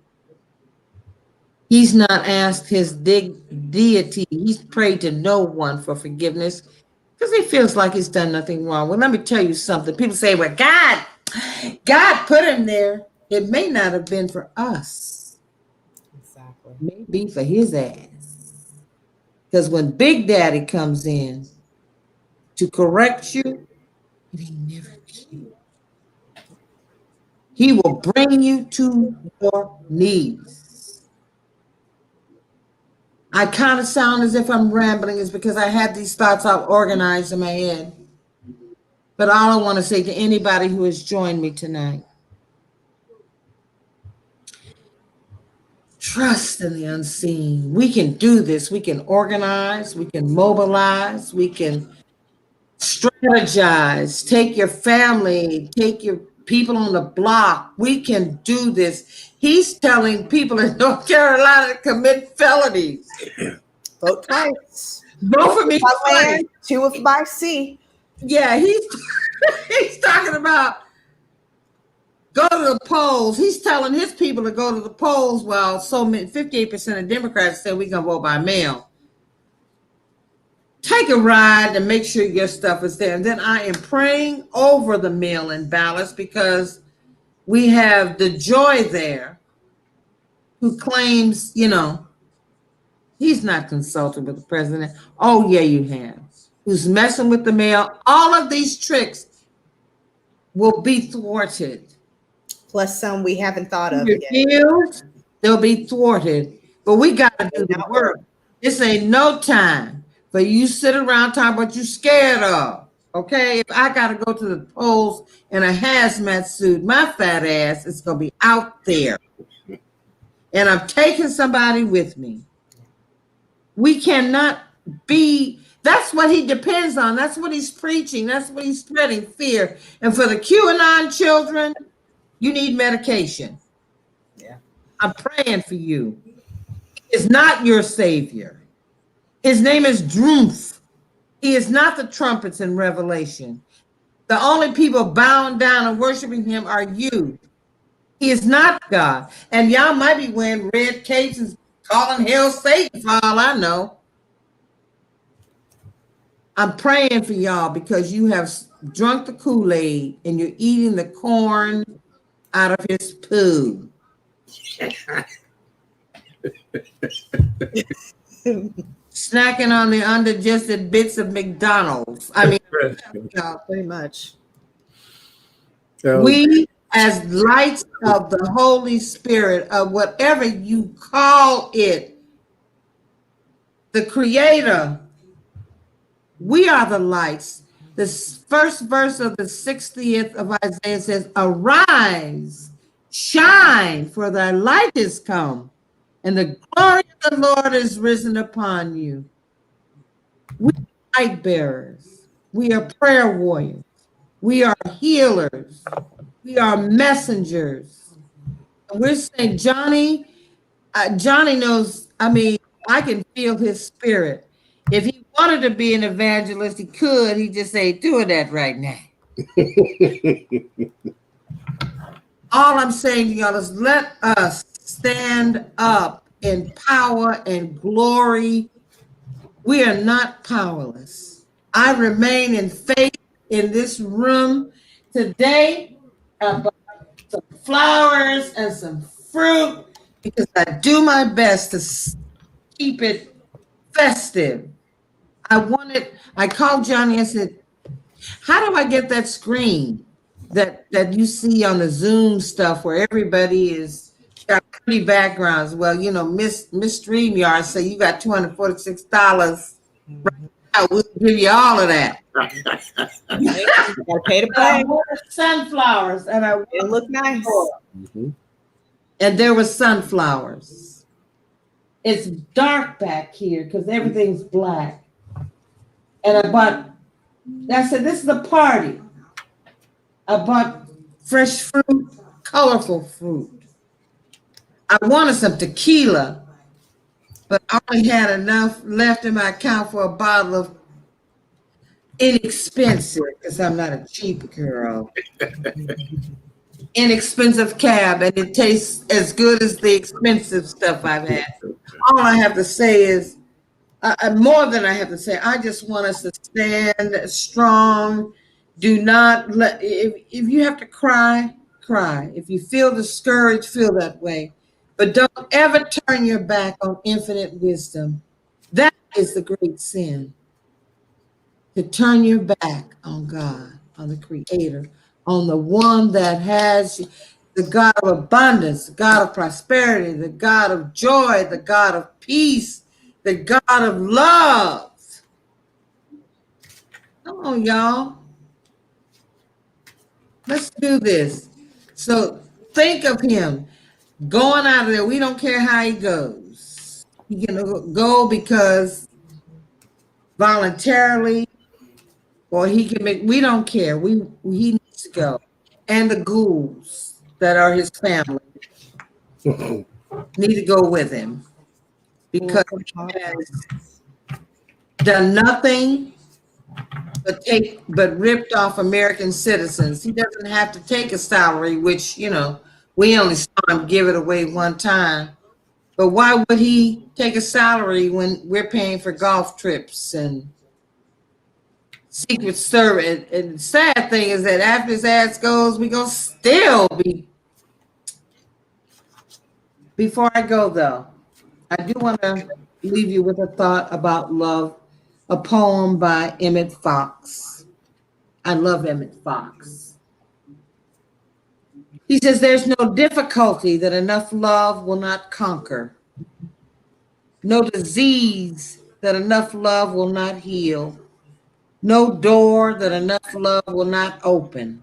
He's not asked his deity. He's prayed to no one for forgiveness because he feels like he's done nothing wrong. Well, let me tell you something. People say, well, God put him there. It may not have been for us. Exactly. It may be for his ass. Because when Big Daddy comes in to correct you, it ain't never cute. He will bring you to your knees. I kind of sound as if I'm rambling, is because I had these thoughts all organized in my head. But all I want to say to anybody who has joined me tonight, trust in the unseen. We can do this. We can organize. We can mobilize. We can Strategize, take your family, take your people on the block. We can do this. He's telling people in North Carolina to commit felonies. Vote twice. Vote for me By twice. land, 2 if by sea. Yeah, he's talking about go to the polls. He's telling his people to go to the polls while 58% of Democrats say we're gonna vote by mail. Take a ride and make sure your stuff is there. And then I am praying over the mail-in ballots because we have the Joy there who claims, he's not consulted with the president. Oh, yeah, you have. Who's messing with the mail. All of these tricks will be thwarted. Plus some we haven't thought of yet. They'll be thwarted. But we got to do the work. This ain't no time for you sit around talking about you scared of. Okay? If I got to go to the polls in a hazmat suit, my fat ass is going to be out there. And I'm taking somebody with me. We cannot be, that's what he depends on. That's what he's preaching. That's what he's spreading, fear. And for the QAnon children, you need medication. Yeah. I'm praying for you. He's not your savior. His name is Drumpf. He is not the trumpets in Revelation. The only people bowing down and worshiping him are you. He is not God. And y'all might be wearing red capes and calling hell Satan for all I know. I'm praying for y'all because you have drunk the Kool-Aid and you're eating the corn out of his poo. Snacking on the undigested bits of McDonald's. I mean, pretty much. We, as lights of the Holy Spirit, of whatever you call it, the Creator, we are the lights. The first verse of the 60th of Isaiah says, "Arise, shine, for thy light is come, and the glory of the Lord is risen upon you." We are light bearers. We are prayer warriors. We are healers. We are messengers. And we're saying, Johnny knows, I can feel his spirit. If he wanted to be an evangelist, he could. He just ain't doing that right now. All I'm saying to y'all is let us stand up in power and glory. We are not powerless. I remain in faith in this room today about some flowers and some fruit because I do my best to keep it festive. I called Johnny and said, how do I get that screen that you see on the Zoom stuff where everybody is got pretty backgrounds? Well, Miss StreamYard say you got $246 right now. We'll give you all of that. Pay to play. Sunflowers, and it looked nice. Mm-hmm. And there were sunflowers. It's dark back here because everything's black. And I said, this is a party. I bought fresh fruit, colorful fruit. I wanted some tequila, but I only had enough left in my account for a bottle of inexpensive, because I'm not a cheap girl. Inexpensive cab, and it tastes as good as the expensive stuff I've had. All I have to say is, more than I have to say, I just want us to stand strong. Do not let, if you have to cry, cry. If you feel discouraged, feel that way. But don't ever turn your back on infinite wisdom. That is the great sin. To turn your back on God, on the Creator, on the one that has the God of abundance, the God of prosperity, the God of joy, the God of peace, the God of love. Come on, y'all. Let's do this. So think of him going out of there. We don't care how he goes. He can go because voluntarily or he can make. We don't care. He needs to go, and the ghouls that are his family need to go with him because he has done nothing but ripped off American citizens. He doesn't have to take a salary, which we only saw him give it away one time. But why would he take a salary when we're paying for golf trips and Secret Service? And the sad thing is that after his ass goes, we gonna still be. Before I go though, I do want to leave you with a thought about love, a poem by Emmett Fox. I love Emmett Fox. He says, there's no difficulty that enough love will not conquer, no disease that enough love will not heal, no door that enough love will not open,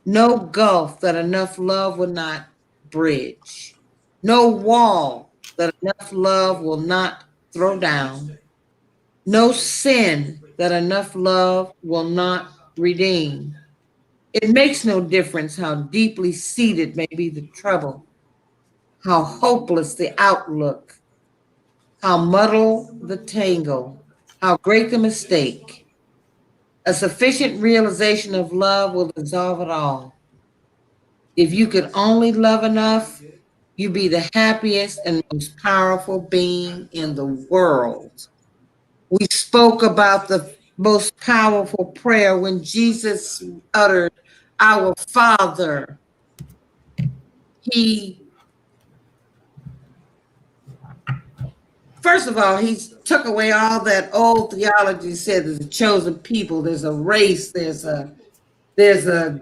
no gulf that enough love will not bridge, no wall that enough love will not throw down, no sin that enough love will not redeem. It makes no difference how deeply seated may be the trouble, how hopeless the outlook, how muddled the tangle, how great the mistake. A sufficient realization of love will dissolve it all. If you could only love enough, you'd be the happiest and most powerful being in the world. We spoke about the most powerful prayer when Jesus uttered, "Our Father." First of all, he took away all that old theology, said there's a chosen people, there's a race, there's a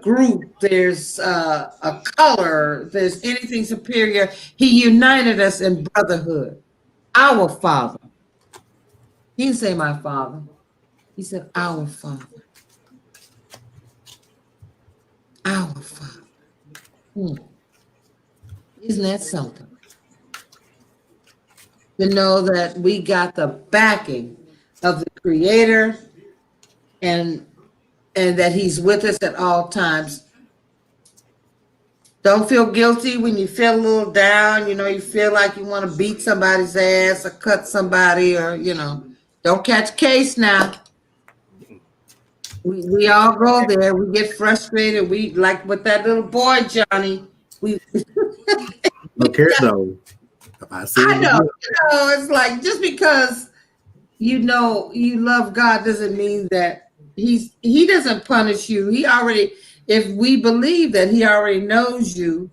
group, there's a color, there's anything superior. He united us in brotherhood. Our Father. He didn't say my Father. He said our Father. Our Father. Isn't that something? To know that we got the backing of the Creator and that He's with us at all times. Don't feel guilty when you feel a little down, you feel like you want to beat somebody's ass or cut somebody or, don't catch a case now. We all go there. We get frustrated. We like with that little boy, Johnny. Don't care though. I know, it's like just because you love God doesn't mean that he doesn't punish you. If we believe that he already knows you,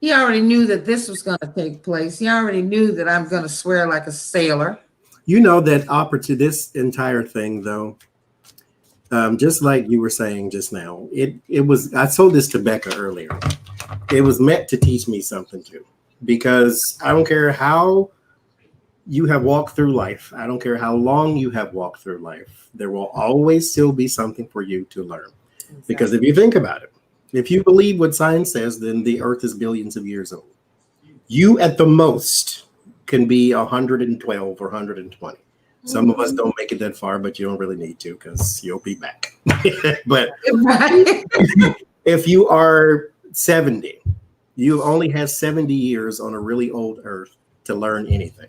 he already knew that this was going to take place. He already knew that I'm going to swear like a sailor. That this entire thing though, just like you were saying just now, it was, I told this to Becca earlier. It was meant to teach me something too. Because I don't care how you have walked through life. I don't care how long you have walked through life. There will always still be something for you to learn. Exactly. Because if you think about it, if you believe what science says, then the earth is billions of years old. You at the most can be 112 or 120. Some of us don't make it that far, but you don't really need to because you'll be back. But if you are 70, you only have 70 years on a really old earth to learn anything.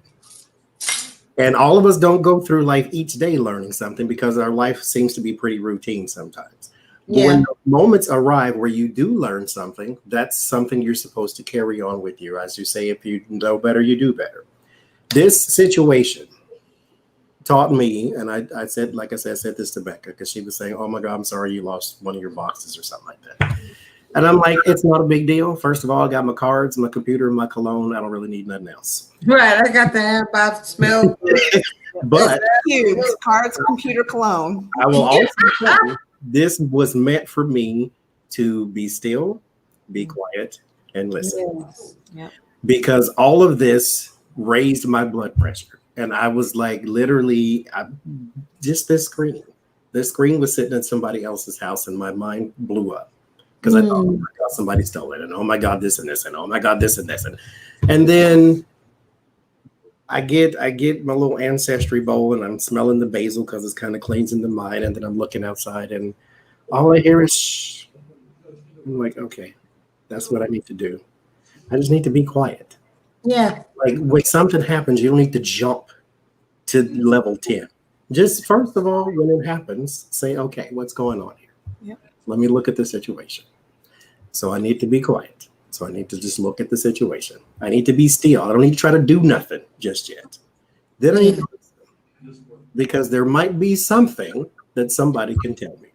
And all of us don't go through life each day learning something because our life seems to be pretty routine sometimes. Yeah. But when the moments arrive where you do learn something, that's something you're supposed to carry on with you. As you say, if you know better, you do better. This situation taught me, and I said, like I said, I said this to Becca because she was saying, oh my God, I'm sorry you lost one of your boxes or something like that. And I'm like, it's not a big deal. First of all, I got my cards, my computer, and my cologne. I don't really need nothing else. Right. I got the hand smell. But huge cards, computer, cologne. I will also tell you, this was meant for me to be still, be quiet, and listen. Yes. Yep. Because all of this raised my blood pressure. And I was like, literally, just this screen. This screen was sitting in somebody else's house, and my mind blew up. Because I thought, oh my God, somebody stole it. And oh my God, this and this. And oh my God, this and this. And then I get my little ancestry bowl and I'm smelling the basil because it's kind of cleansing the mind. And then I'm looking outside and all I hear is shh. I'm like, okay, that's what I need to do. I just need to be quiet. Yeah. Like when something happens, you don't need to jump to level 10. Just first of all, when it happens, say, okay, what's going on here? Yep. Let me look at the situation. So I need to be quiet. So I need to just look at the situation. I need to be still. I don't need to try to do nothing just yet. Then I need to listen because there might be something that somebody can tell me.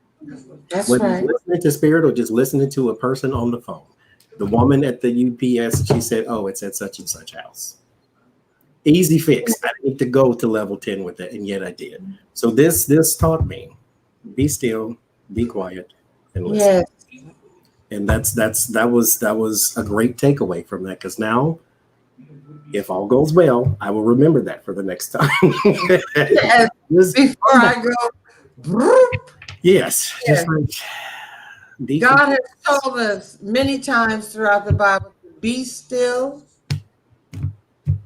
That's Whether right. listening to spirit or just listening to a person on the phone. The woman at the UPS, she said, oh, it's at such and such house. Easy fix. I didn't need to go to level 10 with it, and yet I did. So this taught me, be still, be quiet, and listen. Yes. And that was a great takeaway from that, because now, if all goes well, I will remember that for the next time. Yes. Before I go, Yes, just like God has told us many times throughout the Bible to be still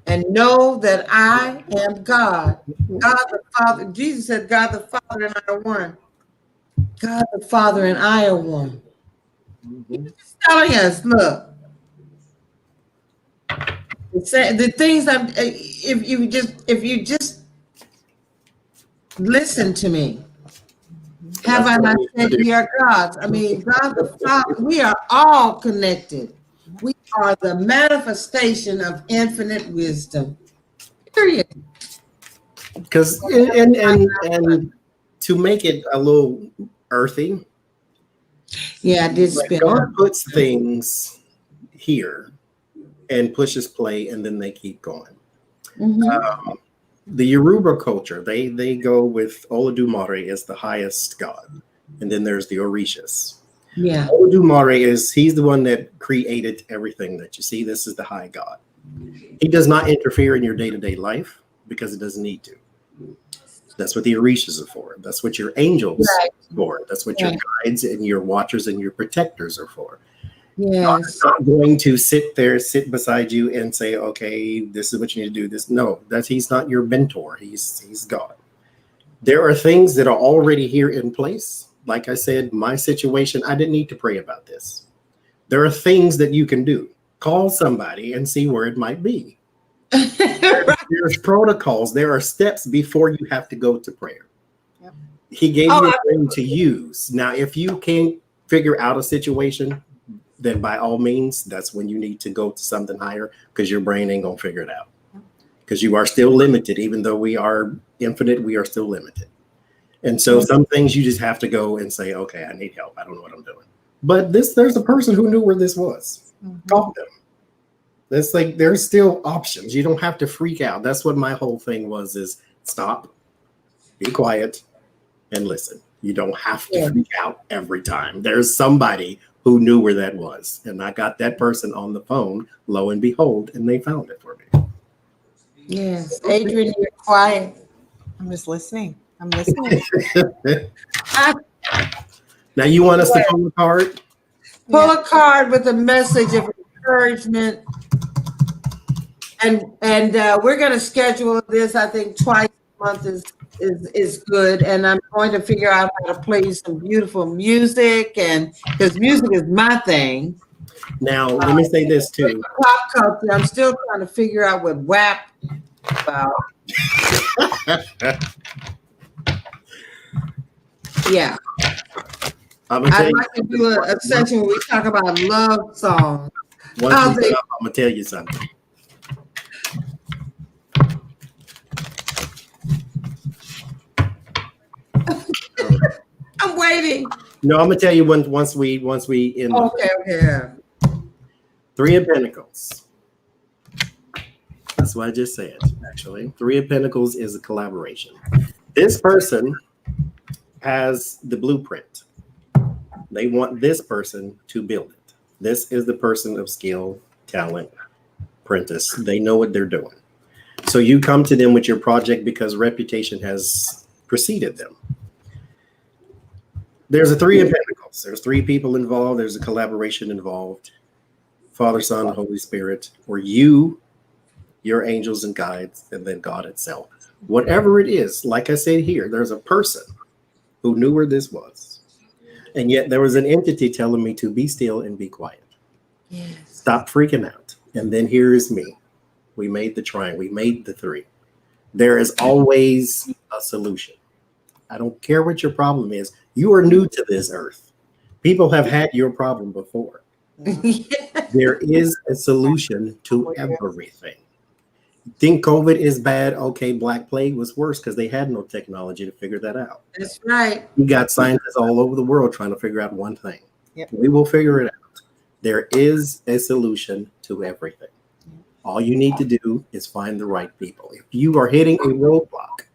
and know that I am God. God the Father. Jesus said, God the Father and I are one. God the Father and I are one. He's telling us, look, the things that if you just listen to me. Have I not said we are gods? I mean, God the Father, we are all connected. We are the manifestation of infinite wisdom. Period. Because and to make it a little earthy, Yeah, I did like spin God on. puts things here and pushes play, and then they keep going. The Yoruba culture, they go with Olodumare as the highest god, and then there's the Orishas. Yeah. Olodumare he's the one that created everything that you see. This is the high god. He does not interfere in your day-to-day life because it doesn't need to. That's what the Orishas are for. That's what your angels Right. are for. That's what your guides and your watchers and your protectors are for. Yes. Not going to sit beside you and say, okay, this is what you need to do. This no, he's not your mentor. He's God. There are things that are already here in place. Like I said, my situation, I didn't need to pray about this. There are things that you can do. Call somebody and see where it might be. There's protocols. There are steps before you have to go to prayer. Yep. He gave you a thing to use. Now, if you can't figure out a situation, then by all means, that's when you need to go to something higher, because your brain ain't gonna figure it out. Because you are still limited. Even though we are infinite, we are still limited. And so some things you just have to go and say, okay, I need help. I don't know what I'm doing. But there's a person who knew where this was. Call them. That's like, there's still options. You don't have to freak out. That's what my whole thing was, is stop, be quiet, and listen. You don't have to freak out every time. There's somebody who knew where that was. And I got that person on the phone, lo and behold, and they found it for me. Yes. Adrian, you're quiet. I'm just listening. I'm listening. Now you want us to pull a card? Pull a card with a message of encouragement. And we're going to schedule this, I think, twice a month is good. And I'm going to figure out how to play some beautiful music, and because music is my thing. Now, let me say this too. Pop culture. I'm still trying to figure out what WAP about. Yeah. I'd like to do a section where we talk about love songs. I'm going to tell you something. I'm waiting. No, I'm going to tell you once we end. Okay. Three of Pentacles. That's what I just said, actually. Three of Pentacles is a collaboration. This person has the blueprint. They want this person to build it. This is the person of skill, talent, apprentice. They know what they're doing. So you come to them with your project because reputation has preceded them. There's a Three of Pentacles. There's three people involved. There's a collaboration involved. Father, Son, Holy Spirit, or you your angels and guides, and then God itself. Whatever it is, like I said here, there's a person who knew where this was. And yet there was an entity telling me to be still and be quiet. Yes. Stop freaking out. And then here is me. We made the triangle. We made the three. There is always a solution. I don't care what your problem is. You are new to this earth. People have had your problem before. There is a solution to everything. Think COVID is bad? Okay, Black Plague was worse because they had no technology to figure that out. That's right. You got scientists all over the world trying to figure out one thing. Yep. We will figure it out. There is a solution to everything. All you need to do is find the right people. If you are hitting a roadblock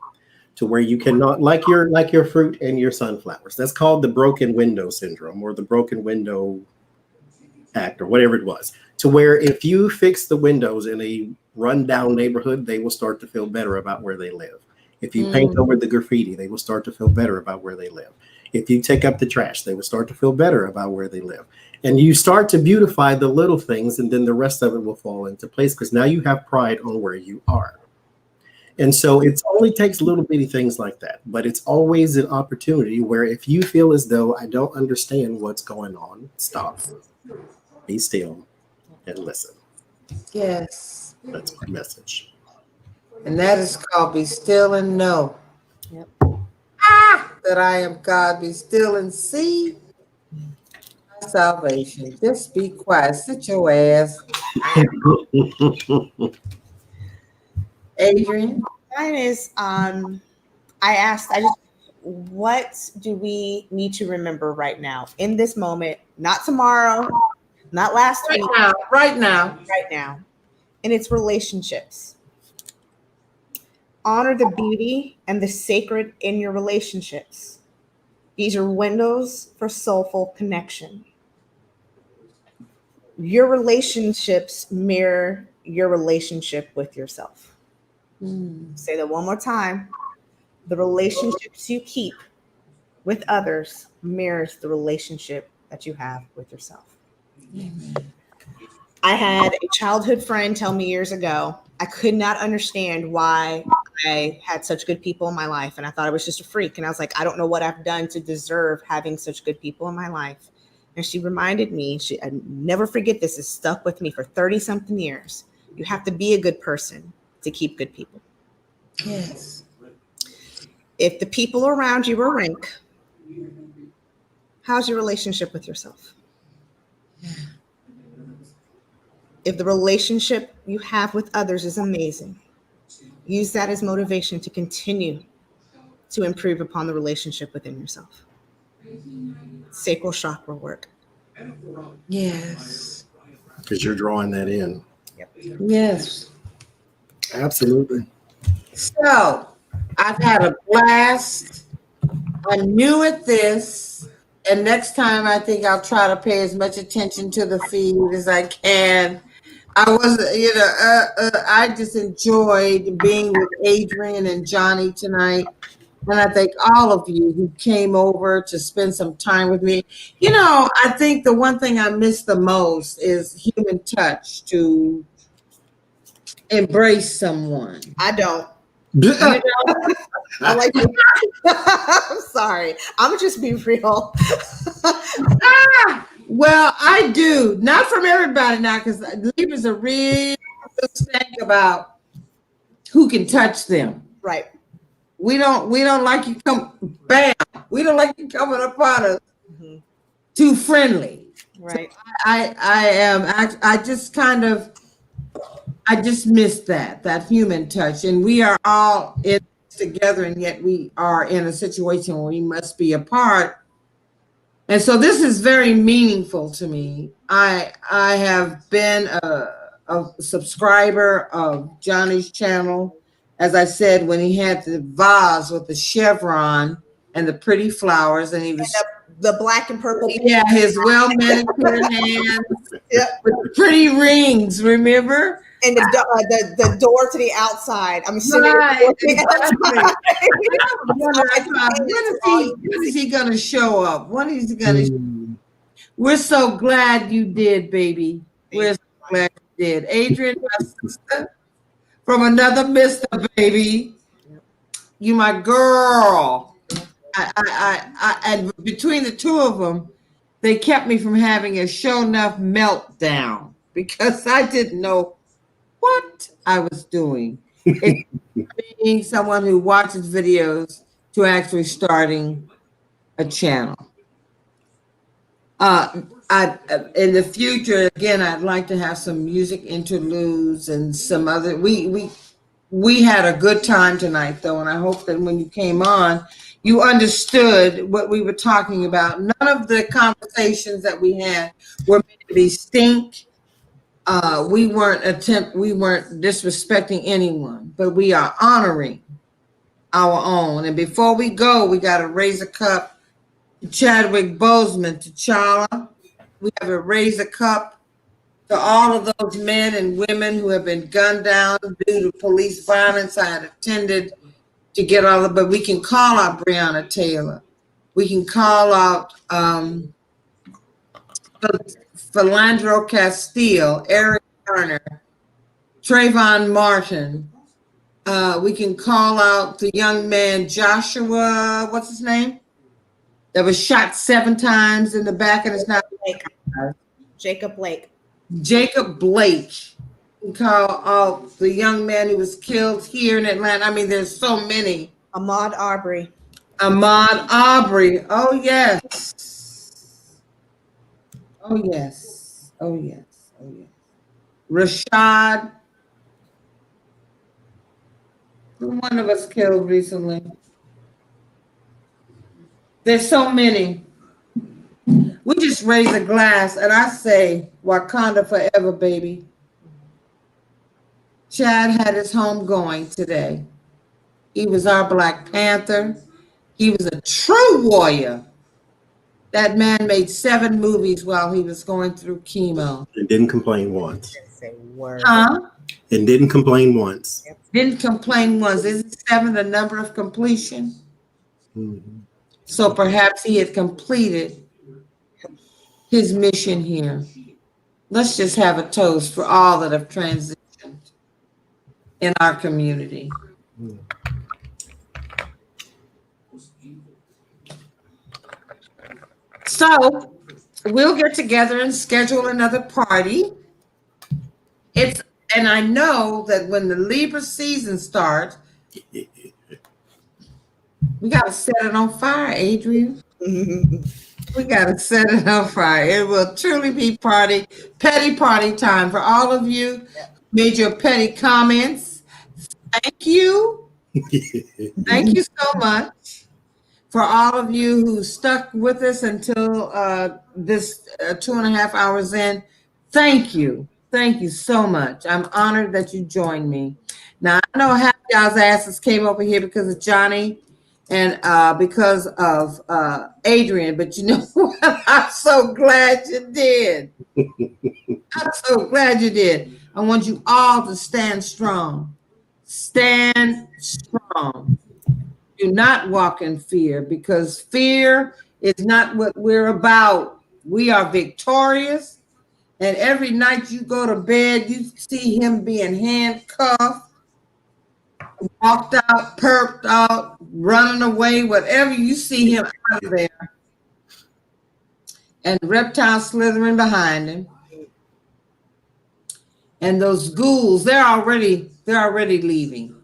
to where you cannot, like your fruit and your sunflowers, that's called the broken window syndrome or the broken window act or whatever it was, to where if you fix the windows in a rundown neighborhood, they will start to feel better about where they live. If you paint over the graffiti, they will start to feel better about where they live. If you take up the trash, they will start to feel better about where they live. And you start to beautify the little things, and then the rest of it will fall into place because now you have pride on where you are. And so it only takes little bitty things like that, but it's always an opportunity where if you feel as though I don't understand what's going on, stop, be still, and listen. Yes. That's my message. And that is called be still and know. Yep. That I am God. Be still and see my salvation. Just be quiet. Sit your ass. Adrian. Mine is what do we need to remember right now in this moment, not tomorrow, not last week, Right now. right now. And it's relationships. Honor the beauty and the sacred in your relationships. These are windows for soulful connection. Your relationships mirror your relationship with yourself. Say that one more time. The relationships you keep with others mirrors the relationship that you have with yourself. I had a childhood friend tell me years ago, I could not understand why I had such good people in my life. And I thought I was just a freak. And I was like, I don't know what I've done to deserve having such good people in my life. And she reminded me, I never forget this, it stuck with me for 30 something years. You have to be a good person to keep good people. Yes. If the people around you are rank, how's your relationship with yourself? If the relationship you have with others is amazing, use that as motivation to continue to improve upon the relationship within yourself. Sacral chakra work. Yes. Because you're drawing that in. Yes. Absolutely. So I've had a blast. I'm new at this. And next time I think I'll try to pay as much attention to the feed as I can. I just enjoyed being with Adrian and Johnny tonight. And I thank all of you who came over to spend some time with me. I think the one thing I miss the most is human touch, to embrace someone. I don't. I like I'm sorry. I'm just be real. Well, I do. Not from everybody now, because Libras are real stank about who can touch them. Right. We don't like you bam. We don't like you coming upon us too friendly. Right. So I just miss that human touch. And we are all in together, and yet we are in a situation where we must be apart. And so this is very meaningful to me. I have been a subscriber of Johnny's channel. As I said, when he had the vase with the chevron and the pretty flowers, and he was the black and purple. Yeah, his well manicured hands with the pretty rings. Remember? And the door to the outside. I'm assuming. Right, exactly. When is he gonna show up? When is he gonna? We're so glad you did, baby. We're so glad you did, Adrian, my sister. from another mister, baby. You my girl. And between the two of them, they kept me from having a show enough meltdown because I didn't know what I was doing. It's being someone who watches videos to actually starting a channel. I in the future, again, I'd like to have some music interludes and some other. We had a good time tonight, though, and I hope that when you came on, you understood what we were talking about. None of the conversations that we had were meant to be stink. We weren't disrespecting anyone, but we are honoring our own. And before we go, we got to raise a cup to Chadwick Boseman, to T'Challa. We have to raise a cup to all of those men and women who have been gunned down due to police violence. I had attended to get all of, but we can call out Breonna Taylor. We can call out Philandro Castile, Eric Garner, Trayvon Martin. We can call out the young man Joshua, what's his name? That was shot 7 times in the back and it's not Jacob Blake. Jacob Blake. We can call out the young man who was killed here in Atlanta. I mean, there's so many. Ahmaud Arbery. Ahmaud Arbery. Oh, yes. Oh, yes. Oh, yes. Oh, yes. Rashad. One of us killed recently. There's so many. We just raise a glass and I say, Wakanda forever, baby. Chad had his home going today. He was our Black Panther. He was a true warrior. That man made 7 movies while he was going through chemo. And didn't complain once. Say word. Huh? And didn't complain once. Didn't complain once. Isn't 7 the number of completion? Mm-hmm. So perhaps he had completed his mission here. Let's just have a toast for all that have transitioned in our community. Mm. So we'll get together and schedule another party. And I know that when the Libra season starts, we got to set it on fire, Adrian. We got to set it on fire. It will truly be petty party time for all of you who made your petty comments. Thank you. Thank you so much. For all of you who stuck with us until this 2.5 hours in, thank you. Thank you so much. I'm honored that you joined me. Now, I know half y'all's asses came over here because of Johnny and because of Adrian, but you know what? I'm so glad you did. I'm so glad you did. I want you all to stand strong. Stand strong. Do not walk in fear because fear is not what we're about. We are victorious. And every night you go to bed, you see him being handcuffed, walked out, perked out, running away, whatever you see him out of there. And reptile slithering behind him. And those ghouls, they're already leaving.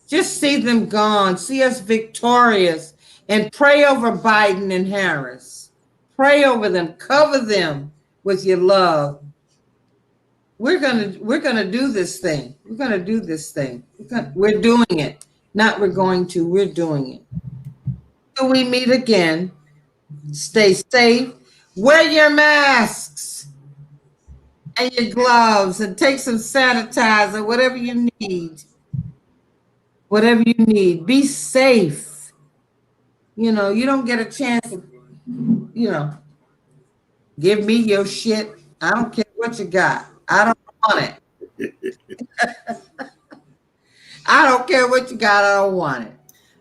Just see them gone. See us victorious. And pray over Biden and Harris. Pray over them. Cover them with your love. We're gonna do this thing. We're gonna do this thing. We're doing it. Not we're going to. We're doing it. Till we meet again. Stay safe. Wear your masks and your gloves and take some sanitizer. Whatever you need. Whatever you need. Be safe. You know, you don't get a chance to, give me your shit. I don't care what you got. I don't want it. I don't care what you got. I don't want it.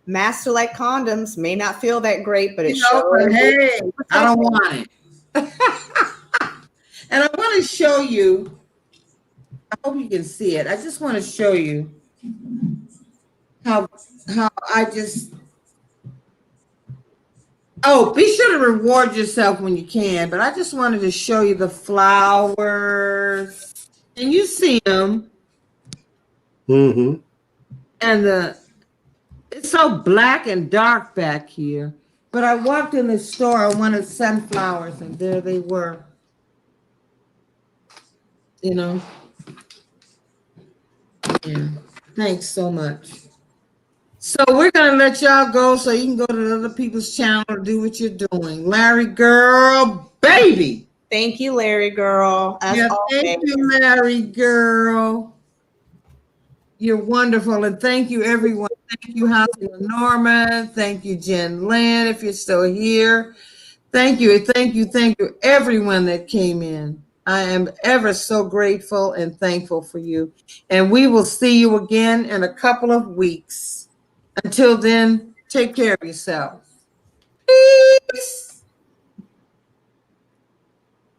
Masks are like condoms. May not feel that great, but it sure. Hey, I don't want it. And I want to show you. I hope you can see it. I just want to show you how I just, oh, be sure to reward yourself when you can. But I just wanted to show you the flowers, and you see them, Mm-hmm. and it's so black and dark back here. But I walked in the store, I wanted sunflowers, and there they were. You know, yeah. Thanks so much. So we're gonna let y'all go so you can go to other people's channel and do what you're doing. Larry girl, baby. Thank you, Larry girl. As Yeah, always. thank you, Larry girl. You're wonderful, and thank you, everyone. Thank you, Housing Norman. Thank you, Jen Lynn, if you're still here. Thank you, everyone that came in. I am ever so grateful and thankful for you. And we will see you again in a couple of weeks. Until then, take care of yourself. Peace.